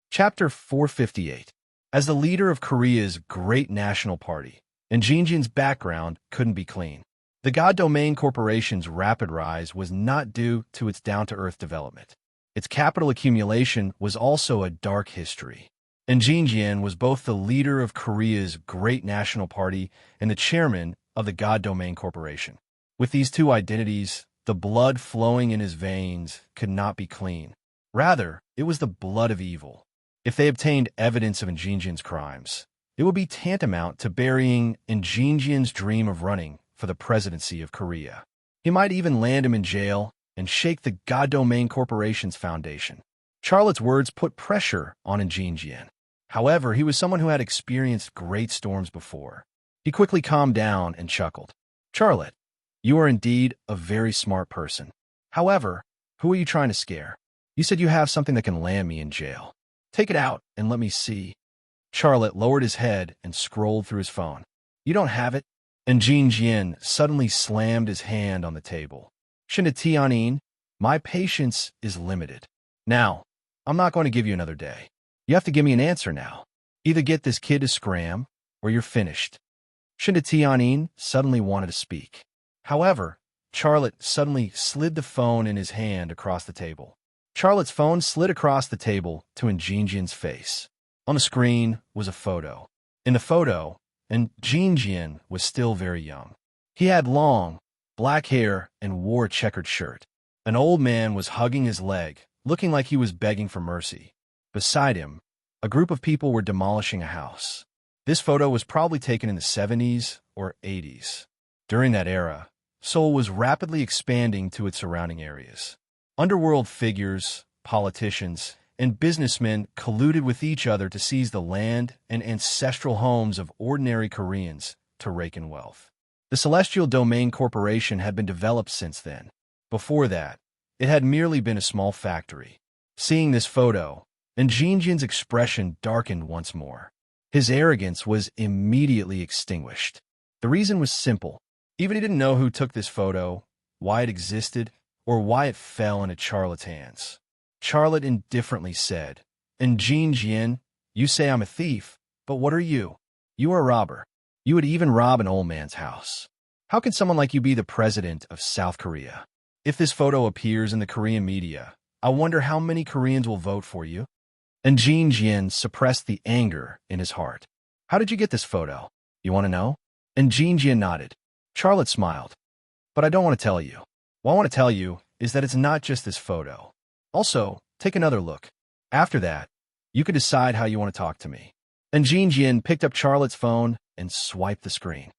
Chapter 458. As the leader of Korea's great national party, and Jinjin's background couldn't be clean. The God Domain Corporation's rapid rise was not due to its down-to-earth development. Its capital accumulation was also a dark history. And Jinjian was both the leader of Korea's great national party and the chairman of the God Domain Corporation. With these two identities, the blood flowing in his veins could not be clean. Rather, it was the blood of evil. If they obtained evidence of Jinjian's crimes, it would be tantamount to burying Jinjian's dream of running for the presidency of Korea. He might even land him in jail and shake the God Domain Corporation's foundation. Charlotte's words put pressure on Jinjian. However, he was someone who had experienced great storms before. He quickly calmed down and chuckled. "Charlotte, you are indeed a very smart person. However, who are you trying to scare? You said you have something that can land me in jail. Take it out and let me see." Charlotte lowered his head and scrolled through his phone. "You don't have it?" And Jinjian suddenly slammed his hand on the table. "Shinta Tiannin, my patience is limited. Now, I'm not going to give you another day. You have to give me an answer now. Either get this kid to scram, or you're finished." Shinta Tiannin suddenly wanted to speak. However, Charlotte suddenly slid the phone in his hand across the table. Charlotte's phone slid across the table to Jinjian's face. On the screen was a photo. In the photo, Jinjian was still very young. He had long, black hair and wore a checkered shirt. An old man was hugging his leg, looking like he was begging for mercy. Beside him, a group of people were demolishing a house. This photo was probably taken in the 70s or 80s. During that era, Seoul was rapidly expanding to its surrounding areas. Underworld figures, politicians, and businessmen colluded with each other to seize the land and ancestral homes of ordinary Koreans to rake in wealth. The Celestial Domain Corporation had been developed since then. Before that, it had merely been a small factory. Seeing this photo, Jinjian's expression darkened once more. His arrogance was immediately extinguished. The reason was simple. Even he didn't know who took this photo, why it existed, or why it fell into Charlotte's hands. Charlotte indifferently said, "Jinjian, you say I'm a thief, but what are you? You are a robber. You would even rob an old man's house. How can someone like you be the president of South Korea? If this photo appears in the Korean media, I wonder how many Koreans will vote for you." And Jinjian suppressed the anger in his heart. "How did you get this photo? You want to know?" And Jinjian nodded. Charlotte smiled. "But I don't want to tell you. What I want to tell you is that it's not just this photo. Also, take another look. After that, you can decide how you want to talk to me." And Jinjian picked up Charlotte's phone and swiped the screen.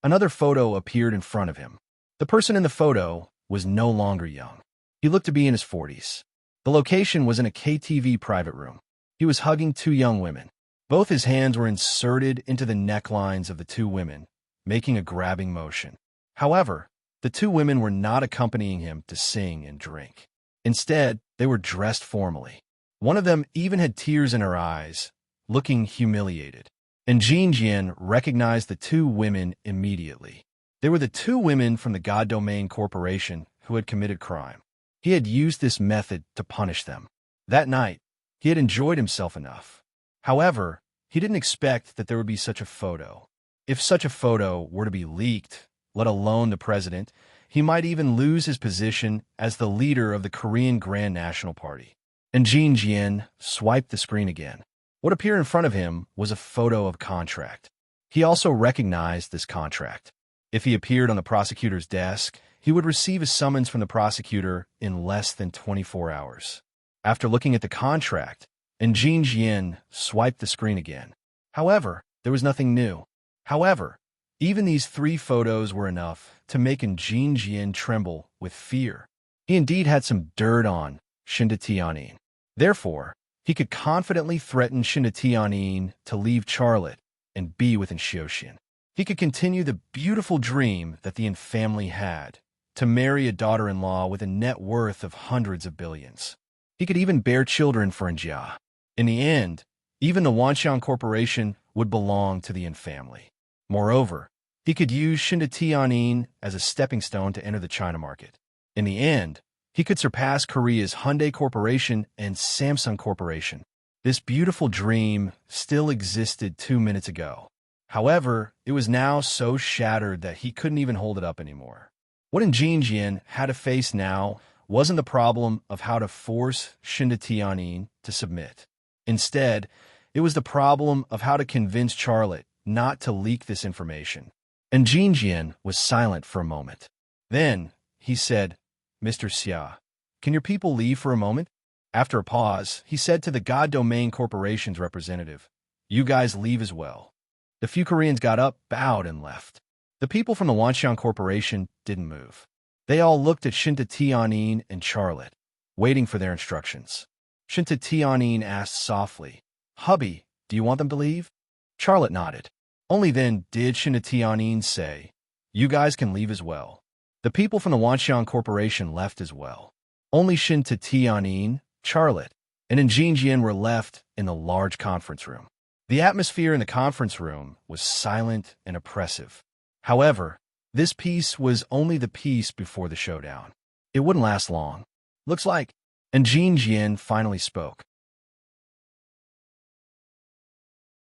Another photo appeared in front of him. The person in the photo was no longer young. He looked to be in his 40s. The location was in a KTV private room. He was hugging two young women. Both his hands were inserted into the necklines of the two women, making a grabbing motion. However, the two women were not accompanying him to sing and drink. Instead, they were dressed formally. One of them even had tears in her eyes, looking humiliated. And Jinjian recognized the two women immediately. They were the two women from the God Domain Corporation who had committed crime. He had used this method to punish them. That night, he had enjoyed himself enough. However, he didn't expect that there would be such a photo. If such a photo were to be leaked, let alone the president, he might even lose his position as the leader of the Korean Grand National Party. And Jinjian swiped the screen again. What appeared in front of him was a photo of a contract. He also recognized this contract. If he appeared on the prosecutor's desk, he would receive a summons from the prosecutor in less than 24 hours. After looking at the contract, and Jinjian swiped the screen again. However, there was nothing new. However, even these three photos were enough to make Jinjian tremble with fear. He indeed had some dirt on Shinta Tianyin. Therefore, he could confidently threaten Shinta Tianyin to leave Charlotte and be with Xiaoxian. He could continue the beautiful dream that the Yin family had, to marry a daughter-in-law with a net worth of hundreds of billions. He could even bear children for Njia. In the end, even the Wanxiang Corporation would belong to the Yin family. Moreover, he could use Shinta Tianyin as a stepping stone to enter the China market. In the end, he could surpass Korea's Hyundai Corporation and Samsung Corporation. This beautiful dream still existed 2 minutes ago. However, it was now so shattered that he couldn't even hold it up anymore. What Jinjian had to face now wasn't the problem of how to force Shinta Tianyin to submit. Instead, it was the problem of how to convince Charlotte not to leak this information. And Jinjian was silent for a moment. Then, he said, "Mr. Xia, can your people leave for a moment?" After a pause, he said to the God Domain Corporation's representative, "You guys leave as well." The few Koreans got up, bowed, and left. The people from the Wanxiang Corporation didn't move. They all looked at Shinta Tianyin and Charlotte, waiting for their instructions. Shinta Tianyin asked softly, "Hubby, do you want them to leave?" Charlotte nodded. Only then did Shinta Tianyin say, "You guys can leave as well." The people from the Wanxiang Corporation left as well. Only Shinta Tianyin, Charlotte, and Jinjian were left in the large conference room. The atmosphere in the conference room was silent and oppressive. However, this peace was only the peace before the showdown. It wouldn't last long. "Looks like," and Jinjian finally spoke.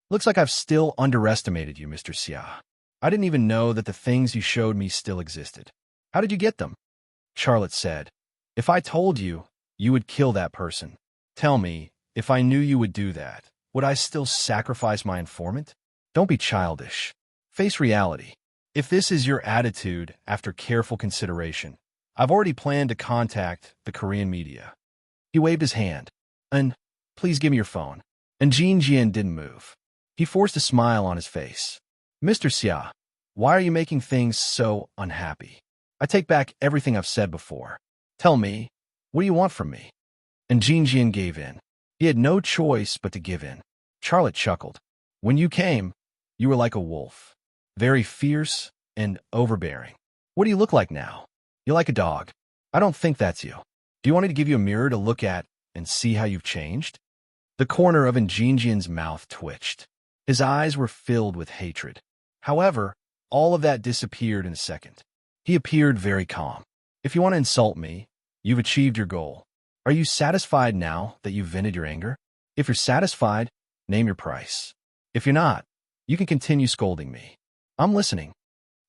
"Looks like I've still underestimated you, Mr. Xia. I didn't even know that the things you showed me still existed. How did you get them?" Charlotte said, "If I told you, you would kill that person. Tell me, if I knew you would do that, would I still sacrifice my informant? Don't be childish. Face reality. If this is your attitude after careful consideration, I've already planned to contact the Korean media." He waved his hand. "And please give me your phone." And Jinjian didn't move. He forced a smile on his face. "Mr. Xia, why are you making things so unhappy? I take back everything I've said before. Tell me, what do you want from me?" And Jinjian gave in. He had no choice but to give in. Charlotte chuckled. "When you came, you were like a wolf, very fierce and overbearing. What do you look like now? You're like a dog. I don't think that's you. Do you want me to give you a mirror to look at and see how you've changed?" The corner of Jinjian's mouth twitched. His eyes were filled with hatred. However, all of that disappeared in a second. He appeared very calm. "If you want to insult me, you've achieved your goal. Are you satisfied now that you've vented your anger? If you're satisfied, name your price. If you're not, you can continue scolding me. I'm listening."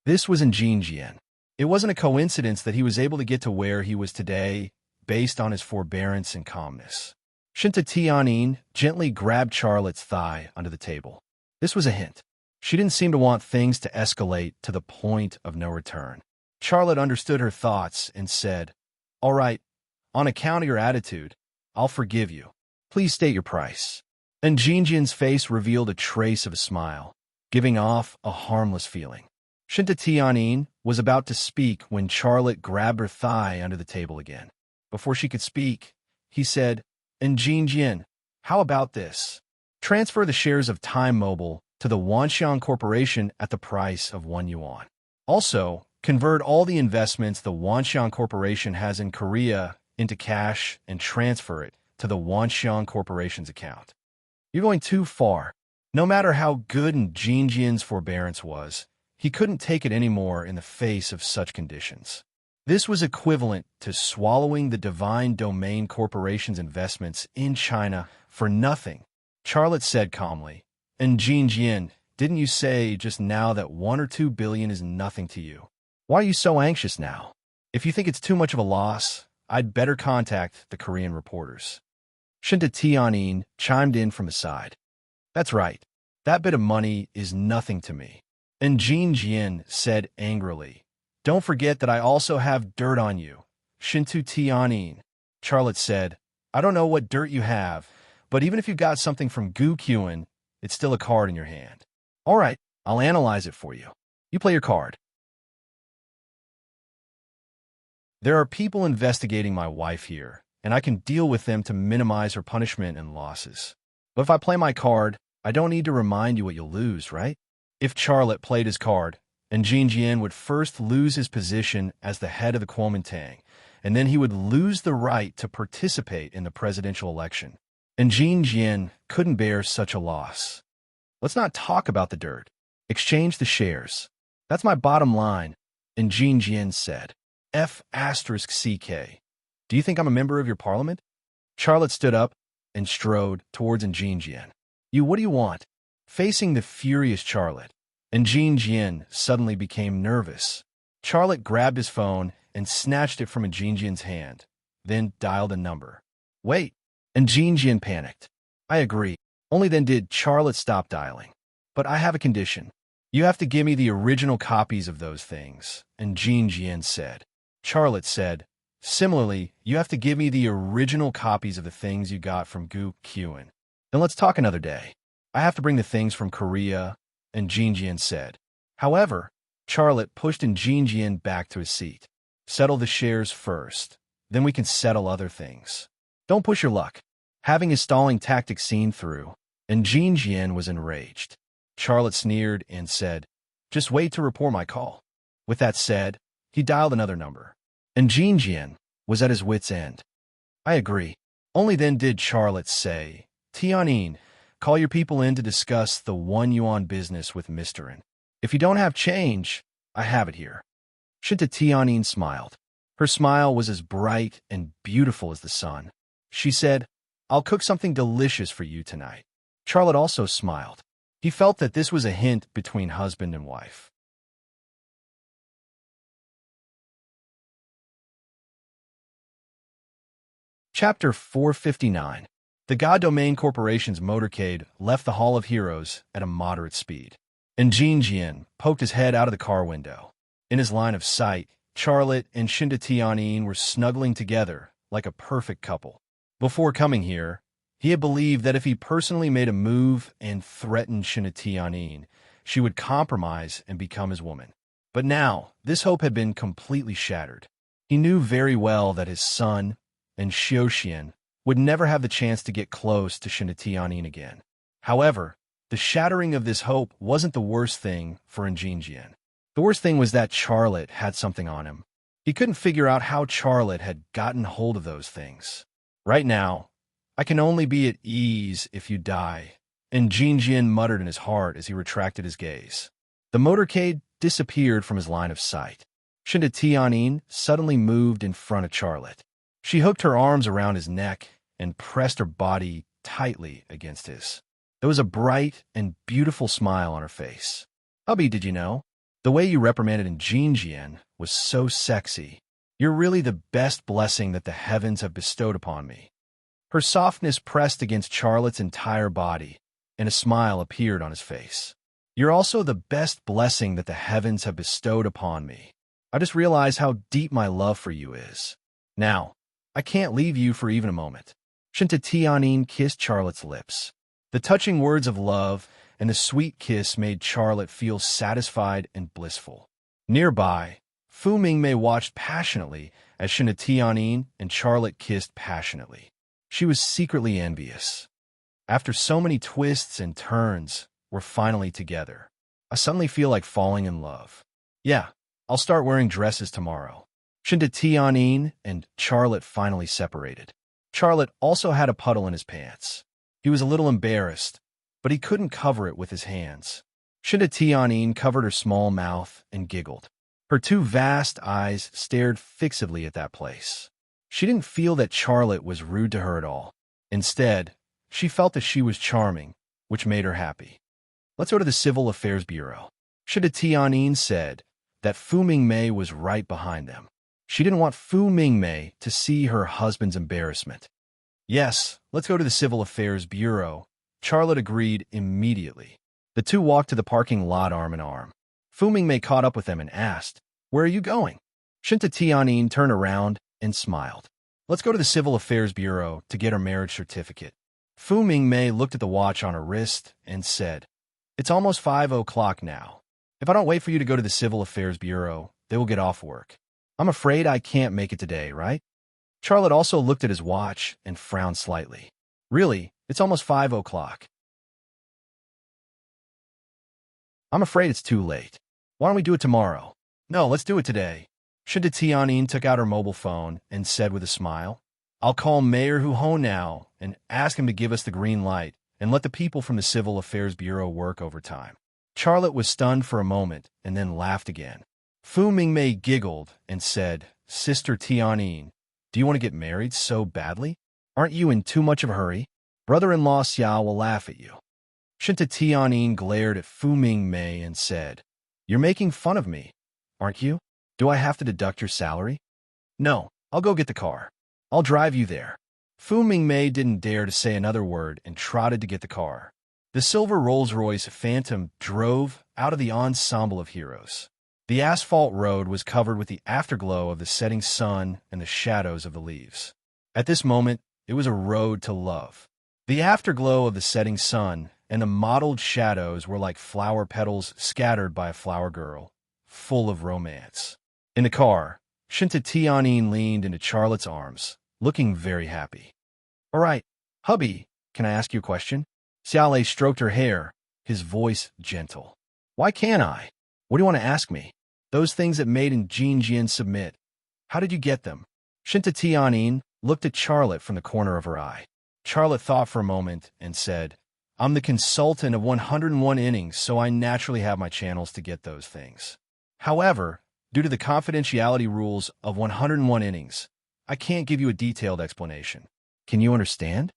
This was Jinjian. It wasn't a coincidence that he was able to get to where he was today based on his forbearance and calmness. Shinta Tianyin gently grabbed Charlotte's thigh under the table. This was a hint. She didn't seem to want things to escalate to the point of no return. Charlotte understood her thoughts and said, "All right, on account of your attitude, I'll forgive you. Please state your price." And Jinjian's face revealed a trace of a smile, giving off a harmless feeling. Shinta Tianyin was about to speak when Charlotte grabbed her thigh under the table again. Before she could speak, he said, "And Jinjian, how about this? Transfer the shares of Time Mobile to the Wanxiang Corporation at the price of 1 yuan. Also, convert all the investments the Wanxiang Corporation has in Korea into cash and transfer it to the Wanxiang Corporation's account. You're going too far. No matter how good Jinjian's forbearance was, he couldn't take it anymore in the face of such conditions. This was equivalent to swallowing the Divine Domain Corporation's investments in China for nothing. Charlotte said calmly, "And Jinjian, didn't you say just now that 1 or 2 billion is nothing to you? Why are you so anxious now? If you think it's too much of a loss, I'd better contact the Korean reporters." Shinta Tianyin chimed in from the side. "That's right. That bit of money is nothing to me." And Jinjian said angrily, "Don't forget that I also have dirt on you." Shintu Tianyin. Charlotte said, "I don't know what dirt you have, but even if you got something from Gu Qian, it's still a card in your hand." "All right, I'll analyze it for you. You play your card." "There are people investigating my wife here, and I can deal with them to minimize her punishment and losses. But if I play my card, I don't need to remind you what you'll lose, right?" If Charlotte played his card, and Jinjian would first lose his position as the head of the Kuomintang, and then he would lose the right to participate in the presidential election. And Jinjian couldn't bear such a loss. "Let's not talk about the dirt. Exchange the shares. That's my bottom line," and Jinjian said. F***CK. "Do you think I'm a member of your parliament?" Charlotte stood up and strode towards Jinjian. What do you want?" Facing the furious Charlotte, and Jinjian suddenly became nervous. Charlotte grabbed his phone and snatched it from Jinjian's hand, then dialed a number. "Wait," and Jinjian panicked. "I agree." Only then did Charlotte stop dialing. "But I have a condition. You have to give me the original copies of those things," and Jinjian said. Charlotte said, "Similarly, you have to give me the original copies of the things you got from Gu Qian. Then let's talk another day. I have to bring the things from Korea," and Jinjian said. However, Charlotte pushed Jinjian back to his seat. "Settle the shares first, then we can settle other things. Don't push your luck." Having his stalling tactic seen through, and Jinjian was enraged. Charlotte sneered and said, "Just wait to report my call." With that said, he dialed another number, and Jinjian was at his wit's end. "I agree." Only then did Charlotte say, "Tianyin, call your people in to discuss the 1 yuan business with Mr. N. If you don't have change, I have it here." Shinta Tianyin smiled. Her smile was as bright and beautiful as the sun. She said, "I'll cook something delicious for you tonight." Charlotte also smiled. He felt that this was a hint between husband and wife. Chapter 459. The God Domain Corporation's motorcade left the Hall of Heroes at a moderate speed, and Jinjian poked his head out of the car window. In his line of sight, Charlotte and Shinta Tianyin were snuggling together like a perfect couple. Before coming here, he had believed that if he personally made a move and threatened Shinta Tianyin, she would compromise and become his woman. But now, this hope had been completely shattered. He knew very well that his son and Xiaoxian would never have the chance to get close to Shinta Tianyin again. However, the shattering of this hope wasn't the worst thing for Jinjian. The worst thing was that Charlotte had something on him. He couldn't figure out how Charlotte had gotten hold of those things. Right now, "I can only be at ease if you die," and Jinjian muttered in his heart as he retracted his gaze. The motorcade disappeared from his line of sight. Shinta Tianyin suddenly moved in front of Charlotte. She hooked her arms around his neck and pressed her body tightly against his. There was a bright and beautiful smile on her face. "Hubby, did you know? The way you reprimanded Jinjian was so sexy. You're really the best blessing that the heavens have bestowed upon me." Her softness pressed against Charlotte's entire body, and a smile appeared on his face. "You're also the best blessing that the heavens have bestowed upon me. I just realized how deep my love for you is. Now, I can't leave you for even a moment." Shinta Tianyin kissed Charlotte's lips. The touching words of love and the sweet kiss made Charlotte feel satisfied and blissful. Nearby, Fu Mingmei watched passionately as Shinta Tianyin and Charlotte kissed passionately. She was secretly envious. After so many twists and turns, we're finally together. I suddenly feel like falling in love. Yeah, I'll start wearing dresses tomorrow. Shinta Tianyin and Charlotte finally separated. Charlotte also had a puddle in his pants. He was a little embarrassed, but he couldn't cover it with his hands. Shinta Tianyin covered her small mouth and giggled. Her two vast eyes stared fixedly at that place. She didn't feel that Charlotte was rude to her at all. Instead, she felt that she was charming, which made her happy. Let's go to the Civil Affairs Bureau. Shinta Tianyin said that Fu Mingmei was right behind them. She didn't want Fu Mingmei to see her husband's embarrassment. Yes, let's go to the Civil Affairs Bureau. Charlotte agreed immediately. The two walked to the parking lot arm in arm. Fu Mingmei caught up with them and asked, "Where are you going?" Shinta Tianyin turned around and smiled. "Let's go to the Civil Affairs Bureau to get her marriage certificate." Fu Mingmei looked at the watch on her wrist and said, "It's almost 5 o'clock now. If I don't wait for you to go to the Civil Affairs Bureau, they will get off work. I'm afraid I can't make it today, right?" Charlotte also looked at his watch and frowned slightly. "Really, it's almost 5 o'clock. I'm afraid it's too late. Why don't we do it tomorrow?" "No, let's do it today." Shinta Tianyin took out her mobile phone and said with a smile, "I'll call Mayor Hu Ho now and ask him to give us the green light and let the people from the Civil Affairs Bureau work overtime." Charlotte was stunned for a moment and then laughed again. Fu Mingmei giggled and said, "Sister Tianyin, do you want to get married so badly? Aren't you in too much of a hurry? Brother-in-law Xia will laugh at you." Shinta Tianyin glared at Fu Mingmei and said, "You're making fun of me, aren't you? Do I have to deduct your salary?" "No, I'll go get the car. I'll drive you there." Fu Mingmei didn't dare to say another word and trotted to get the car. The silver Rolls-Royce Phantom drove out of the ensemble of heroes. The asphalt road was covered with the afterglow of the setting sun and the shadows of the leaves. At this moment, it was a road to love. The afterglow of the setting sun and the mottled shadows were like flower petals scattered by a flower girl, full of romance. In the car, Shinta Tianyin leaned into Charlotte's arms, looking very happy. "All right, hubby, can I ask you a question?" Xiaolei stroked her hair, his voice gentle. "Why can't I? What do you want to ask me?" "Those things that made in Jinjian submit. How did you get them?" Shinta Tianyin looked at Charlotte from the corner of her eye. Charlotte thought for a moment and said, "I'm the consultant of 101 innings, so I naturally have my channels to get those things. However, due to the confidentiality rules of 101 innings, I can't give you a detailed explanation. Can you understand?"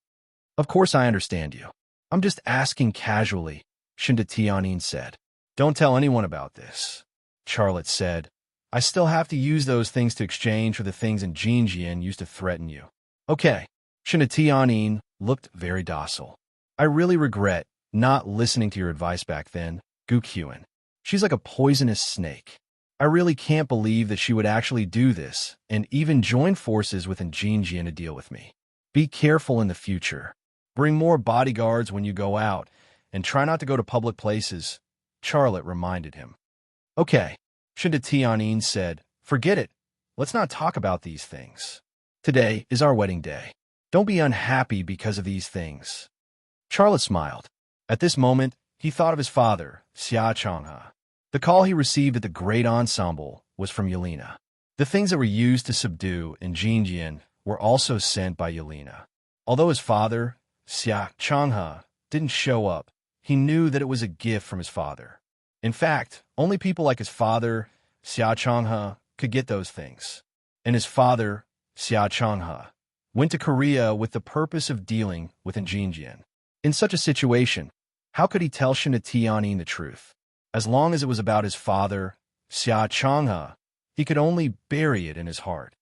"Of course I understand you. I'm just asking casually," Shinta Tianyin said. "Don't tell anyone about this," Charlotte said. "I still have to use those things to exchange for the things in Jinjian used to threaten you." "Okay." Shinta Tianyin looked very docile. "I really regret not listening to your advice back then, Guqian. She's like a poisonous snake. I really can't believe that she would actually do this and even join forces with Jinjian to deal with me. Be careful in the future. Bring more bodyguards when you go out, and try not to go to public places," Charlotte reminded him. "Okay," Shinta Tianyin said. "Forget it. Let's not talk about these things. Today is our wedding day. Don't be unhappy because of these things." Charlotte smiled. At this moment, he thought of his father, Xia Changhe. The call he received at the Great Ensemble was from Yelena. The things that were used to subdue in Jinjian were also sent by Yelena. Although his father, Xia Changhe, didn't show up, he knew that it was a gift from his father. In fact, only people like his father, Xia Changhe, could get those things. And his father, Xia Changhe, went to Korea with the purpose of dealing with Jinjian. In such a situation, how could he tell Shinta Tianyin the truth? As long as it was about his father, Xia Changhe, he could only bury it in his heart.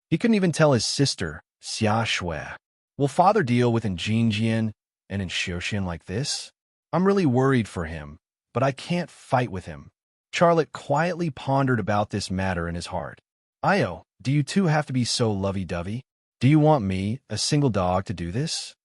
He couldn't even tell his sister, Xia Shui. Will father deal with Jinjian and in Xiuxian like this? I'm really worried for him, but I can't fight with him. Charlotte quietly pondered about this matter in his heart. "Io, do you two have to be so lovey-dovey? Do you want me, a single dog, to do this?"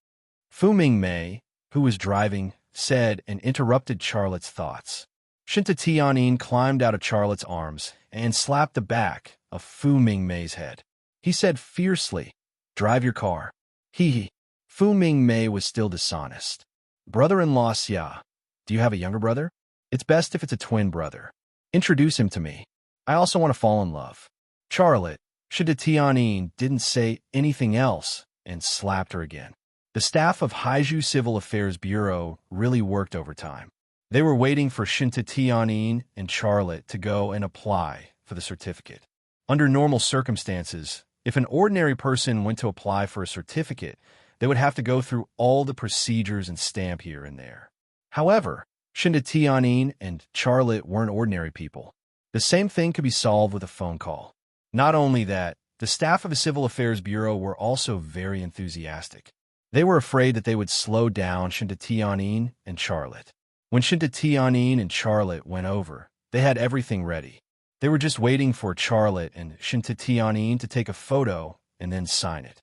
Fu Mingmei, who was driving, said and interrupted Charlotte's thoughts. Shinta Tianyin climbed out of Charlotte's arms and slapped the back of Fu Mingmei's head. He said fiercely, "Drive your car." Hee. Fu Mingmei was still dishonest. "Brother-in-law Xia, do you have a younger brother? It's best if it's a twin brother. Introduce him to me. I also want to fall in love." Charlotte, Shinta Tianyin didn't say anything else and slapped her again. The staff of Haiju Civil Affairs Bureau really worked overtime. They were waiting for Shinta Tianyin and Charlotte to go and apply for the certificate. Under normal circumstances, if an ordinary person went to apply for a certificate, they would have to go through all the procedures and stamp here and there. However, Shinta Tianyin and Charlotte weren't ordinary people. The same thing could be solved with a phone call. Not only that, the staff of the Civil Affairs Bureau were also very enthusiastic. They were afraid that they would slow down Shinta Tianyin and Charlotte. When Shinta Tianyin and Charlotte went over, they had everything ready. They were just waiting for Charlotte and Shinta Tianyin to take a photo and then sign it.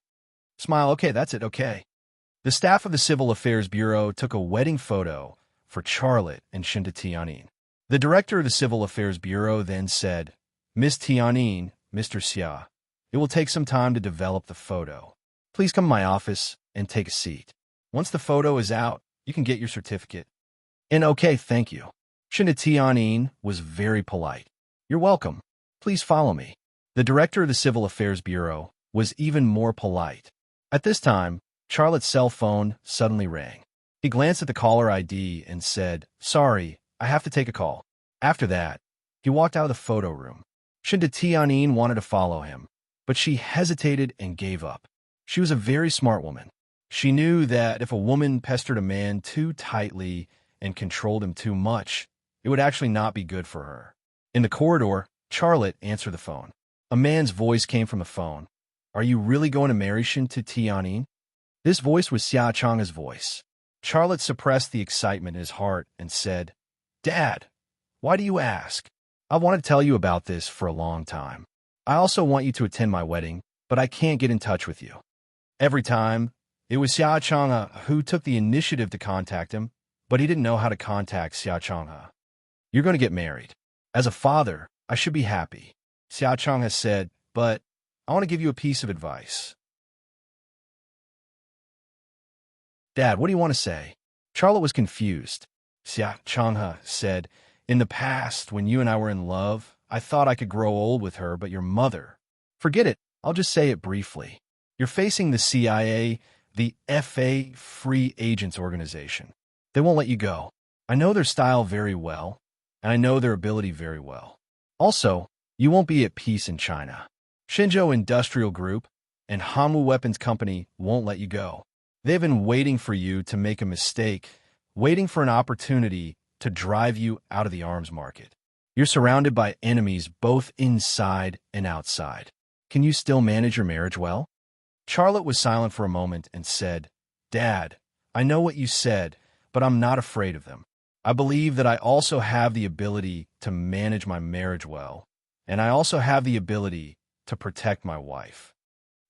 Smile, okay, that's it, okay. The staff of the Civil Affairs Bureau took a wedding photo for Charlotte and Shinta Tianyin. The director of the Civil Affairs Bureau then said, Miss Tianyin, Mr. Xia, it will take some time to develop the photo. Please come to my office and take a seat. Once the photo is out, you can get your certificate. And okay, thank you. Shinta Tianyin was very polite. You're welcome. Please follow me. The director of the Civil Affairs Bureau was even more polite. At this time, Charlotte's cell phone suddenly rang. He glanced at the caller ID and said, Sorry, I have to take a call. After that, he walked out of the photo room. Shinta Tianyin wanted to follow him, but she hesitated and gave up. She was a very smart woman. She knew that if a woman pestered a man too tightly and controlled him too much, it would actually not be good for her. In the corridor, Charlotte answered the phone. A man's voice came from the phone. Are you really going to marry Shinta Tianyin? This voice was Xia Chang's voice. Charlotte suppressed the excitement in his heart and said, Dad, why do you ask? I want to tell you about this for a long time. I also want you to attend my wedding, but I can't get in touch with you. Every time, it was Xia Chang'e who took the initiative to contact him, but he didn't know how to contact Xia Chang'e. You're going to get married. As a father, I should be happy. Xia Chang'e said, but I want to give you a piece of advice. Dad, what do you want to say? Charlotte was confused. Xia Chang'e said, In the past, when you and I were in love, I thought I could grow old with her, but your mother. Forget it. I'll just say it briefly. You're facing the CIA, the FA Free Agents Organization. They won't let you go. I know their style very well, and I know their ability very well. Also, you won't be at peace in China. Shenzhou Industrial Group and Hanwoo Weapons Company won't let you go. They've been waiting for you to make a mistake, waiting for an opportunity to drive you out of the arms market. You're surrounded by enemies both inside and outside. Can you still manage your marriage well? Charlotte was silent for a moment and said, Dad, I know what you said, but I'm not afraid of them. I believe that I also have the ability to manage my marriage well, and I also have the ability to protect my wife.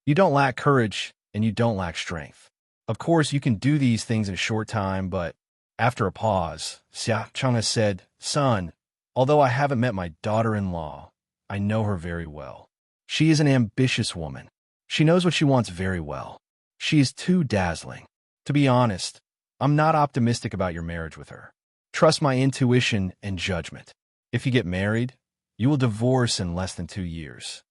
You don't lack courage, and you don't lack strength. Of course, you can do these things in a short time, but after a pause, Xia Chang'e said, Son, although I haven't met my daughter-in-law, I know her very well. She is an ambitious woman. She knows what she wants very well. She is too dazzling. To be honest, I'm not optimistic about your marriage with her. Trust my intuition and judgment. If you get married, you will divorce in less than 2 years.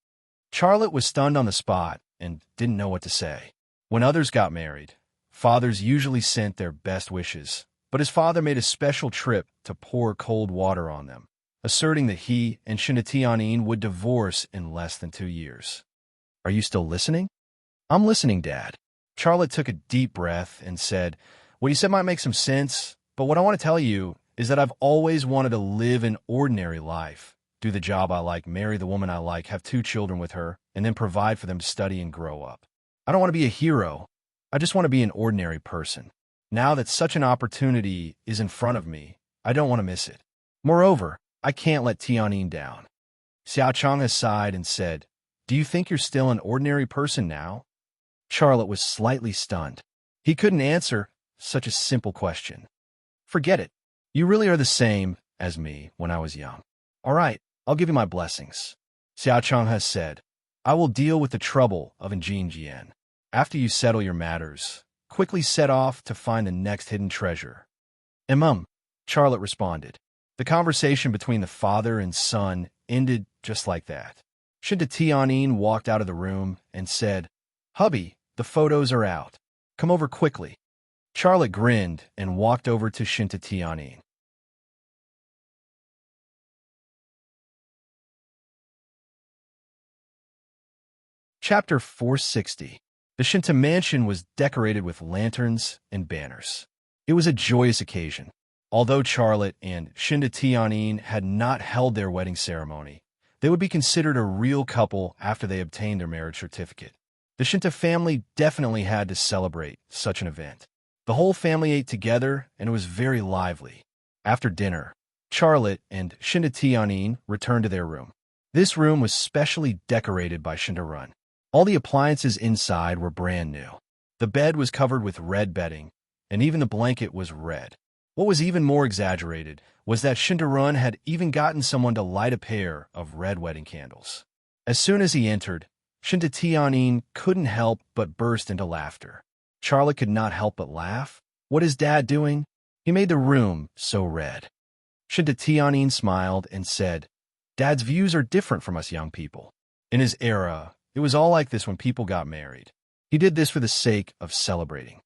Charlotte was stunned on the spot and didn't know what to say. When others got married, fathers usually sent their best wishes, but his father made a special trip to pour cold water on them, asserting that he and Shinta Tianyin would divorce in less than 2 years. Are you still listening? I'm listening, Dad. Charlotte took a deep breath and said, What you said might make some sense, but what I want to tell you is that I've always wanted to live an ordinary life, do the job I like, marry the woman I like, have 2 children with her, and then provide for them to study and grow up. I don't want to be a hero. I just want to be an ordinary person. Now that such an opportunity is in front of me, I don't want to miss it. Moreover, I can't let Tianyin down. Xia Chang'e sighed and said, Do you think you're still an ordinary person now? Charlotte was slightly stunned. He couldn't answer such a simple question. Forget it. You really are the same as me when I was young. All right, I'll give you my blessings. Xia Chang'e said, I will deal with the trouble of Jian. After you settle your matters, quickly set off to find the next hidden treasure. Charlotte responded. The conversation between the father and son ended just like that. Shinta Tianyin walked out of the room and said, "Hubby, the photos are out. Come over quickly." Charlotte grinned and walked over to Shinta Tianyin. Chapter 460. The Shinta mansion was decorated with lanterns and banners. It was a joyous occasion. Although Charlotte and Shinta Tianyin had not held their wedding ceremony, they would be considered a real couple after they obtained their marriage certificate. The Shinta family definitely had to celebrate such an event. The whole family ate together, and it was very lively. After dinner, Charlotte and Shinta Tianyin returned to their room. This room was specially decorated by Shinta Run. All the appliances inside were brand new. The bed was covered with red bedding, and even the blanket was red. What was even more exaggerated was that Shinta Run had even gotten someone to light a pair of red wedding candles. As soon as he entered, Shinta Tianyin couldn't help but burst into laughter. Charlotte could not help but laugh. What is Dad doing? He made the room so red. Shinta Tianyin smiled and said, "Dad's views are different from us young people. In his era, it was all like this when people got married. He did this for the sake of celebrating."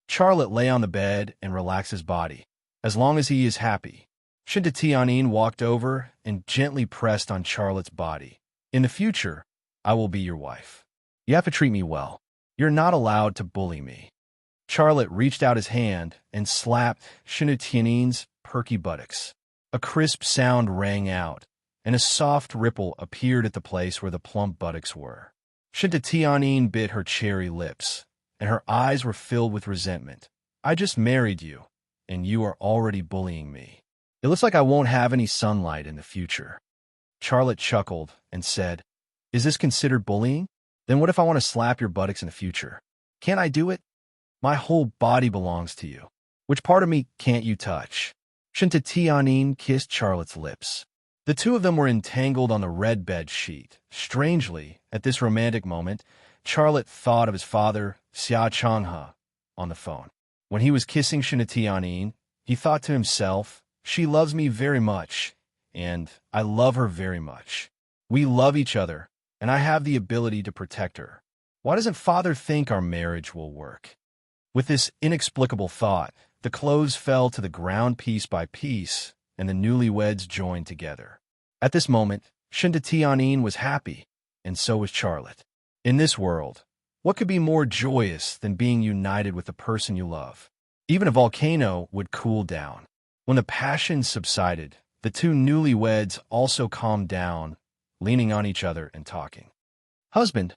Charlotte lay on the bed and relaxed his body. As long as he is happy. Shinta Tianyin walked over and gently pressed on Charlotte's body. "In the future, I will be your wife. You have to treat me well. You're not allowed to bully me." Charlotte reached out his hand and slapped Shinta Tianyin's perky buttocks. A crisp sound rang out, and a soft ripple appeared at the place where the plump buttocks were. Shinta Tianyin bit her cherry lips, and her eyes were filled with resentment. "I just married you, and you are already bullying me. It looks like I won't have any sunlight in the future." Charlotte chuckled and said, "Is this considered bullying? Then what if I want to slap your buttocks in the future? Can't I do it? My whole body belongs to you. Which part of me can't you touch?" Shinta Tianyin kissed Charlotte's lips. The two of them were entangled on the red bed sheet. Strangely, at this romantic moment, Charlotte thought of his father, Xia Changhe, on the phone. When he was kissing Shinta Tianyin, he thought to himself, "She loves me very much, and I love her very much. We love each other, and I have the ability to protect her. Why doesn't Father think our marriage will work?" With this inexplicable thought, the clothes fell to the ground piece by piece, and the newlyweds joined together. At this moment, Shinta Tianyin was happy, and so was Charlotte. In this world, what could be more joyous than being united with the person you love? Even a volcano would cool down. When the passion subsided, the two newlyweds also calmed down, leaning on each other and talking. "Husband,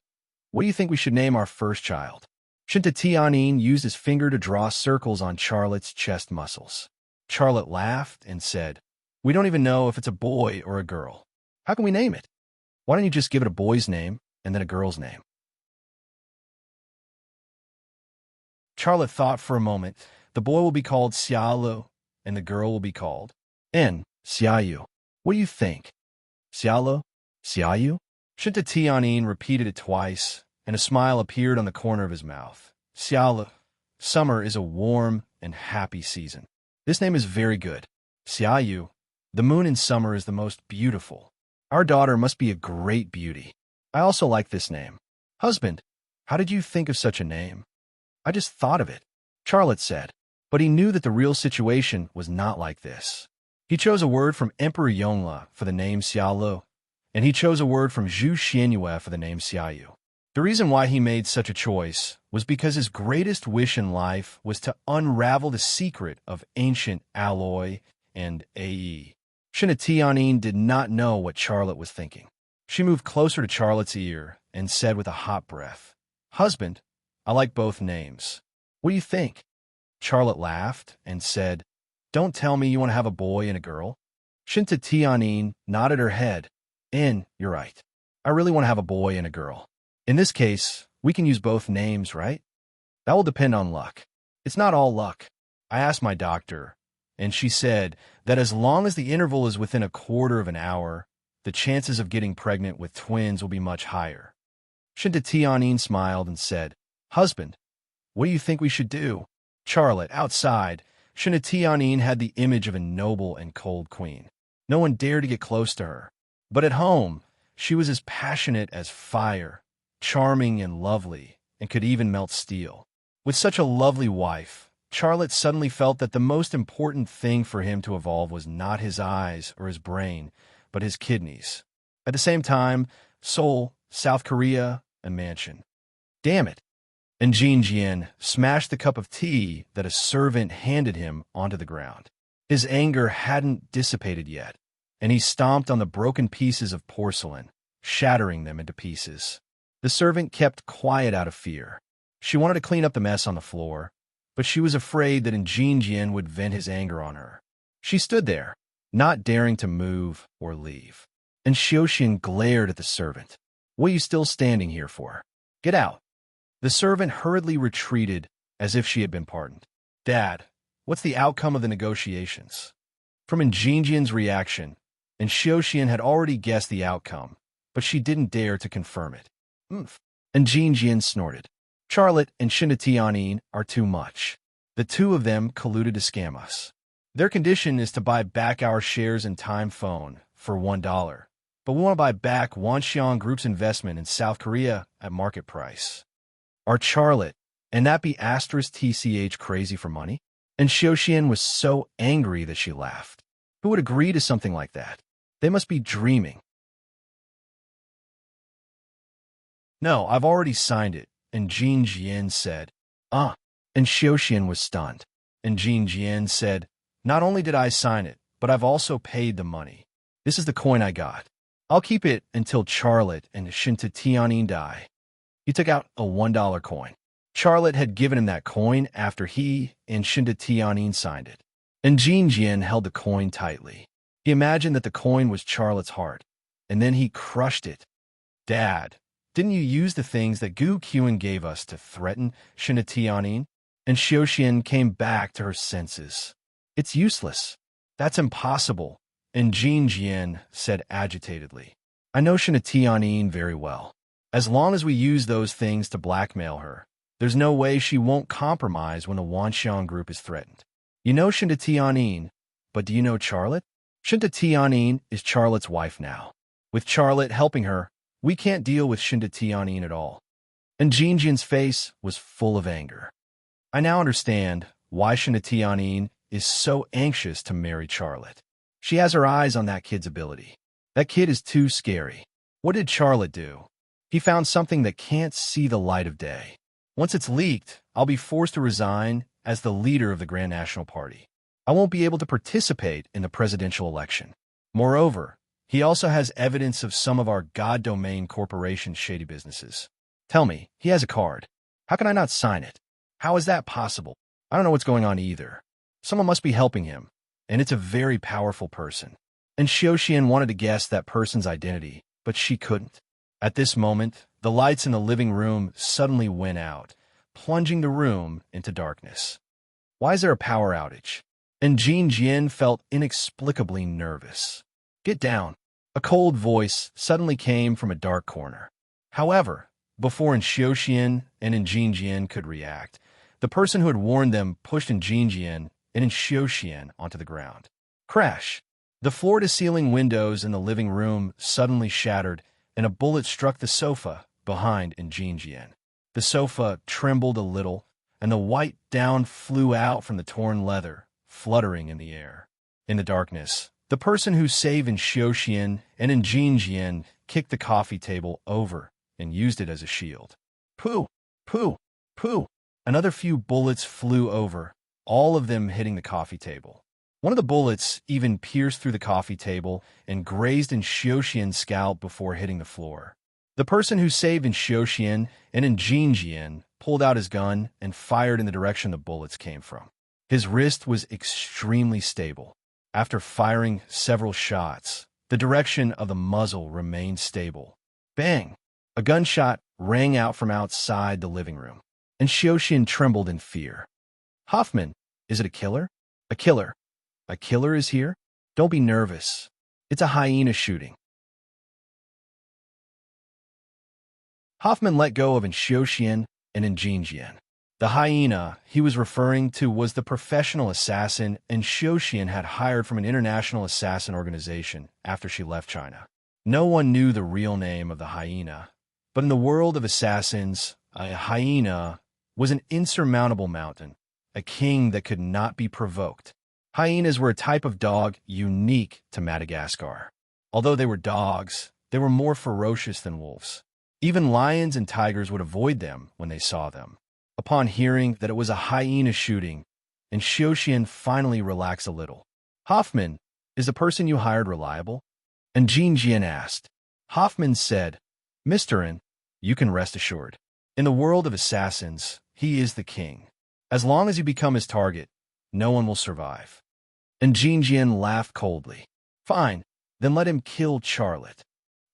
what do you think we should name our first child?" Shinta Tianyin used his finger to draw circles on Charlotte's chest muscles. Charlotte laughed and said, "We don't even know if it's a boy or a girl. How can we name it? Why don't you just give it a boy's name and then a girl's name?" Charlotte thought for a moment. "The boy will be called Xiaolu, and the girl will be called Xiaoyu. What do you think? Xiaolu? Xiaoyu?" Shinta Tianyin repeated it twice, and a smile appeared on the corner of his mouth. "Xiaolu. Summer is a warm and happy season. This name is very good. Xiaoyu. The moon in summer is the most beautiful. Our daughter must be a great beauty. I also like this name. Husband, how did you think of such a name?" "I just thought of it," Charlotte said. But he knew that the real situation was not like this. He chose a word from Emperor Yongle for the name Xiaolu, and he chose a word from Zhu Xianyue for the name Xiaoyu. The reason why he made such a choice was because his greatest wish in life was to unravel the secret of ancient alloy and AE. Shinta Tianyin did not know what Charlotte was thinking. She moved closer to Charlotte's ear and said with a hot breath, "Husband, I like both names. What do you think?" Charlotte laughed and said, "Don't tell me you want to have a boy and a girl." Shinta Tianyin nodded her head. "And you're right. I really want to have a boy and a girl. In this case, we can use both names, right? That will depend on luck. It's not all luck. I asked my doctor, and she said that as long as the interval is within a quarter of an hour, the chances of getting pregnant with twins will be much higher." Shinta Tianyin smiled and said, "Husband, what do you think we should do?" Charlotte, outside, Shinta Tianyin had the image of a noble and cold queen. No one dared to get close to her. But at home, She was as passionate as fire, charming and lovely, and could even melt steel. With such a lovely wife, Charlotte suddenly felt that the most important thing for him to evolve was not his eyes or his brain, but his kidneys. At the same time, Seoul, South Korea, a mansion. Damn it! And Jean Jian smashed the cup of tea that a servant handed him onto the ground. His anger hadn't dissipated yet, and he stomped on the broken pieces of porcelain, shattering them into pieces. The servant kept quiet out of fear. She wanted to clean up the mess on the floor, but she was afraid that Jean Jian would vent his anger on her. She stood there, not daring to move or leave. And Xiaoxian glared at the servant. "What are you still standing here for? Get out." The servant hurriedly retreated as if she had been pardoned. "Dad, what's the outcome of the negotiations?" From Jean Jian's reaction, and Xiaoxian had already guessed the outcome, but she didn't dare to confirm it. And Jean Jian snorted. "Charlotte and Shinda Tianyin are too much. The two of them colluded to scam us. Their condition is to buy back our shares in Time Phone for $1, but we want to buy back Wanxiang Group's investment in South Korea at market price. Are Charlotte and that be *TCH crazy for money?" And Xiaoxian was so angry that she laughed. Who would agree to something like that? They must be dreaming. "No, I've already signed it," and Jean Jian said. "Ah." And Xiaoxian was stunned. And Jean Jian said, "Not only did I sign it, but I've also paid the money. This is the coin I got. I'll keep it until Charlotte and Shinta Tianyin die." He took out a $1 coin. Charlotte had given him that coin after he and Shinda Tianyin signed it. And Jean Jian held the coin tightly. He imagined that the coin was Charlotte's heart, and then he crushed it. "Dad, didn't you use the things that Gu Qian gave us to threaten Shinda Tianyin?" And Xiaoxian came back to her senses. "It's useless. That's impossible." And Jean Jian said agitatedly, "I know Shinda Tianyin very well. As long as we use those things to blackmail her, there's no way she won't compromise when the Wanxiang Group is threatened. You know Shinda Tianyin, but do you know Charlotte? Shinda Tianyin is Charlotte's wife now. With Charlotte helping her, we can't deal with Shinda Tianyin at all." And Jean Jian's face was full of anger. "I now understand why Shinda Tianyin is so anxious to marry Charlotte. She has her eyes on that kid's ability. That kid is too scary. What did Charlotte do? He found something that can't see the light of day. Once it's leaked, I'll be forced to resign as the leader of the Grand National Party. I won't be able to participate in the presidential election. Moreover, he also has evidence of some of our God Domain Corporation's shady businesses. Tell me, he has a card. How can I not sign it? How is that possible? I don't know what's going on either. Someone must be helping him, and it's a very powerful person." And Xiaoxian wanted to guess that person's identity, but she couldn't. At this moment, the lights in the living room suddenly went out, plunging the room into darkness. "Why is there a power outage?" And Jean Jian felt inexplicably nervous. "Get down." A cold voice suddenly came from a dark corner. However, before Xiaoxian and Jean Jian could react, the person who had warned them pushed Jean Jian and Xiaoxian onto the ground. Crash! The floor-to-ceiling windows in the living room suddenly shattered, and a bullet struck the sofa behind Jean Jian. The sofa trembled a little, and the white down flew out from the torn leather, fluttering in the air. In the darkness, the person who saved Xiaoxian and Jean Jian kicked the coffee table over and used it as a shield. Pooh! Pooh! Pooh! Another few bullets flew over, all of them hitting the coffee table. One of the bullets even pierced through the coffee table and grazed Xiaoxian's scalp before hitting the floor. The person who saved Xiaoxian and Jean Jian pulled out his gun and fired in the direction the bullets came from. His wrist was extremely stable. After firing several shots, the direction of the muzzle remained stable. Bang! A gunshot rang out from outside the living room, and Xiaoxian trembled in fear. "Hoffman, is it a killer? A killer. A killer is here? Don't be nervous. It's a hyena shooting." Hoffman let go of Xiaoxian and Jean Jian. The hyena he was referring to was the professional assassin Xiaoxian had hired from an international assassin organization after she left China. No one knew the real name of the hyena, but in the world of assassins, a hyena was an insurmountable mountain, a king that could not be provoked. Hyenas were a type of dog unique to Madagascar. Although they were dogs, they were more ferocious than wolves. Even lions and tigers would avoid them when they saw them. Upon hearing that it was a hyena shooting, and Xiaoxian finally relaxed a little. Hoffman, is the person you hired reliable? And Jean Jian asked. Hoffman said, Mr. N, you can rest assured. In the world of assassins, he is the king. As long as you become his target, no one will survive. And Jean Jian laughed coldly. Fine, then let him kill Charlotte.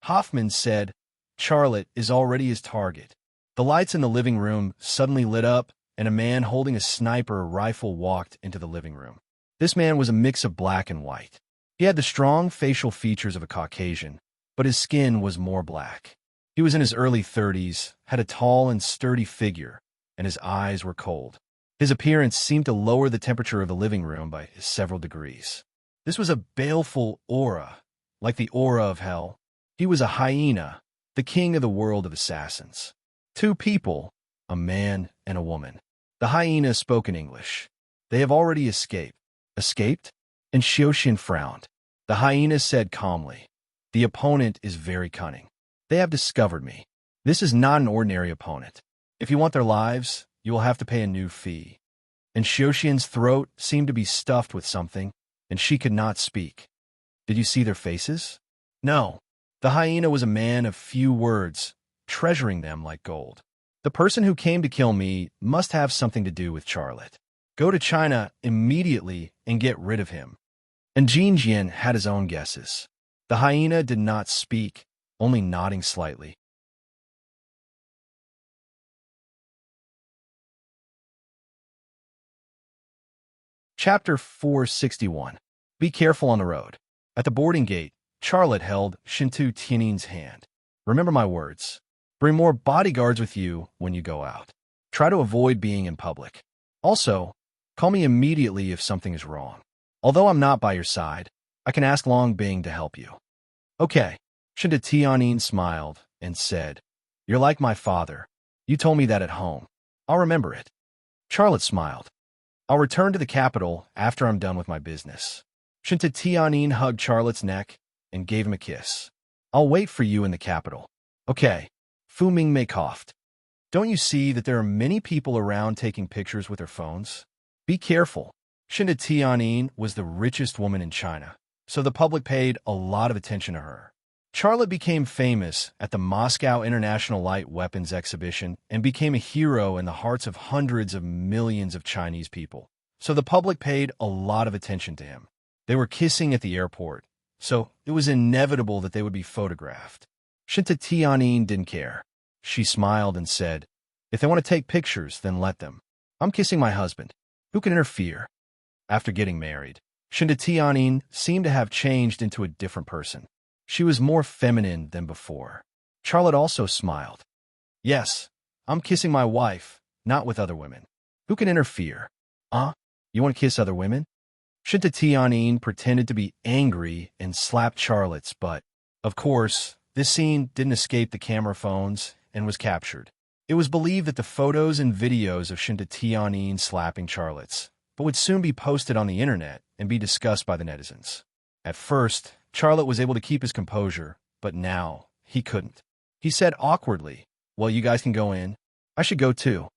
Hoffman said, Charlotte is already his target. The lights in the living room suddenly lit up, and a man holding a sniper rifle walked into the living room. This man was a mix of black and white. He had the strong facial features of a Caucasian, but his skin was more black. He was in his early 30s, had a tall and sturdy figure, and his eyes were cold. His appearance seemed to lower the temperature of the living room by several degrees. This was a baleful aura, like the aura of hell. He was a hyena, the king of the world of assassins. Two people, a man and a woman. The hyena spoke in English. They have already escaped. Escaped? And Xiaoxian frowned. The hyena said calmly, the opponent is very cunning. They have discovered me. This is not an ordinary opponent. If you want their lives, you will have to pay a new fee. And Xiaoxian's throat seemed to be stuffed with something, and she could not speak. Did you see their faces? No. The hyena was a man of few words, treasuring them like gold. The person who came to kill me must have something to do with Charlotte. Go to China immediately and get rid of him. And Jean Jian had his own guesses. The hyena did not speak, only nodding slightly. Chapter 461. Be careful on the road. At the boarding gate, Charlotte held Shintu Tianin's hand. Remember my words. Bring more bodyguards with you when you go out. Try to avoid being in public. Also, call me immediately if something is wrong. Although I'm not by your side, I can ask Long Bing to help you. Okay. Shintu Tianin smiled and said, You're like my father. You told me that at home. I'll remember it. Charlotte smiled. I'll return to the capital after I'm done with my business. Shintu Tianin hugged Charlotte's neck and gave him a kiss. I'll wait for you in the capital. Okay. Fu Mingmei coughed. Don't you see that there are many people around taking pictures with their phones? Be careful. Shintu Tianin was the richest woman in China, so the public paid a lot of attention to her. Charlotte became famous at the Moscow International Light Weapons Exhibition and became a hero in the hearts of hundreds of millions of Chinese people, so the public paid a lot of attention to him. They were kissing at the airport, so it was inevitable that they would be photographed. Shintu Tianin didn't care. She smiled and said, If they want to take pictures, then let them. I'm kissing my husband. Who can interfere? After getting married, Shintu Tianin seemed to have changed into a different person. She was more feminine than before. Charlotte also smiled. Yes, I'm kissing my wife, not with other women. Who can interfere? You want to kiss other women? Shintu Tianin pretended to be angry and slapped Charlotte's butt. Of course, this scene didn't escape the camera phones and was captured. It was believed that the photos and videos of Shintu Tianin slapping Charlotte's, but would soon be posted on the internet and be discussed by the netizens. At first, Charlotte was able to keep his composure, but now he couldn't. He said awkwardly, Well, you guys can go in. I should go too.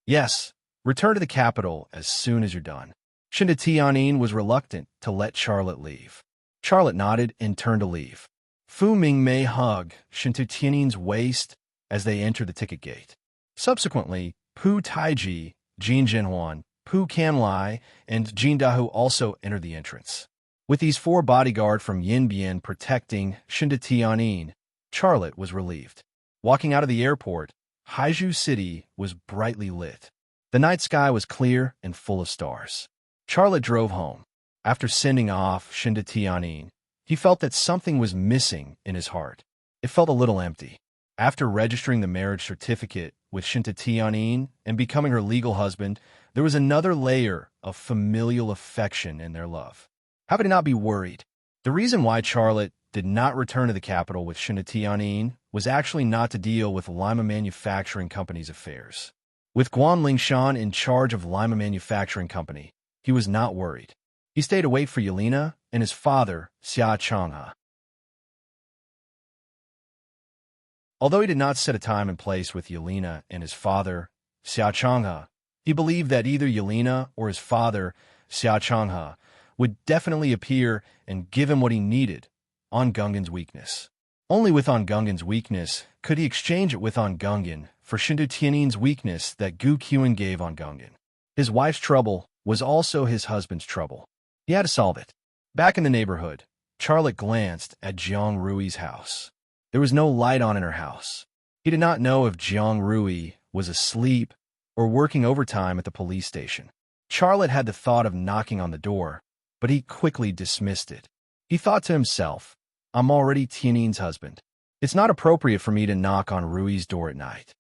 Yes, return to the capital as soon as you're done. Shintu Tianin was reluctant to let Charlotte leave. Charlotte nodded and turned to leave. Fu Mingmei hugged Shintu Tianin's waist as they entered the ticket gate. Subsequently, Pu Taiji, Jin Zhenhuan, Pu Canlai, and Jin Dahu also entered the entrance. With these 4 bodyguards from Yinbian protecting Shintu Tianin, Charlotte was relieved. Walking out of the airport, Haizhu City was brightly lit. The night sky was clear and full of stars. Charlotte drove home. After sending off Shintu Tianin, he felt that something was missing in his heart. It felt a little empty. After registering the marriage certificate with Shintu Tianin and becoming her legal husband, there was another layer of familial affection in their love. How could he not be worried? The reason why Charlotte did not return to the capital with Shinatianin was actually not to deal with Lima Manufacturing Company's affairs. With Guan Lingshan in charge of Lima Manufacturing Company, he was not worried. He stayed to wait for Yelena and his father, Xia Changhe. Although he did not set a time and place with Yelena and his father, Xia Changhe, he believed that either Yelena or his father, Xia Changhe, would definitely appear and give him what he needed, On Gungan's weakness. Only with On Gungan's weakness could he exchange it with On Gungan for Shindu Tianin's weakness that Gu Qian gave On Gungan. His wife's trouble was also his husband's trouble. He had to solve it. Back in the neighborhood, Charlotte glanced at Jiang Rui's house. There was no light on in her house. He did not know if Jiang Rui was asleep or working overtime at the police station. Charlotte had the thought of knocking on the door, but he quickly dismissed it. He thought to himself, I'm already Tianin's husband. It's not appropriate for me to knock on Rui's door at night.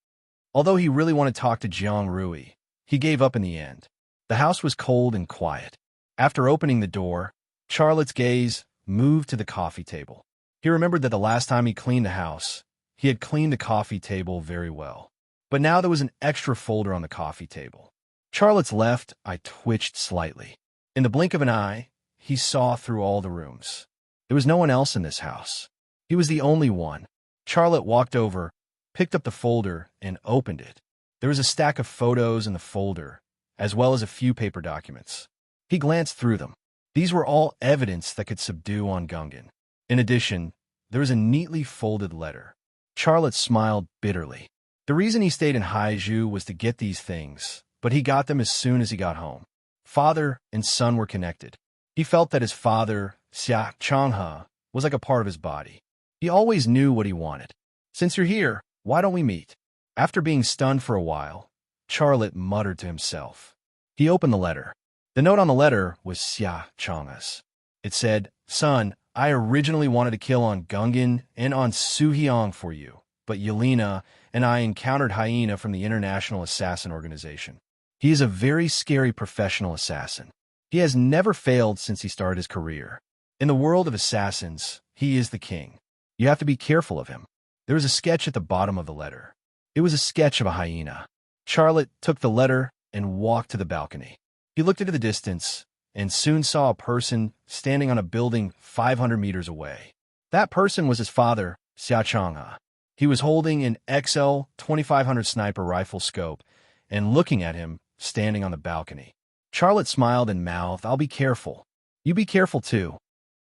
Although he really wanted to talk to Jiang Rui, he gave up in the end. The house was cold and quiet. After opening the door, Charlotte's gaze moved to the coffee table. He remembered that the last time he cleaned the house, he had cleaned the coffee table very well. But now there was an extra folder on the coffee table. Charlotte's left eye twitched slightly. In the blink of an eye, he saw through all the rooms. There was no one else in this house. He was the only one. Charlotte walked over, picked up the folder, and opened it. There was a stack of photos in the folder, as well as a few paper documents. He glanced through them. These were all evidence that could subdue On Gungan. In addition, there was a neatly folded letter. Charlotte smiled bitterly. The reason he stayed in Haizhu was to get these things, but he got them as soon as he got home. Father and son were connected. He felt that his father, Xia Changhe, was like a part of his body. He always knew what he wanted. Since you're here, why don't we meet? After being stunned for a while, Charlotte muttered to himself. He opened the letter. The note on the letter was Xia Changhe's. It said, Son, I originally wanted to kill On Gungan and On Suhyang for you, but Yelena and I encountered Hyena from the International Assassin Organization. He is a very scary professional assassin. He has never failed since he started his career. In the world of assassins, he is the king. You have to be careful of him. There was a sketch at the bottom of the letter. It was a sketch of a hyena. Charlotte took the letter and walked to the balcony. He looked into the distance and soon saw a person standing on a building 500 meters away. That person was his father, Xia Changhe. He was holding an XL 2500 sniper rifle scope and looking at him standing on the balcony. Charlotte smiled and mouthed, I'll be careful. You be careful too.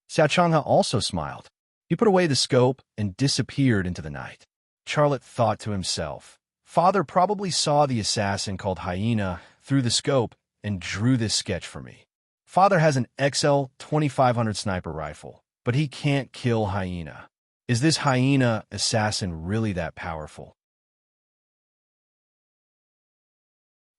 Xia Changhe also smiled. He put away the scope and disappeared into the night. Charlotte thought to himself, Father probably saw the assassin called Hyena through the scope and drew this sketch for me. Father has an XL 2500 sniper rifle, but he can't kill Hyena. Is this Hyena assassin really that powerful?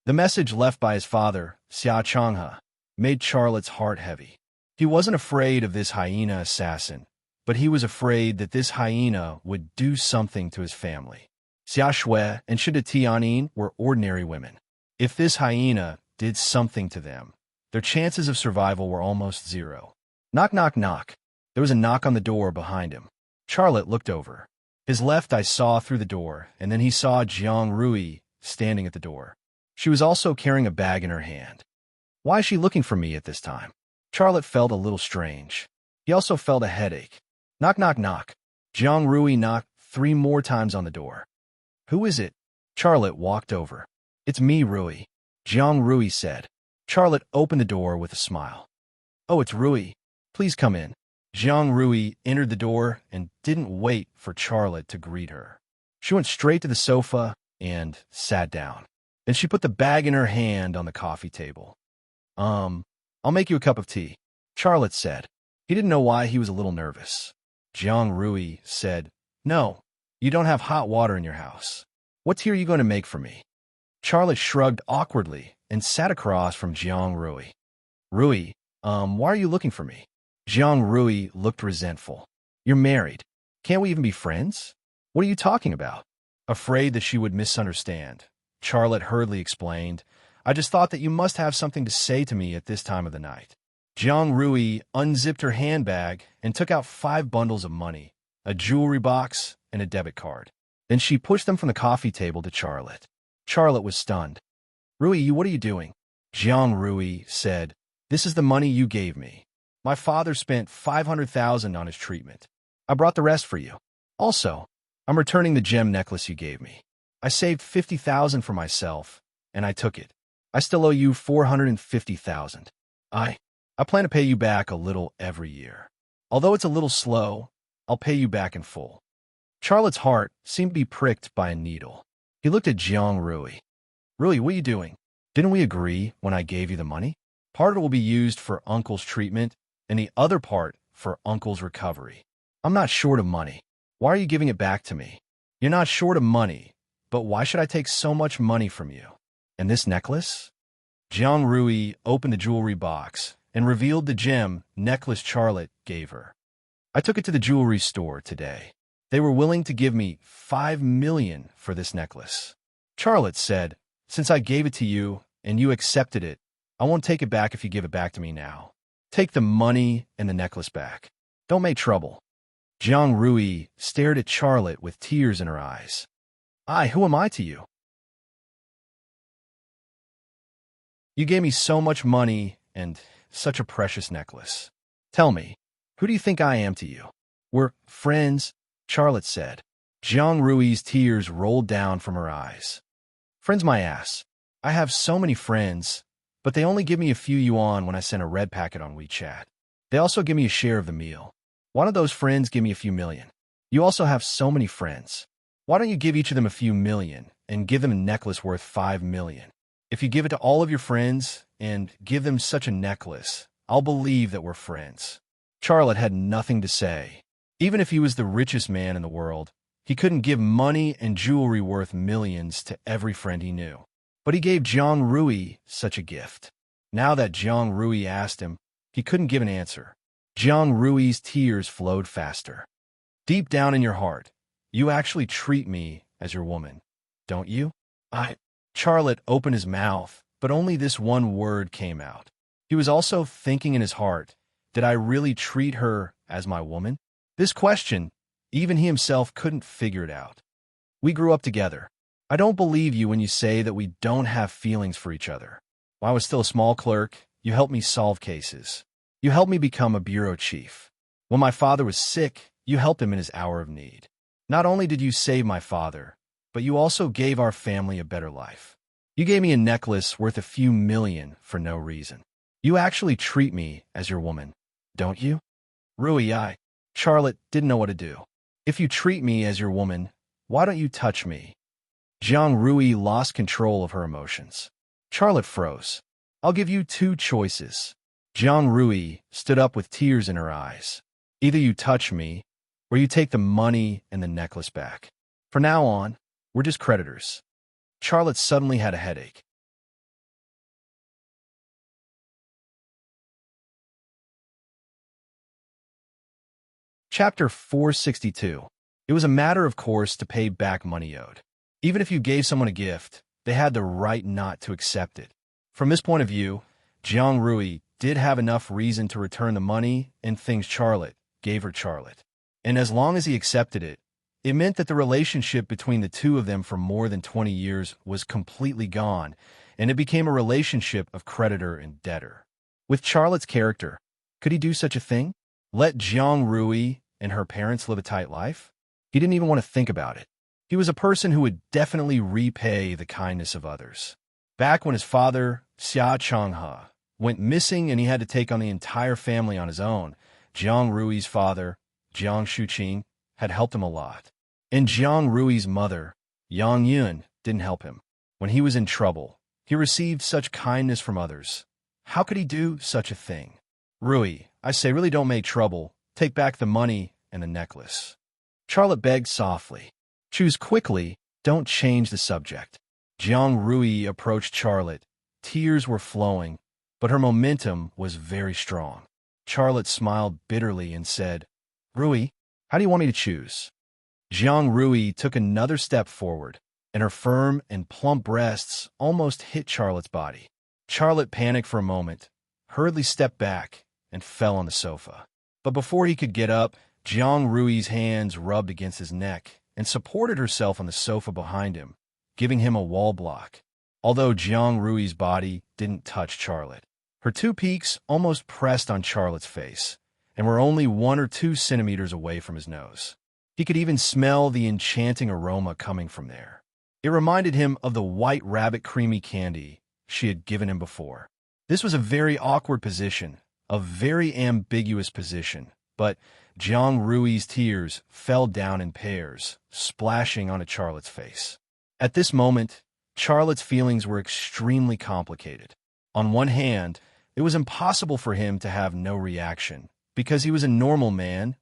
The message left by his father, Xia Changhe, made Charlotte's heart heavy. He wasn't afraid of this Hyena assassin, but he was afraid that this Hyena would do something to his family. Xia Shui and Shida Tianin were ordinary women. If this Hyena did something to them, their chances of survival were almost zero. Knock, knock, knock. There was a knock on the door behind him. Charlotte looked over. His left eye saw through the door, and then he saw Jiang Rui standing at the door. She was also carrying a bag in her hand. Why is she looking for me at this time? Charlotte felt a little strange. He also felt a headache. Knock, knock, knock. Jiang Rui knocked 3 more times on the door. Who is it? Charlotte walked over. It's me, Rui. Jiang Rui said. Charlotte opened the door with a smile. Oh, it's Rui. Please come in. Jiang Rui entered the door and didn't wait for Charlotte to greet her. She went straight to the sofa and sat down. Then she put the bag in her hand on the coffee table. I'll make you a cup of tea, Charlotte said. He didn't know why he was a little nervous. Jiang Rui said, No, you don't have hot water in your house. What tea are you going to make for me? Charlotte shrugged awkwardly and sat across from Jiang Rui. Rui, why are you looking for me? Jiang Rui looked resentful. You're married. Can't we even be friends? What are you talking about? Afraid that she would misunderstand, Charlotte hurriedly explained, I just thought that you must have something to say to me at this time of the night. Jiang Rui unzipped her handbag and took out 5 bundles of money, a jewelry box, and a debit card. Then she pushed them from the coffee table to Charlotte. Charlotte was stunned. Rui, what are you doing? Jiang Rui said, "This is the money you gave me. My father spent 500,000 on his treatment. I brought the rest for you. Also, I'm returning the gem necklace you gave me. I saved 50,000 for myself, and I took it. I still owe you 450,000. I plan to pay you back a little every year. Although it's a little slow, I'll pay you back in full." Charlotte's heart seemed to be pricked by a needle. He looked at Jiang Rui. "Rui, what are you doing? Didn't we agree when I gave you the money? Part of it will be used for Uncle's treatment, and the other part for Uncle's recovery. I'm not short of money. Why are you giving it back to me? You're not short of money, but why should I take so much money from you? And this necklace?" Jiang Rui opened the jewelry box and revealed the gem necklace Charlotte gave her. "I took it to the jewelry store today. They were willing to give me 5 million for this necklace." Charlotte said, "Since I gave it to you and you accepted it, I won't take it back if you give it back to me now. Take the money and the necklace back. Don't make trouble." Jiang Rui stared at Charlotte with tears in her eyes. Who am I to you? You gave me so much money and such a precious necklace. Tell me, who do you think I am to you?" "We're friends," Charlotte said. Jiang Rui's tears rolled down from her eyes. "Friends my ass. I have so many friends, but they only give me a few yuan when I send a red packet on WeChat. They also give me a share of the meal. Why don't those friends give me a few million? You also have so many friends. Why don't you give each of them a few million and give them a necklace worth 5 million? If you give it to all of your friends and give them such a necklace, I'll believe that we're friends." Charlotte had nothing to say. Even if he was the richest man in the world, he couldn't give money and jewelry worth millions to every friend he knew. But he gave Jiang Rui such a gift. Now that Jiang Rui asked him, he couldn't give an answer. Jiang Rui's tears flowed faster. "Deep down in your heart, you actually treat me as your woman, don't you?" Charlotte opened his mouth, but only this one word came out. He was also thinking in his heart, did I really treat her as my woman? This question, even he himself couldn't figure it out. "We grew up together. I don't believe you when you say that we don't have feelings for each other. When I was still a small clerk, you helped me solve cases. You helped me become a bureau chief. When my father was sick, you helped him in his hour of need. Not only did you save my father, but you also gave our family a better life. You gave me a necklace worth a few million for no reason. You actually treat me as your woman, don't you?" Rui, Charlotte didn't know what to do. "If you treat me as your woman, why don't you touch me?" Jiang Rui lost control of her emotions. Charlotte froze. "I'll give you 2 choices." Jiang Rui stood up with tears in her eyes. "Either you touch me, or you take the money and the necklace back. From now on, we're just creditors." Charlotte suddenly had a headache. Chapter 462. It was a matter of course to pay back money owed. Even if you gave someone a gift, they had the right not to accept it. From this point of view, Jiang Rui did have enough reason to return the money and things Charlotte gave her Charlotte. And as long as he accepted it, it meant that the relationship between the two of them for more than 20 years was completely gone, and it became a relationship of creditor and debtor. With Charlotte's character, could he do such a thing? Let Jiang Rui and her parents live a tight life? He didn't even want to think about it. He was a person who would definitely repay the kindness of others. Back when his father, Xia Changhe, went missing and he had to take on the entire family on his own, Jiang Rui's father, Jiang Shuqing, had helped him a lot. And Jiang Rui's mother, Yang Yun, didn't help him. When he was in trouble, he received such kindness from others. How could he do such a thing? "Rui, I say really don't make trouble. Take back the money and the necklace." Charlotte begged softly. "Choose quickly, don't change the subject." Jiang Rui approached Charlotte. Tears were flowing, but her momentum was very strong. Charlotte smiled bitterly and said, "Rui, how do you want me to choose?" Jiang Rui took another step forward, and her firm and plump breasts almost hit Charlotte's body. Charlotte panicked for a moment, hurriedly stepped back, and fell on the sofa. But before he could get up, Jiang Rui's hands rubbed against his neck and supported herself on the sofa behind him, giving him a wall block. Although Jiang Rui's body didn't touch Charlotte, her two peaks almost pressed on Charlotte's face and were only 1 or 2 centimeters away from his nose. He could even smell the enchanting aroma coming from there. It reminded him of the white rabbit creamy candy she had given him before. This was a very awkward position, a very ambiguous position, but Jiang Rui's tears fell down in pairs, splashing onto Charlotte's face. At this moment, Charlotte's feelings were extremely complicated. On one hand, it was impossible for him to have no reaction, because he was a normal man,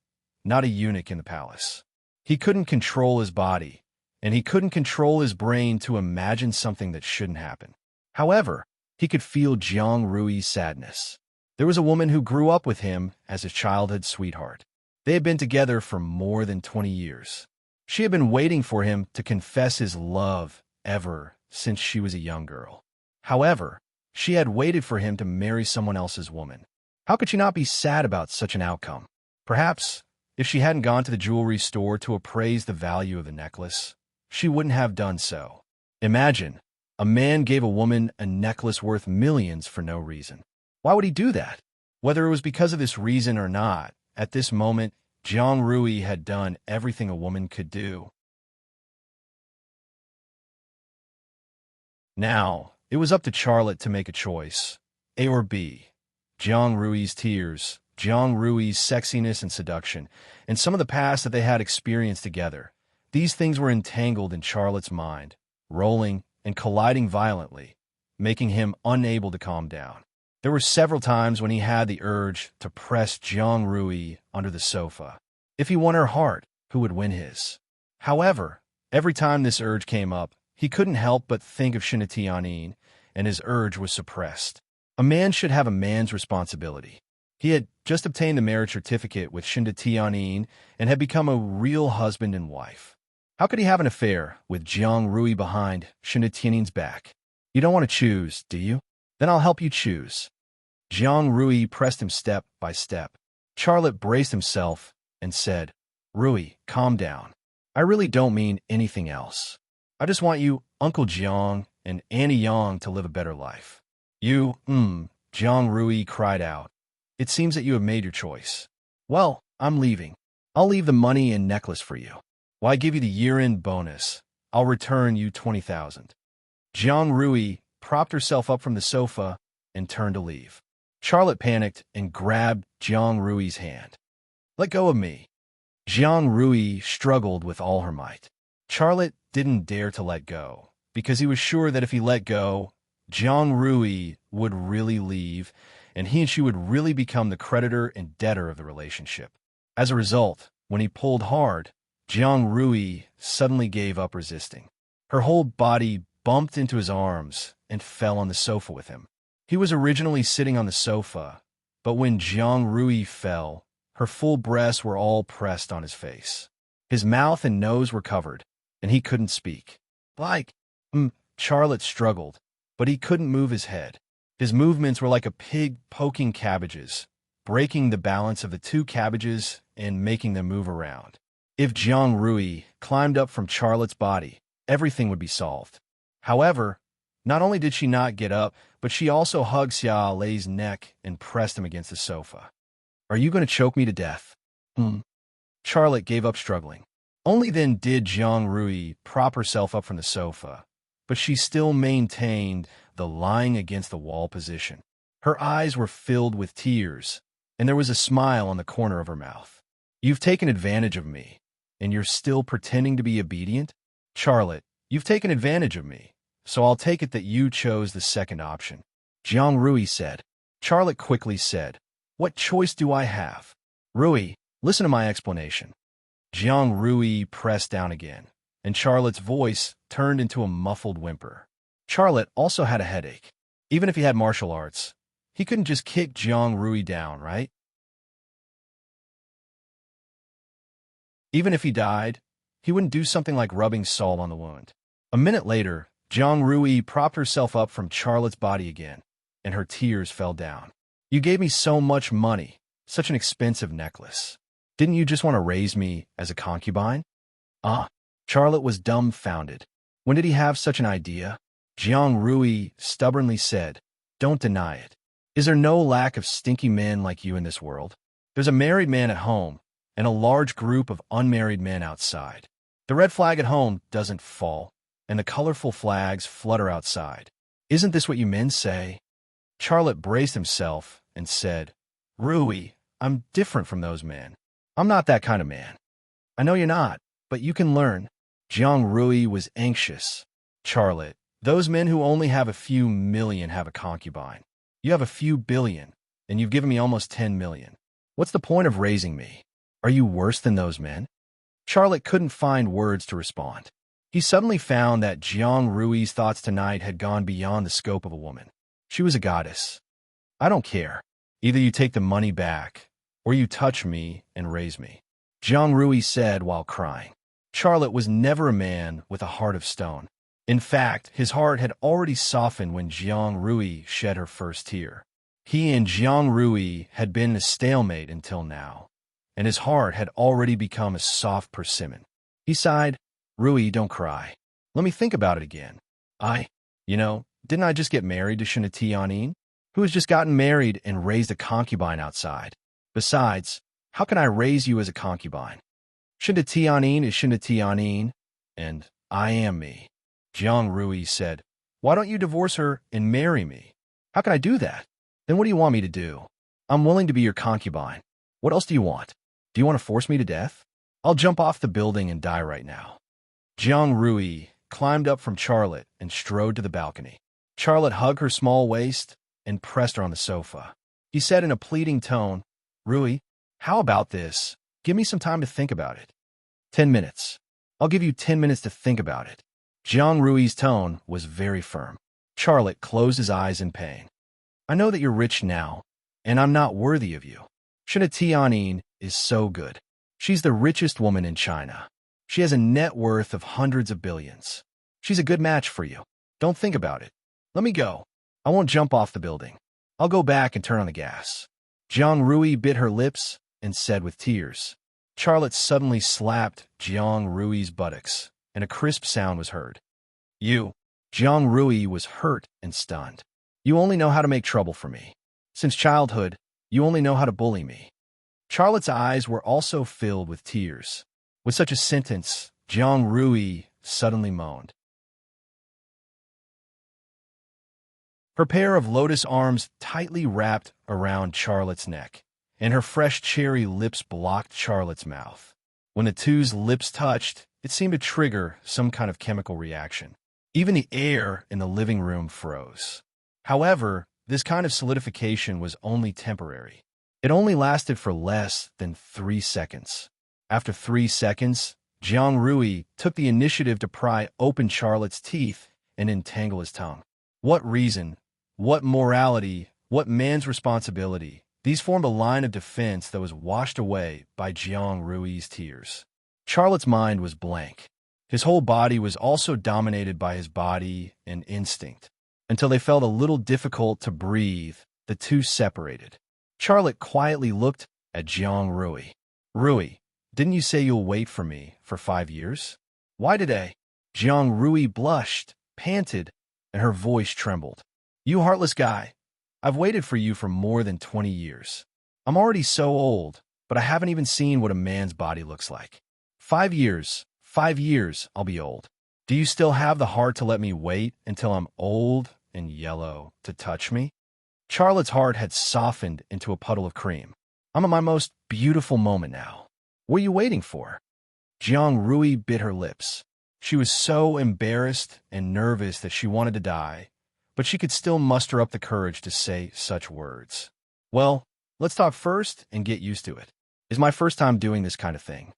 not a eunuch in the palace. He couldn't control his body, and he couldn't control his brain to imagine something that shouldn't happen. However, he could feel Jiang Rui's sadness. There was a woman who grew up with him as his childhood sweetheart. They had been together for more than 20 years. She had been waiting for him to confess his love ever since she was a young girl. However, she had waited for him to marry someone else's woman. How could she not be sad about such an outcome? Perhaps, if she hadn't gone to the jewelry store to appraise the value of the necklace, she wouldn't have done so. Imagine, a man gave a woman a necklace worth millions for no reason. Why would he do that? Whether it was because of this reason or not, at this moment, Jiang Rui had done everything a woman could do. Now, it was up to Charlotte to make a choice, A or B. Jiang Rui's tears, Jiang Rui's sexiness and seduction, and some of the past that they had experienced together. These things were entangled in Charlotte's mind, rolling and colliding violently, making him unable to calm down. There were several times when he had the urge to press Jiang Rui under the sofa. If he won her heart, who would win his? However, every time this urge came up, he couldn't help but think of Tianyin, and his urge was suppressed. A man should have a man's responsibility. He had just obtained the marriage certificate with Tianyin and had become a real husband and wife. How could he have an affair with Jiang Rui behind Tianyin's back? You don't want to choose, do you? Then I'll help you choose. Jiang Rui pressed him step by step. Charlotte braced himself and said, Rui, calm down. I really don't mean anything else. I just want you, Uncle Jiang, and Annie Yang to live a better life. You, Jiang Rui cried out. It seems that you have made your choice. Well, I'm leaving. I'll leave the money and necklace for you. Why give you the year-end bonus? I'll return you 20,000. Jiang Rui propped herself up from the sofa and turned to leave. Charlotte panicked and grabbed Jiang Rui's hand. Let go of me. Jiang Rui struggled with all her might. Charlotte didn't dare to let go, because he was sure that if he let go, Jiang Rui would really leave, and he and she would really become the creditor and debtor of the relationship. As a result, when he pulled hard, Jiang Rui suddenly gave up resisting. Her whole body bumped into his arms and fell on the sofa with him. He was originally sitting on the sofa, but when Jiang Rui fell, her full breasts were all pressed on his face. His mouth and nose were covered, and he couldn't speak. Charlotte struggled, but he couldn't move his head. His movements were like a pig poking cabbages, breaking the balance of the two cabbages and making them move around. If Jiang Rui climbed up from Charlotte's body, everything would be solved. However, not only did she not get up, but she also hugged Xia Lei's neck and pressed him against the sofa. Are you going to choke me to death? Charlotte gave up struggling. Only then did Jiang Rui prop herself up from the sofa, but she still maintained the lying against the wall position. Her eyes were filled with tears, and there was a smile on the corner of her mouth. You've taken advantage of me, and you're still pretending to be obedient? Charlotte, you've taken advantage of me, so I'll take it that you chose the second option. Jiang Rui said. Charlotte quickly said, What choice do I have? Rui, listen to my explanation. Jiang Rui pressed down again, and Charlotte's voice turned into a muffled whimper. Charlotte also had a headache. Even if he had martial arts, he couldn't just kick Jiang Rui down, right? Even if he died, he wouldn't do something like rubbing salt on the wound. A minute later, Jiang Rui propped herself up from Charlotte's body again, and her tears fell down. You gave me so much money, such an expensive necklace. Didn't you just want to raise me as a concubine? Ah, Charlotte was dumbfounded. When did he have such an idea? Jiang Rui stubbornly said, "Don't deny it. Is there no lack of stinky men like you in this world? There's a married man at home and a large group of unmarried men outside. The red flag at home doesn't fall, and the colorful flags flutter outside. Isn't this what you men say?" Charlotte braced himself and said, "Rui, I'm different from those men. I'm not that kind of man." "I know you're not, but you can learn." Jiang Rui was anxious. "Charlotte, those men who only have a few million have a concubine. You have a few billion, and you've given me almost 10 million. What's the point of raising me? Are you worse than those men?" Charlotte couldn't find words to respond. He suddenly found that Jiang Rui's thoughts tonight had gone beyond the scope of a woman. She was a goddess. "I don't care. Either you take the money back, or you touch me and raise me," Jiang Rui said while crying. Charlotte was never a man with a heart of stone. In fact, his heart had already softened when Jiang Rui shed her first tear. He and Jiang Rui had been in a stalemate until now, and his heart had already become a soft persimmon. He sighed, "Rui, don't cry. Let me think about it again. Didn't I just get married to Tianyin, who has just gotten married and raised a concubine outside? Besides, how can I raise you as a concubine? Tianyin is Tianyin, and I am me." Jiang Rui said, "Why don't you divorce her and marry me?" "How can I do that?" "Then what do you want me to do? I'm willing to be your concubine. What else do you want? Do you want to force me to death? I'll jump off the building and die right now." Jiang Rui climbed up from Charlotte and strode to the balcony. Charlotte hugged her small waist and pressed her on the sofa. He said in a pleading tone, "Rui, how about this? Give me some time to think about it." 10 minutes. I'll give you 10 minutes to think about it." Jiang Rui's tone was very firm. Charlotte closed his eyes in pain. "I know that you're rich now, and I'm not worthy of you. Tianyin is so good. She's the richest woman in China. She has a net worth of hundreds of billions. She's a good match for you. Don't think about it. Let me go. I won't jump off the building. I'll go back and turn on the gas." Jiang Rui bit her lips and said with tears. Charlotte suddenly slapped Jiang Rui's buttocks, and a crisp sound was heard. "You." Jiang Rui was hurt and stunned. "You only know how to make trouble for me. Since childhood, you only know how to bully me." Charlotte's eyes were also filled with tears. With such a sentence, Jiang Rui suddenly moaned. Her pair of lotus arms tightly wrapped around Charlotte's neck, and her fresh cherry lips blocked Charlotte's mouth. When the two's lips touched, it seemed to trigger some kind of chemical reaction. Even the air in the living room froze. However, this kind of solidification was only temporary. It only lasted for less than 3 seconds. After 3 seconds, Jiang Rui took the initiative to pry open Charlotte's teeth and entangle his tongue. What reason? What morality? What man's responsibility? These formed a line of defense that was washed away by Jiang Rui's tears. Charlotte's mind was blank. His whole body was also dominated by his body and instinct. Until they felt a little difficult to breathe, the two separated. Charlotte quietly looked at Jiang Rui. "Rui, didn't you say you'll wait for me for 5 years? Why today?" Jiang Rui blushed, panted, and her voice trembled. "You heartless guy. I've waited for you for more than 20 years. I'm already so old, but I haven't even seen what a man's body looks like. 5 years, 5 years, I'll be old. Do you still have the heart to let me wait until I'm old and yellow to touch me?" Charlotte's heart had softened into a puddle of cream. "I'm at my most beautiful moment now. What are you waiting for?" Jiang Rui bit her lips. She was so embarrassed and nervous that she wanted to die, but she could still muster up the courage to say such words. "Well, let's talk first and get used to it. It's my first time doing this kind of thing,"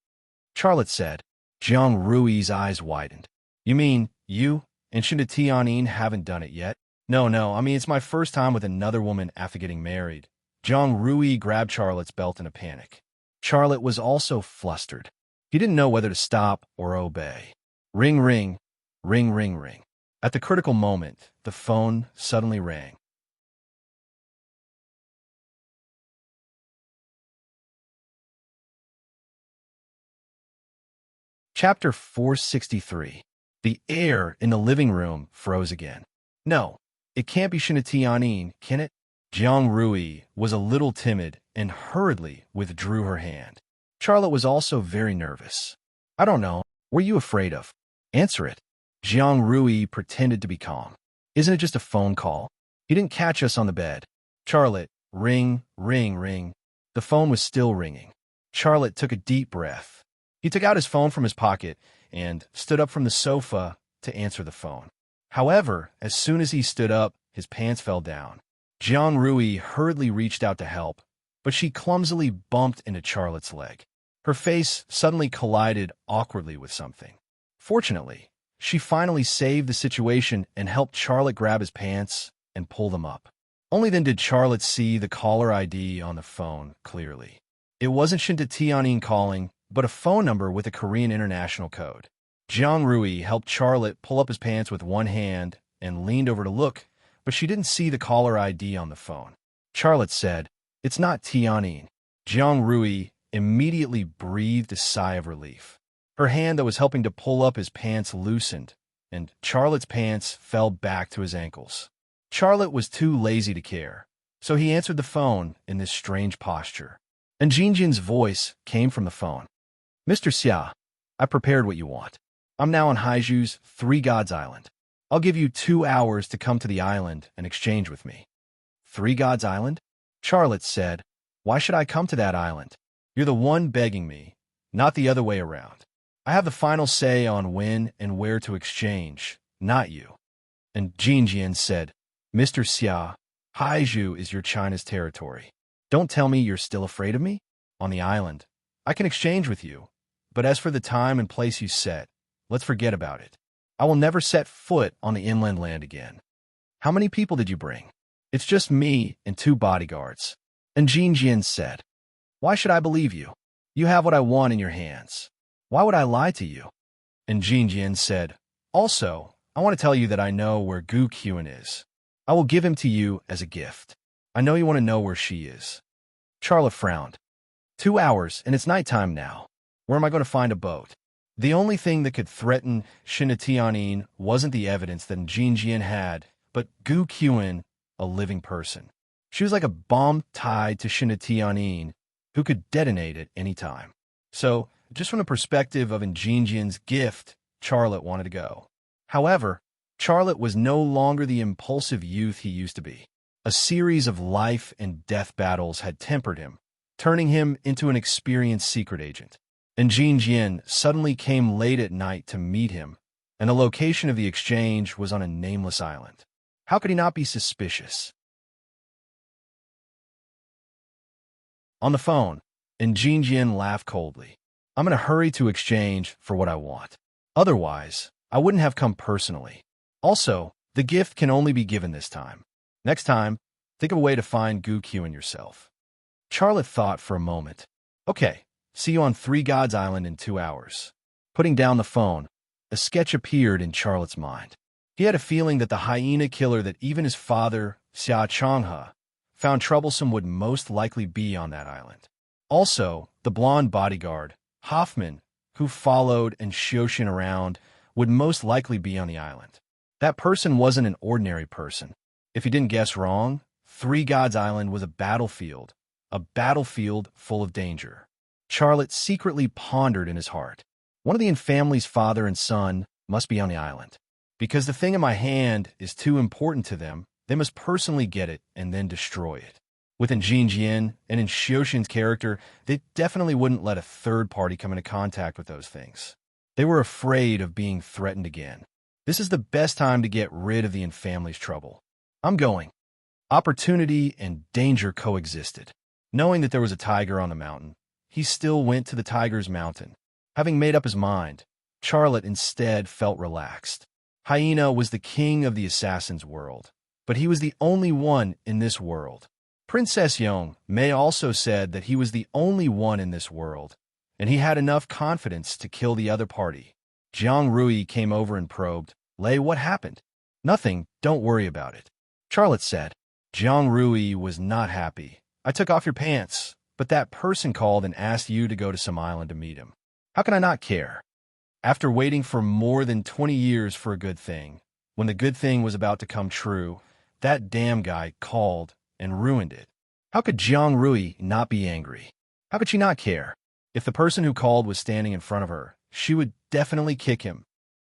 Charlotte said. Jiang Rui's eyes widened. "You mean you and Tianyin haven't done it yet?" No, I mean it's my first time with another woman after getting married." Jiang Rui grabbed Charlotte's belt in a panic. Charlotte was also flustered. He didn't know whether to stop or obey. Ring, ring, ring, ring, ring. At the critical moment, the phone suddenly rang. Chapter 463. The air in the living room froze again. No, it can't be Tianyin, can it? Jiang Rui was a little timid and hurriedly withdrew her hand. Charlotte was also very nervous. I don't know. What are you afraid of? Answer it. Jiang Rui pretended to be calm. Isn't it just a phone call? He didn't catch us on the bed. Charlotte, ring, ring, ring. The phone was still ringing. Charlotte took a deep breath. He took out his phone from his pocket and stood up from the sofa to answer the phone. However, as soon as he stood up, his pants fell down. Jiang Rui hurriedly reached out to help, but she clumsily bumped into Charlotte's leg. Her face suddenly collided awkwardly with something. Fortunately, she finally saved the situation and helped Charlotte grab his pants and pull them up. Only then did Charlotte see the caller ID on the phone clearly. It wasn't Tianyin calling, but a phone number with a Korean international code. Jiang Rui helped Charlotte pull up his pants with one hand and leaned over to look, but she didn't see the caller ID on the phone. Charlotte said, "It's not Tianyin." Jiang Rui immediately breathed a sigh of relief. Her hand that was helping to pull up his pants loosened, and Charlotte's pants fell back to his ankles. Charlotte was too lazy to care, so he answered the phone in this strange posture. And Jinjin's voice came from the phone. "Mr. Xia, I prepared what you want. I'm now on Haiju's Three Gods Island. I'll give you 2 hours to come to the island and exchange with me." Three Gods Island? Charlotte said, "Why should I come to that island? You're the one begging me, not the other way around. I have the final say on when and where to exchange, not you." And Jinjin said, "Mr. Xia, Haiju is your China's territory. Don't tell me you're still afraid of me? On the island, I can exchange with you. But as for the time and place you set, let's forget about it. I will never set foot on the inland land again." "How many people did you bring?" "It's just me and 2 bodyguards." And Jinjin said, "Why should I believe you? You have what I want in your hands. Why would I lie to you?" And Jinjin said, "Also, I want to tell you that I know where Gu Qian is. I will give him to you as a gift. I know you want to know where she is." Charlotte frowned. 2 hours, and it's nighttime now. Where am I going to find a boat? The only thing that could threaten Tianyin wasn't the evidence that Jinjin had, but Gu Qian, a living person. She was like a bomb tied to Tianyin, who could detonate at any time. So, just from the perspective of Jinjin's gift, Charlotte wanted to go. However, Charlotte was no longer the impulsive youth he used to be. A series of life and death battles had tempered him, turning him into an experienced secret agent. And Jinjin suddenly came late at night to meet him, and the location of the exchange was on a nameless island. How could he not be suspicious? On the phone, and Jinjin laughed coldly. "I'm in a hurry to exchange for what I want. Otherwise, I wouldn't have come personally. Also, the gift can only be given this time. Next time, think of a way to find Gu Qian yourself." Charlotte thought for a moment. "Okay, see you on Three Gods Island in 2 hours." Putting down the phone, a sketch appeared in Charlotte's mind. He had a feeling that the hyena killer that even his father, Xia Changhe, found troublesome would most likely be on that island. Also, the blonde bodyguard, Hoffman, who followed and Xioshin around, would most likely be on the island. That person wasn't an ordinary person. If he didn't guess wrong, Three Gods Island was a battlefield full of danger. Charlotte secretly pondered in his heart. One of the family's father and son must be on the island. Because the thing in my hand is too important to them, they must personally get it and then destroy it. Within Jinjin and in Xioshin's character, they definitely wouldn't let a third party come into contact with those things. They were afraid of being threatened again. This is the best time to get rid of the family's trouble. "I'm going." Opportunity and danger coexisted. Knowing that there was a tiger on the mountain, he still went to the tiger's mountain. Having made up his mind, Charlotte instead felt relaxed. Hyena was the king of the assassin's world, but he was the only one in this world. Princess Yong Mei also said that he was the only one in this world, and he had enough confidence to kill the other party. Jiang Rui came over and probed, "Lei, what happened?" "Nothing, don't worry about it." Charlotte said. Jiang Rui was not happy. "I took off your pants, but that person called and asked you to go to some island to meet him. How can I not care?" After waiting for more than 20 years for a good thing, when the good thing was about to come true, that damn guy called and ruined it. How could Jiang Rui not be angry? How could she not care? If the person who called was standing in front of her, she would definitely kick him.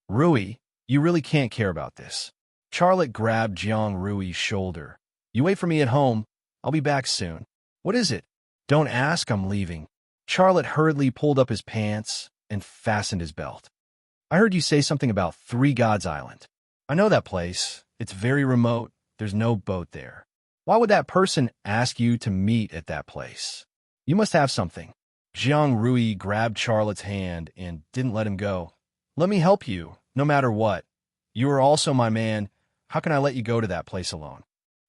Rui, you really can't care about this. Charlotte grabbed Jiang Rui's shoulder. You wait for me at home. I'll be back soon. What is it? Don't ask, I'm leaving. Charlotte hurriedly pulled up his pants and fastened his belt. I heard you say something about Three Gods Island. I know that place. It's very remote. There's no boat there. Why would that person ask you to meet at that place? You must have something. Jiang Rui grabbed Charlotte's hand and didn't let him go. Let me help you, no matter what. You are also my man. How can I let you go to that place alone?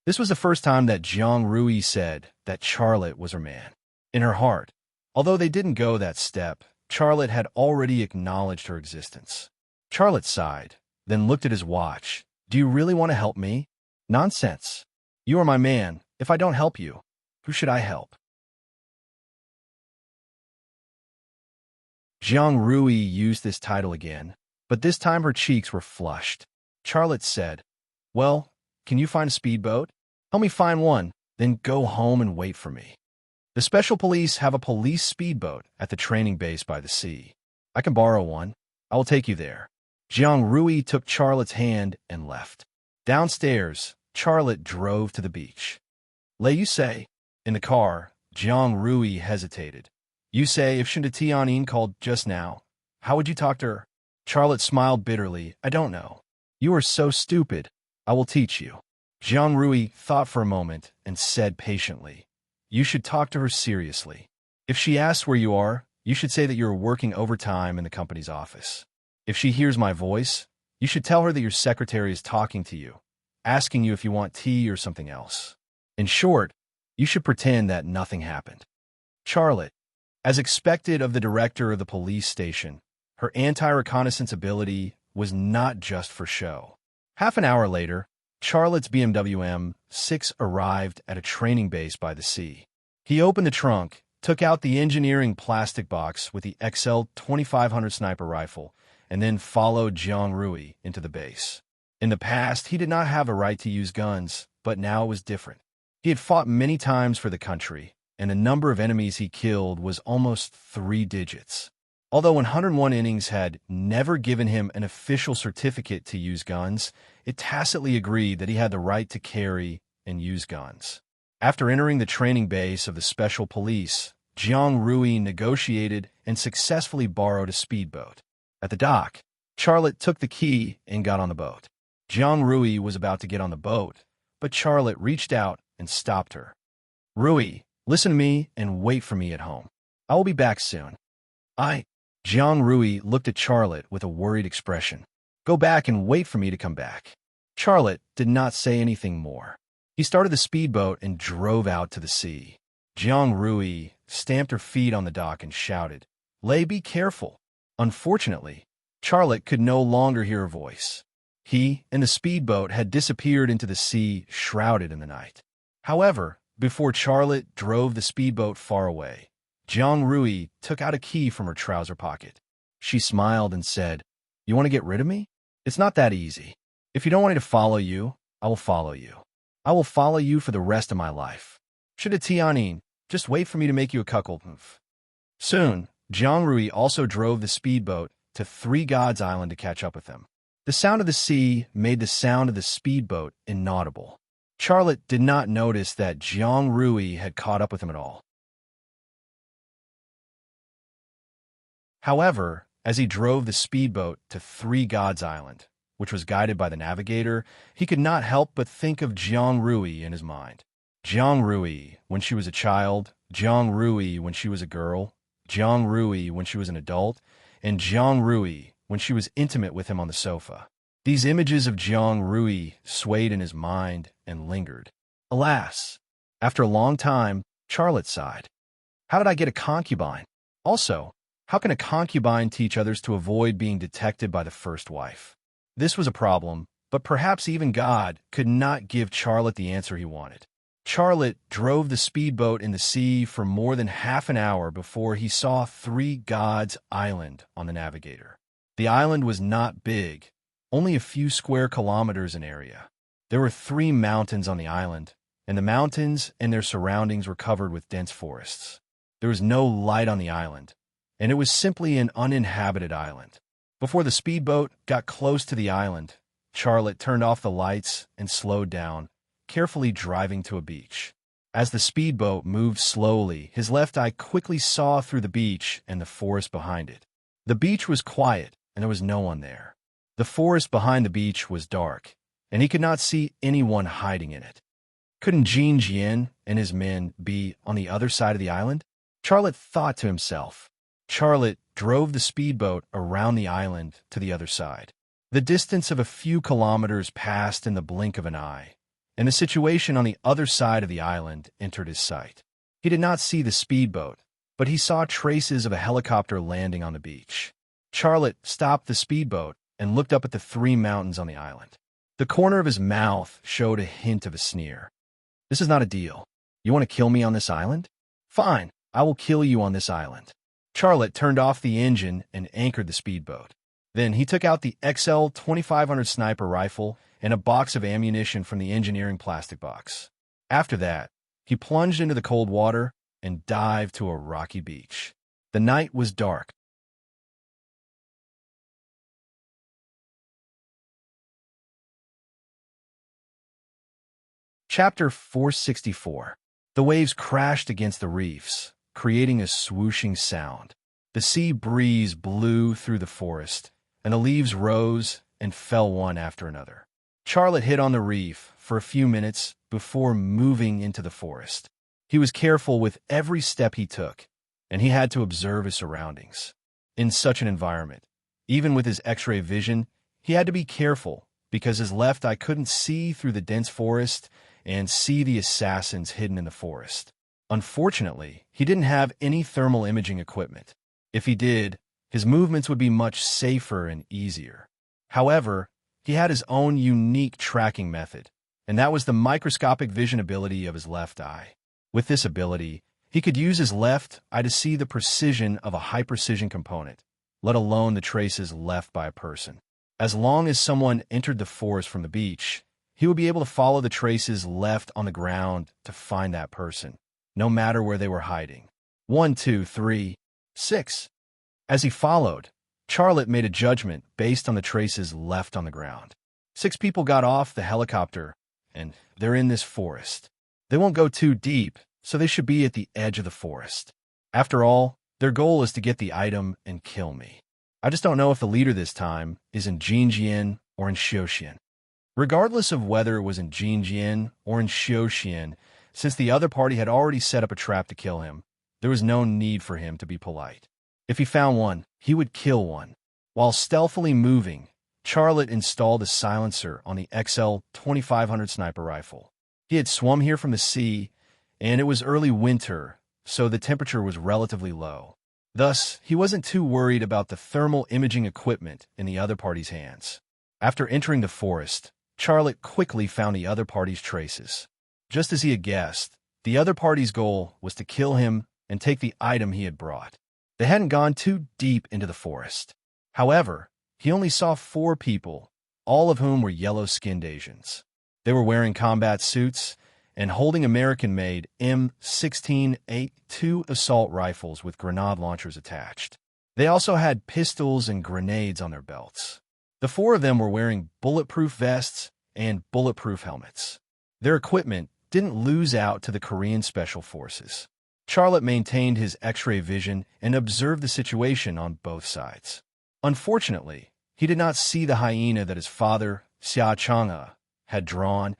This was the first time that Jiang Rui said that Charlotte was her man. In her heart, although they didn't go that step, Charlotte had already acknowledged her existence. Charlotte sighed, then looked at his watch. Do you really want to help me? Nonsense. You are my man. If I don't help you, who should I help? Jiang Rui used this title again, but this time her cheeks were flushed. Charlotte said, Well, can you find a speedboat? Help me find one, then go home and wait for me. The special police have a police speedboat at the training base by the sea. I can borrow one. I will take you there. Jiang Rui took Charlotte's hand and left. Downstairs, Charlotte drove to the beach. Lei, you say? In the car, Jiang Rui hesitated. You say if Tianyin called just now, how would you talk to her? Charlotte smiled bitterly. I don't know. You are so stupid. I will teach you. Jiang Rui thought for a moment and said patiently, You should talk to her seriously. If she asks where you are, you should say that you are working overtime in the company's office. If she hears my voice, you should tell her that your secretary is talking to you, asking you if you want tea or something else. In short, you should pretend that nothing happened. Charlotte, as expected of the director of the police station, her anti-reconnaissance ability was not just for show. Half an hour later, Charlotte's BMW M6 arrived at a training base by the sea. He opened the trunk, took out the engineering plastic box with the XL 2500 sniper rifle, and then followed Jiang Rui into the base. In the past, he did not have a right to use guns, but now it was different. He had fought many times for the country, and the number of enemies he killed was almost 3 digits. Although 101 innings had never given him an official certificate to use guns, it tacitly agreed that he had the right to carry and use guns. After entering the training base of the special police, Jiang Rui negotiated and successfully borrowed a speedboat. At the dock, Charlotte took the key and got on the boat. Jiang Rui was about to get on the boat, but Charlotte reached out and stopped her. Rui, listen to me and wait for me at home. I will be back soon. Jiang Rui looked at Charlotte with a worried expression. Go back and wait for me to come back. Charlotte did not say anything more. He started the speedboat and drove out to the sea. Jiang Rui stamped her feet on the dock and shouted, Lei, be careful. Unfortunately, Charlotte could no longer hear her voice. He and the speedboat had disappeared into the sea, shrouded in the night. However, before Charlotte drove the speedboat far away, Jiang Rui took out a key from her trouser pocket. She smiled and said, You want to get rid of me? It's not that easy. If you don't want me to follow you, I will follow you. I will follow you for the rest of my life. Tianyin, just wait for me to make you a cuckold. Soon, Jiang Rui also drove the speedboat to Three Gods Island to catch up with them. The sound of the sea made the sound of the speedboat inaudible. Charlotte did not notice that Jiang Rui had caught up with him at all. However, as he drove the speedboat to Three Gods Island, which was guided by the navigator, he could not help but think of Jiang Rui in his mind. Jiang Rui when she was a child, Jiang Rui when she was a girl, Jiang Rui when she was an adult, and Jiang Rui when she was intimate with him on the sofa. These images of Jiang Rui swayed in his mind and lingered. Alas, after a long time, Charlotte sighed. How did I get a concubine? Also, how can a concubine teach others to avoid being detected by the first wife? This was a problem, but perhaps even God could not give Charlotte the answer he wanted. Charlotte drove the speedboat in the sea for more than half an hour before he saw Three Gods Island on the navigator. The island was not big, only a few square kilometers in area. There were 3 mountains on the island, and the mountains and their surroundings were covered with dense forests. There was no light on the island, and it was simply an uninhabited island. Before the speedboat got close to the island, Charlotte turned off the lights and slowed down, carefully driving to a beach. As the speedboat moved slowly, his left eye quickly saw through the beach and the forest behind it. The beach was quiet, and there was no one there. The forest behind the beach was dark, and he could not see anyone hiding in it. Couldn't Jean Jian and his men be on the other side of the island? Charlotte thought to himself. Charlotte drove the speedboat around the island to the other side. The distance of a few kilometers passed in the blink of an eye, and the situation on the other side of the island entered his sight. He did not see the speedboat, but he saw traces of a helicopter landing on the beach. Charlotte stopped the speedboat and looked up at the 3 mountains on the island. The corner of his mouth showed a hint of a sneer. "This is not a deal. You want to kill me on this island? Fine, I will kill you on this island." Charlotte turned off the engine and anchored the speedboat. Then he took out the XL 2500 sniper rifle and a box of ammunition from the engineering plastic box. After that, he plunged into the cold water and dived to a rocky beach. The night was dark. Chapter 464. The waves crashed against the reefs, creating a swooshing sound. The sea breeze blew through the forest, and the leaves rose and fell one after another. Charlotte hid on the reef for a few minutes before moving into the forest. He was careful with every step he took, and he had to observe his surroundings. In such an environment, even with his X-ray vision, he had to be careful because his left eye couldn't see through the dense forest and see the assassins hidden in the forest. Unfortunately, he didn't have any thermal imaging equipment. If he did, his movements would be much safer and easier. However, he had his own unique tracking method, and that was the microscopic vision ability of his left eye. With this ability, he could use his left eye to see the precision of a high-precision component, let alone the traces left by a person. As long as someone entered the forest from the beach, he would be able to follow the traces left on the ground to find that person, no matter where they were hiding. 1, 2, 3, 6. As he followed, Charlotte made a judgment based on the traces left on the ground. 6 people got off the helicopter, and they're in this forest. They won't go too deep, so they should be at the edge of the forest. After all, their goal is to get the item and kill me. I just don't know if the leader this time is in Jinjian or in Xiuxian. Regardless of whether it was in Jinjian or in Xiuxian, since the other party had already set up a trap to kill him, there was no need for him to be polite. If he found one, he would kill one. While stealthily moving, Charlotte installed a silencer on the XL 2500 sniper rifle. He had swum here from the sea, and it was early winter, so the temperature was relatively low. Thus, he wasn't too worried about the thermal imaging equipment in the other party's hands. After entering the forest, Charlotte quickly found the other party's traces. Just as he had guessed, the other party's goal was to kill him and take the item he had brought. They hadn't gone too deep into the forest. However, he only saw 4 people, all of whom were yellow-skinned Asians. They were wearing combat suits and holding American-made M16A2 assault rifles with grenade launchers attached. They also had pistols and grenades on their belts. The 4 of them were wearing bulletproof vests and bulletproof helmets. Their equipment didn't lose out to the Korean Special Forces. Charlotte maintained his X-ray vision and observed the situation on both sides. Unfortunately, he did not see the hyena that his father, Xia Chang'e, had drawn,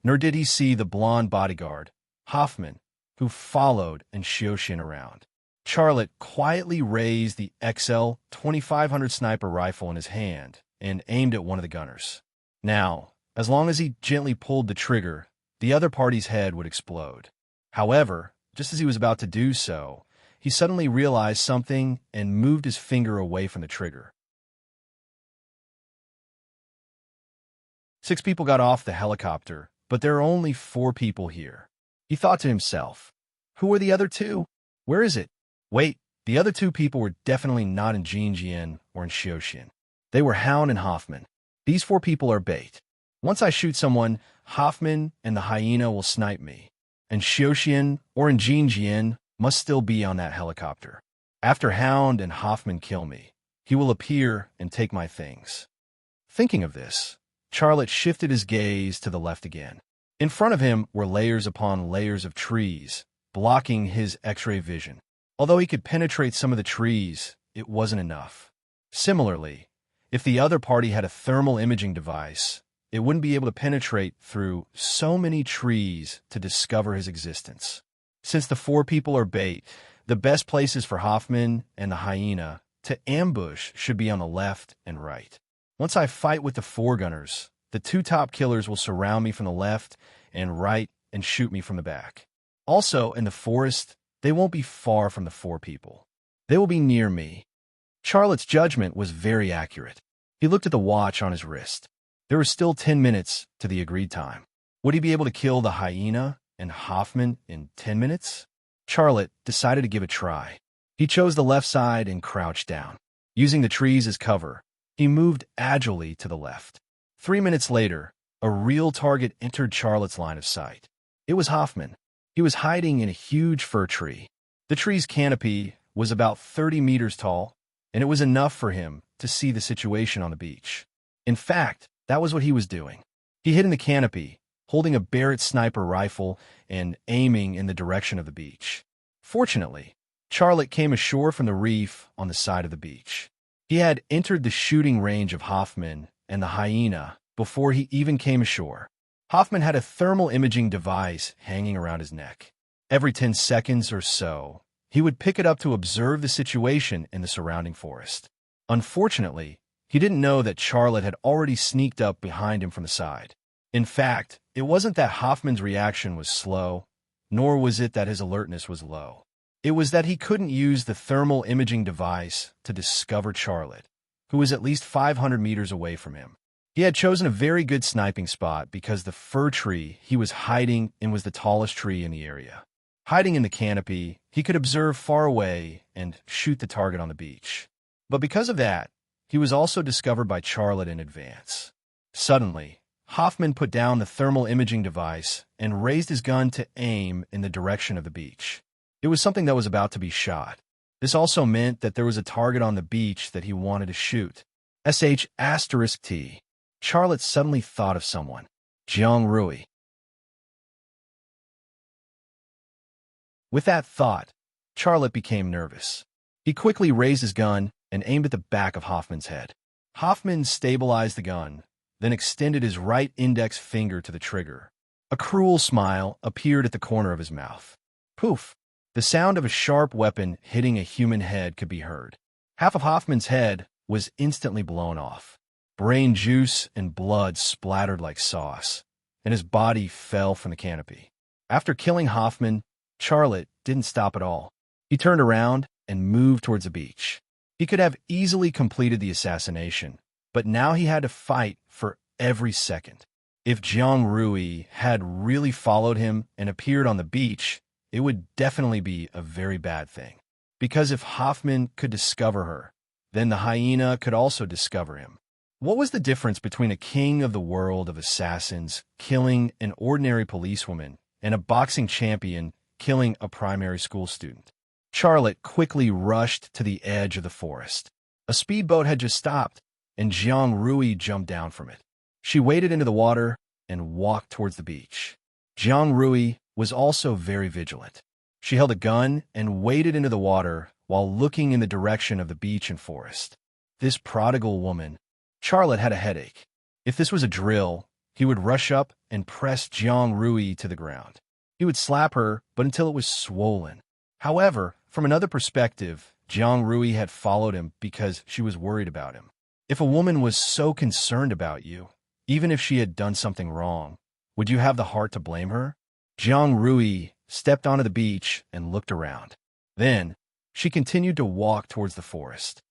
nor did he see the blonde bodyguard, Hoffman, who followed and Xiuxian around. Charlotte quietly raised the XL 2500 sniper rifle in his hand and aimed at one of the gunners. Now, as long as he gently pulled the trigger, the other party's head would explode. However, just as he was about to do so, he suddenly realized something and moved his finger away from the trigger. 6 people got off the helicopter, but there are only 4 people here. He thought to himself, who are the other 2? Where is it? Wait, the other 2 people were definitely not in Jinjian or in Xiuxian. They were Hound and Hoffman. These 4 people are bait. Once I shoot someone, Hoffman and the hyena will snipe me, and Xiuxian or Jinjian must still be on that helicopter. After Hound and Hoffman kill me, he will appear and take my things. Thinking of this, Charlotte shifted his gaze to the left again. In front of him were layers upon layers of trees, blocking his X-ray vision. Although he could penetrate some of the trees, it wasn't enough. Similarly, if the other party had a thermal imaging device, it wouldn't be able to penetrate through so many trees to discover his existence. Since the 4 people are bait, the best places for Hoffman and the hyena to ambush should be on the left and right. Once I fight with the 4 gunners, the 2 top killers will surround me from the left and right and shoot me from the back. Also, in the forest, they won't be far from the 4 people. They will be near me. Charlotte's judgment was very accurate. He looked at the watch on his wrist. There was still 10 minutes to the agreed time. Would he be able to kill the hyena and Hoffman in 10 minutes? Charlotte decided to give it a try. He chose the left side and crouched down. Using the trees as cover, he moved agilely to the left. 3 minutes later, a real target entered Charlotte's line of sight. It was Hoffman. He was hiding in a huge fir tree. The tree's canopy was about 30 meters tall, and it was enough for him to see the situation on the beach. In fact, that was what he was doing. He hid in the canopy, holding a Barrett sniper rifle and aiming in the direction of the beach. Fortunately, Charlotte came ashore from the reef on the side of the beach. He had entered the shooting range of Hoffman and the hyena before he even came ashore. Hoffman had a thermal imaging device hanging around his neck. Every 10 seconds or so, he would pick it up to observe the situation in the surrounding forest. Unfortunately, he didn't know that Charlotte had already sneaked up behind him from the side. In fact, it wasn't that Hoffman's reaction was slow, nor was it that his alertness was low. It was that he couldn't use the thermal imaging device to discover Charlotte, who was at least 500 meters away from him. He had chosen a very good sniping spot because the fir tree he was hiding in was the tallest tree in the area. Hiding in the canopy, he could observe far away and shoot the target on the beach. But because of that, he was also discovered by Charlotte in advance. Suddenly, Hoffman put down the thermal imaging device and raised his gun to aim in the direction of the beach. It was something that was about to be shot. This also meant that there was a target on the beach that he wanted to shoot. *T. Charlotte suddenly thought of someone. Jiang Rui. With that thought, Charlotte became nervous. He quickly raised his gun and aimed at the back of Hoffman's head. Hoffman stabilized the gun, then extended his right index finger to the trigger. A cruel smile appeared at the corner of his mouth. Poof! The sound of a sharp weapon hitting a human head could be heard. Half of Hoffman's head was instantly blown off. Brain juice and blood splattered like sauce, and his body fell from the canopy. After killing Hoffman, Charlotte didn't stop at all. He turned around and moved towards the beach. He could have easily completed the assassination, but now he had to fight for every second. If Jiang Rui had really followed him and appeared on the beach, it would definitely be a very bad thing. Because if Hoffman could discover her, then the hyena could also discover him. What was the difference between a king of the world of assassins killing an ordinary policewoman and a boxing champion killing a primary school student? Charlotte quickly rushed to the edge of the forest. A speedboat had just stopped, and Jiang Rui jumped down from it. She waded into the water and walked towards the beach. Jiang Rui was also very vigilant. She held a gun and waded into the water while looking in the direction of the beach and forest. This prodigal woman. Charlotte had a headache. If this was a drill, he would rush up and press Jiang Rui to the ground. He would slap her, but until it was swollen. However, from another perspective, Jiang Rui had followed him because she was worried about him. If a woman was so concerned about you, even if she had done something wrong, would you have the heart to blame her? Jiang Rui stepped onto the beach and looked around. Then, she continued to walk towards the forest.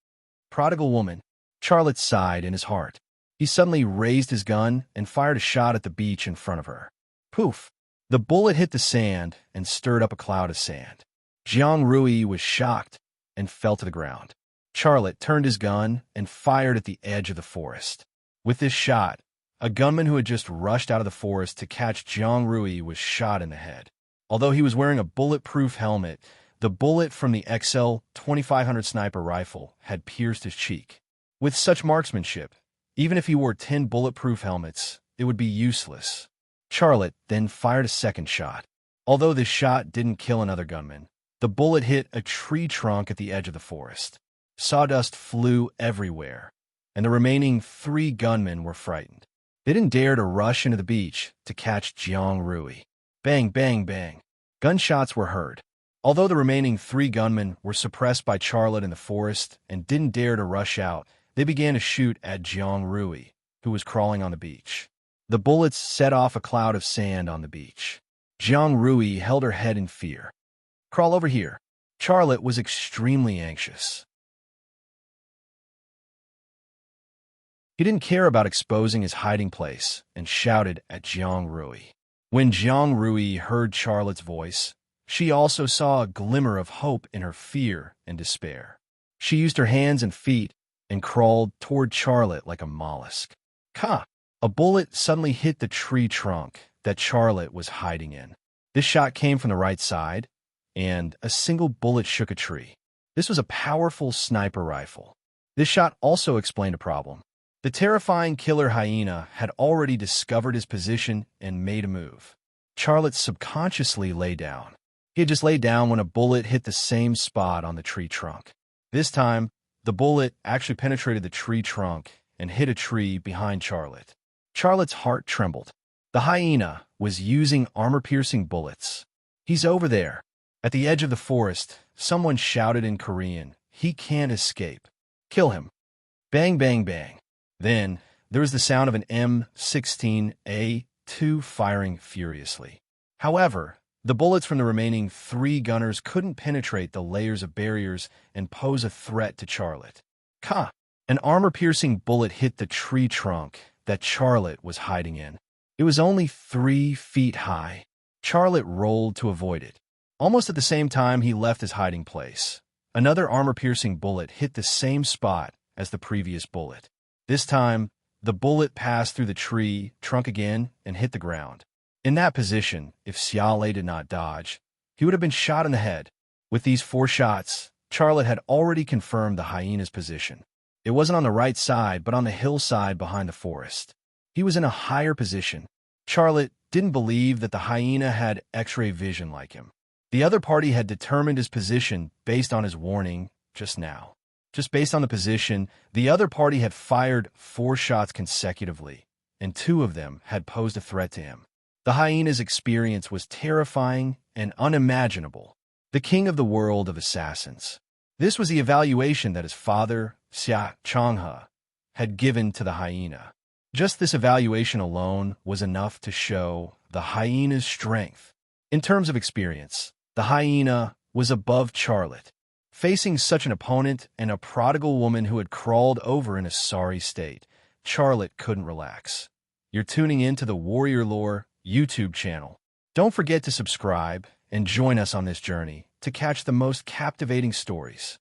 Prodigal woman. Charlotte sighed in his heart. He suddenly raised his gun and fired a shot at the beach in front of her. Poof! The bullet hit the sand and stirred up a cloud of sand. Jiang Rui was shocked and fell to the ground. Charlotte turned his gun and fired at the edge of the forest. With this shot, a gunman who had just rushed out of the forest to catch Jiang Rui was shot in the head. Although he was wearing a bulletproof helmet, the bullet from the XL 2500 sniper rifle had pierced his cheek. With such marksmanship, even if he wore 10 bulletproof helmets, it would be useless. Charlotte then fired a second shot. Although this shot didn't kill another gunman, the bullet hit a tree trunk at the edge of the forest. Sawdust flew everywhere, and the remaining 3 gunmen were frightened. They didn't dare to rush into the beach to catch Jiang Rui. Bang, bang, bang. Gunshots were heard. Although the remaining 3 gunmen were suppressed by Charlotte in the forest and didn't dare to rush out, they began to shoot at Jiang Rui, who was crawling on the beach. The bullets set off a cloud of sand on the beach. Jiang Rui held her head in fear. Crawl over here. Charlotte was extremely anxious. He didn't care about exposing his hiding place and shouted at Jiang Rui. When Jiang Rui heard Charlotte's voice, she also saw a glimmer of hope in her fear and despair. She used her hands and feet and crawled toward Charlotte like a mollusk. Ka! A bullet suddenly hit the tree trunk that Charlotte was hiding in. This shot came from the right side, and a single bullet shook a tree. This was a powerful sniper rifle. This shot also explained a problem. The terrifying killer hyena had already discovered his position and made a move. Charlotte subconsciously lay down. He had just laid down when a bullet hit the same spot on the tree trunk. This time, the bullet actually penetrated the tree trunk and hit a tree behind Charlotte. Charlotte's heart trembled. The hyena was using armor-piercing bullets. He's over there. At the edge of the forest, someone shouted in Korean, "He can't escape. Kill him." Bang, bang, bang. Then, there was the sound of an M16A2 firing furiously. However, the bullets from the remaining 3 gunners couldn't penetrate the layers of barriers and pose a threat to Charlotte. Ka! An armor-piercing bullet hit the tree trunk that Charlotte was hiding in. It was only 3 feet high. Charlotte rolled to avoid it. Almost at the same time he left his hiding place, another armor-piercing bullet hit the same spot as the previous bullet. This time, the bullet passed through the tree trunk again and hit the ground. In that position, if Xiaolei did not dodge, he would have been shot in the head. With these 4 shots, Charlotte had already confirmed the hyena's position. It wasn't on the right side, but on the hillside behind the forest. He was in a higher position. Charlotte didn't believe that the hyena had X-ray vision like him. The other party had determined his position based on his warning just now. Just based on the position, the other party had fired 4 shots consecutively, and 2 of them had posed a threat to him. The hyena's experience was terrifying and unimaginable. The king of the world of assassins. This was the evaluation that his father, Xia Changhe, had given to the hyena. Just this evaluation alone was enough to show the hyena's strength. In terms of experience, the hyena was above Charlotte. Facing such an opponent and a prodigal woman who had crawled over in a sorry state, Charlotte couldn't relax. You're tuning in to the Warrior Lore YouTube channel. Don't forget to subscribe and join us on this journey to catch the most captivating stories.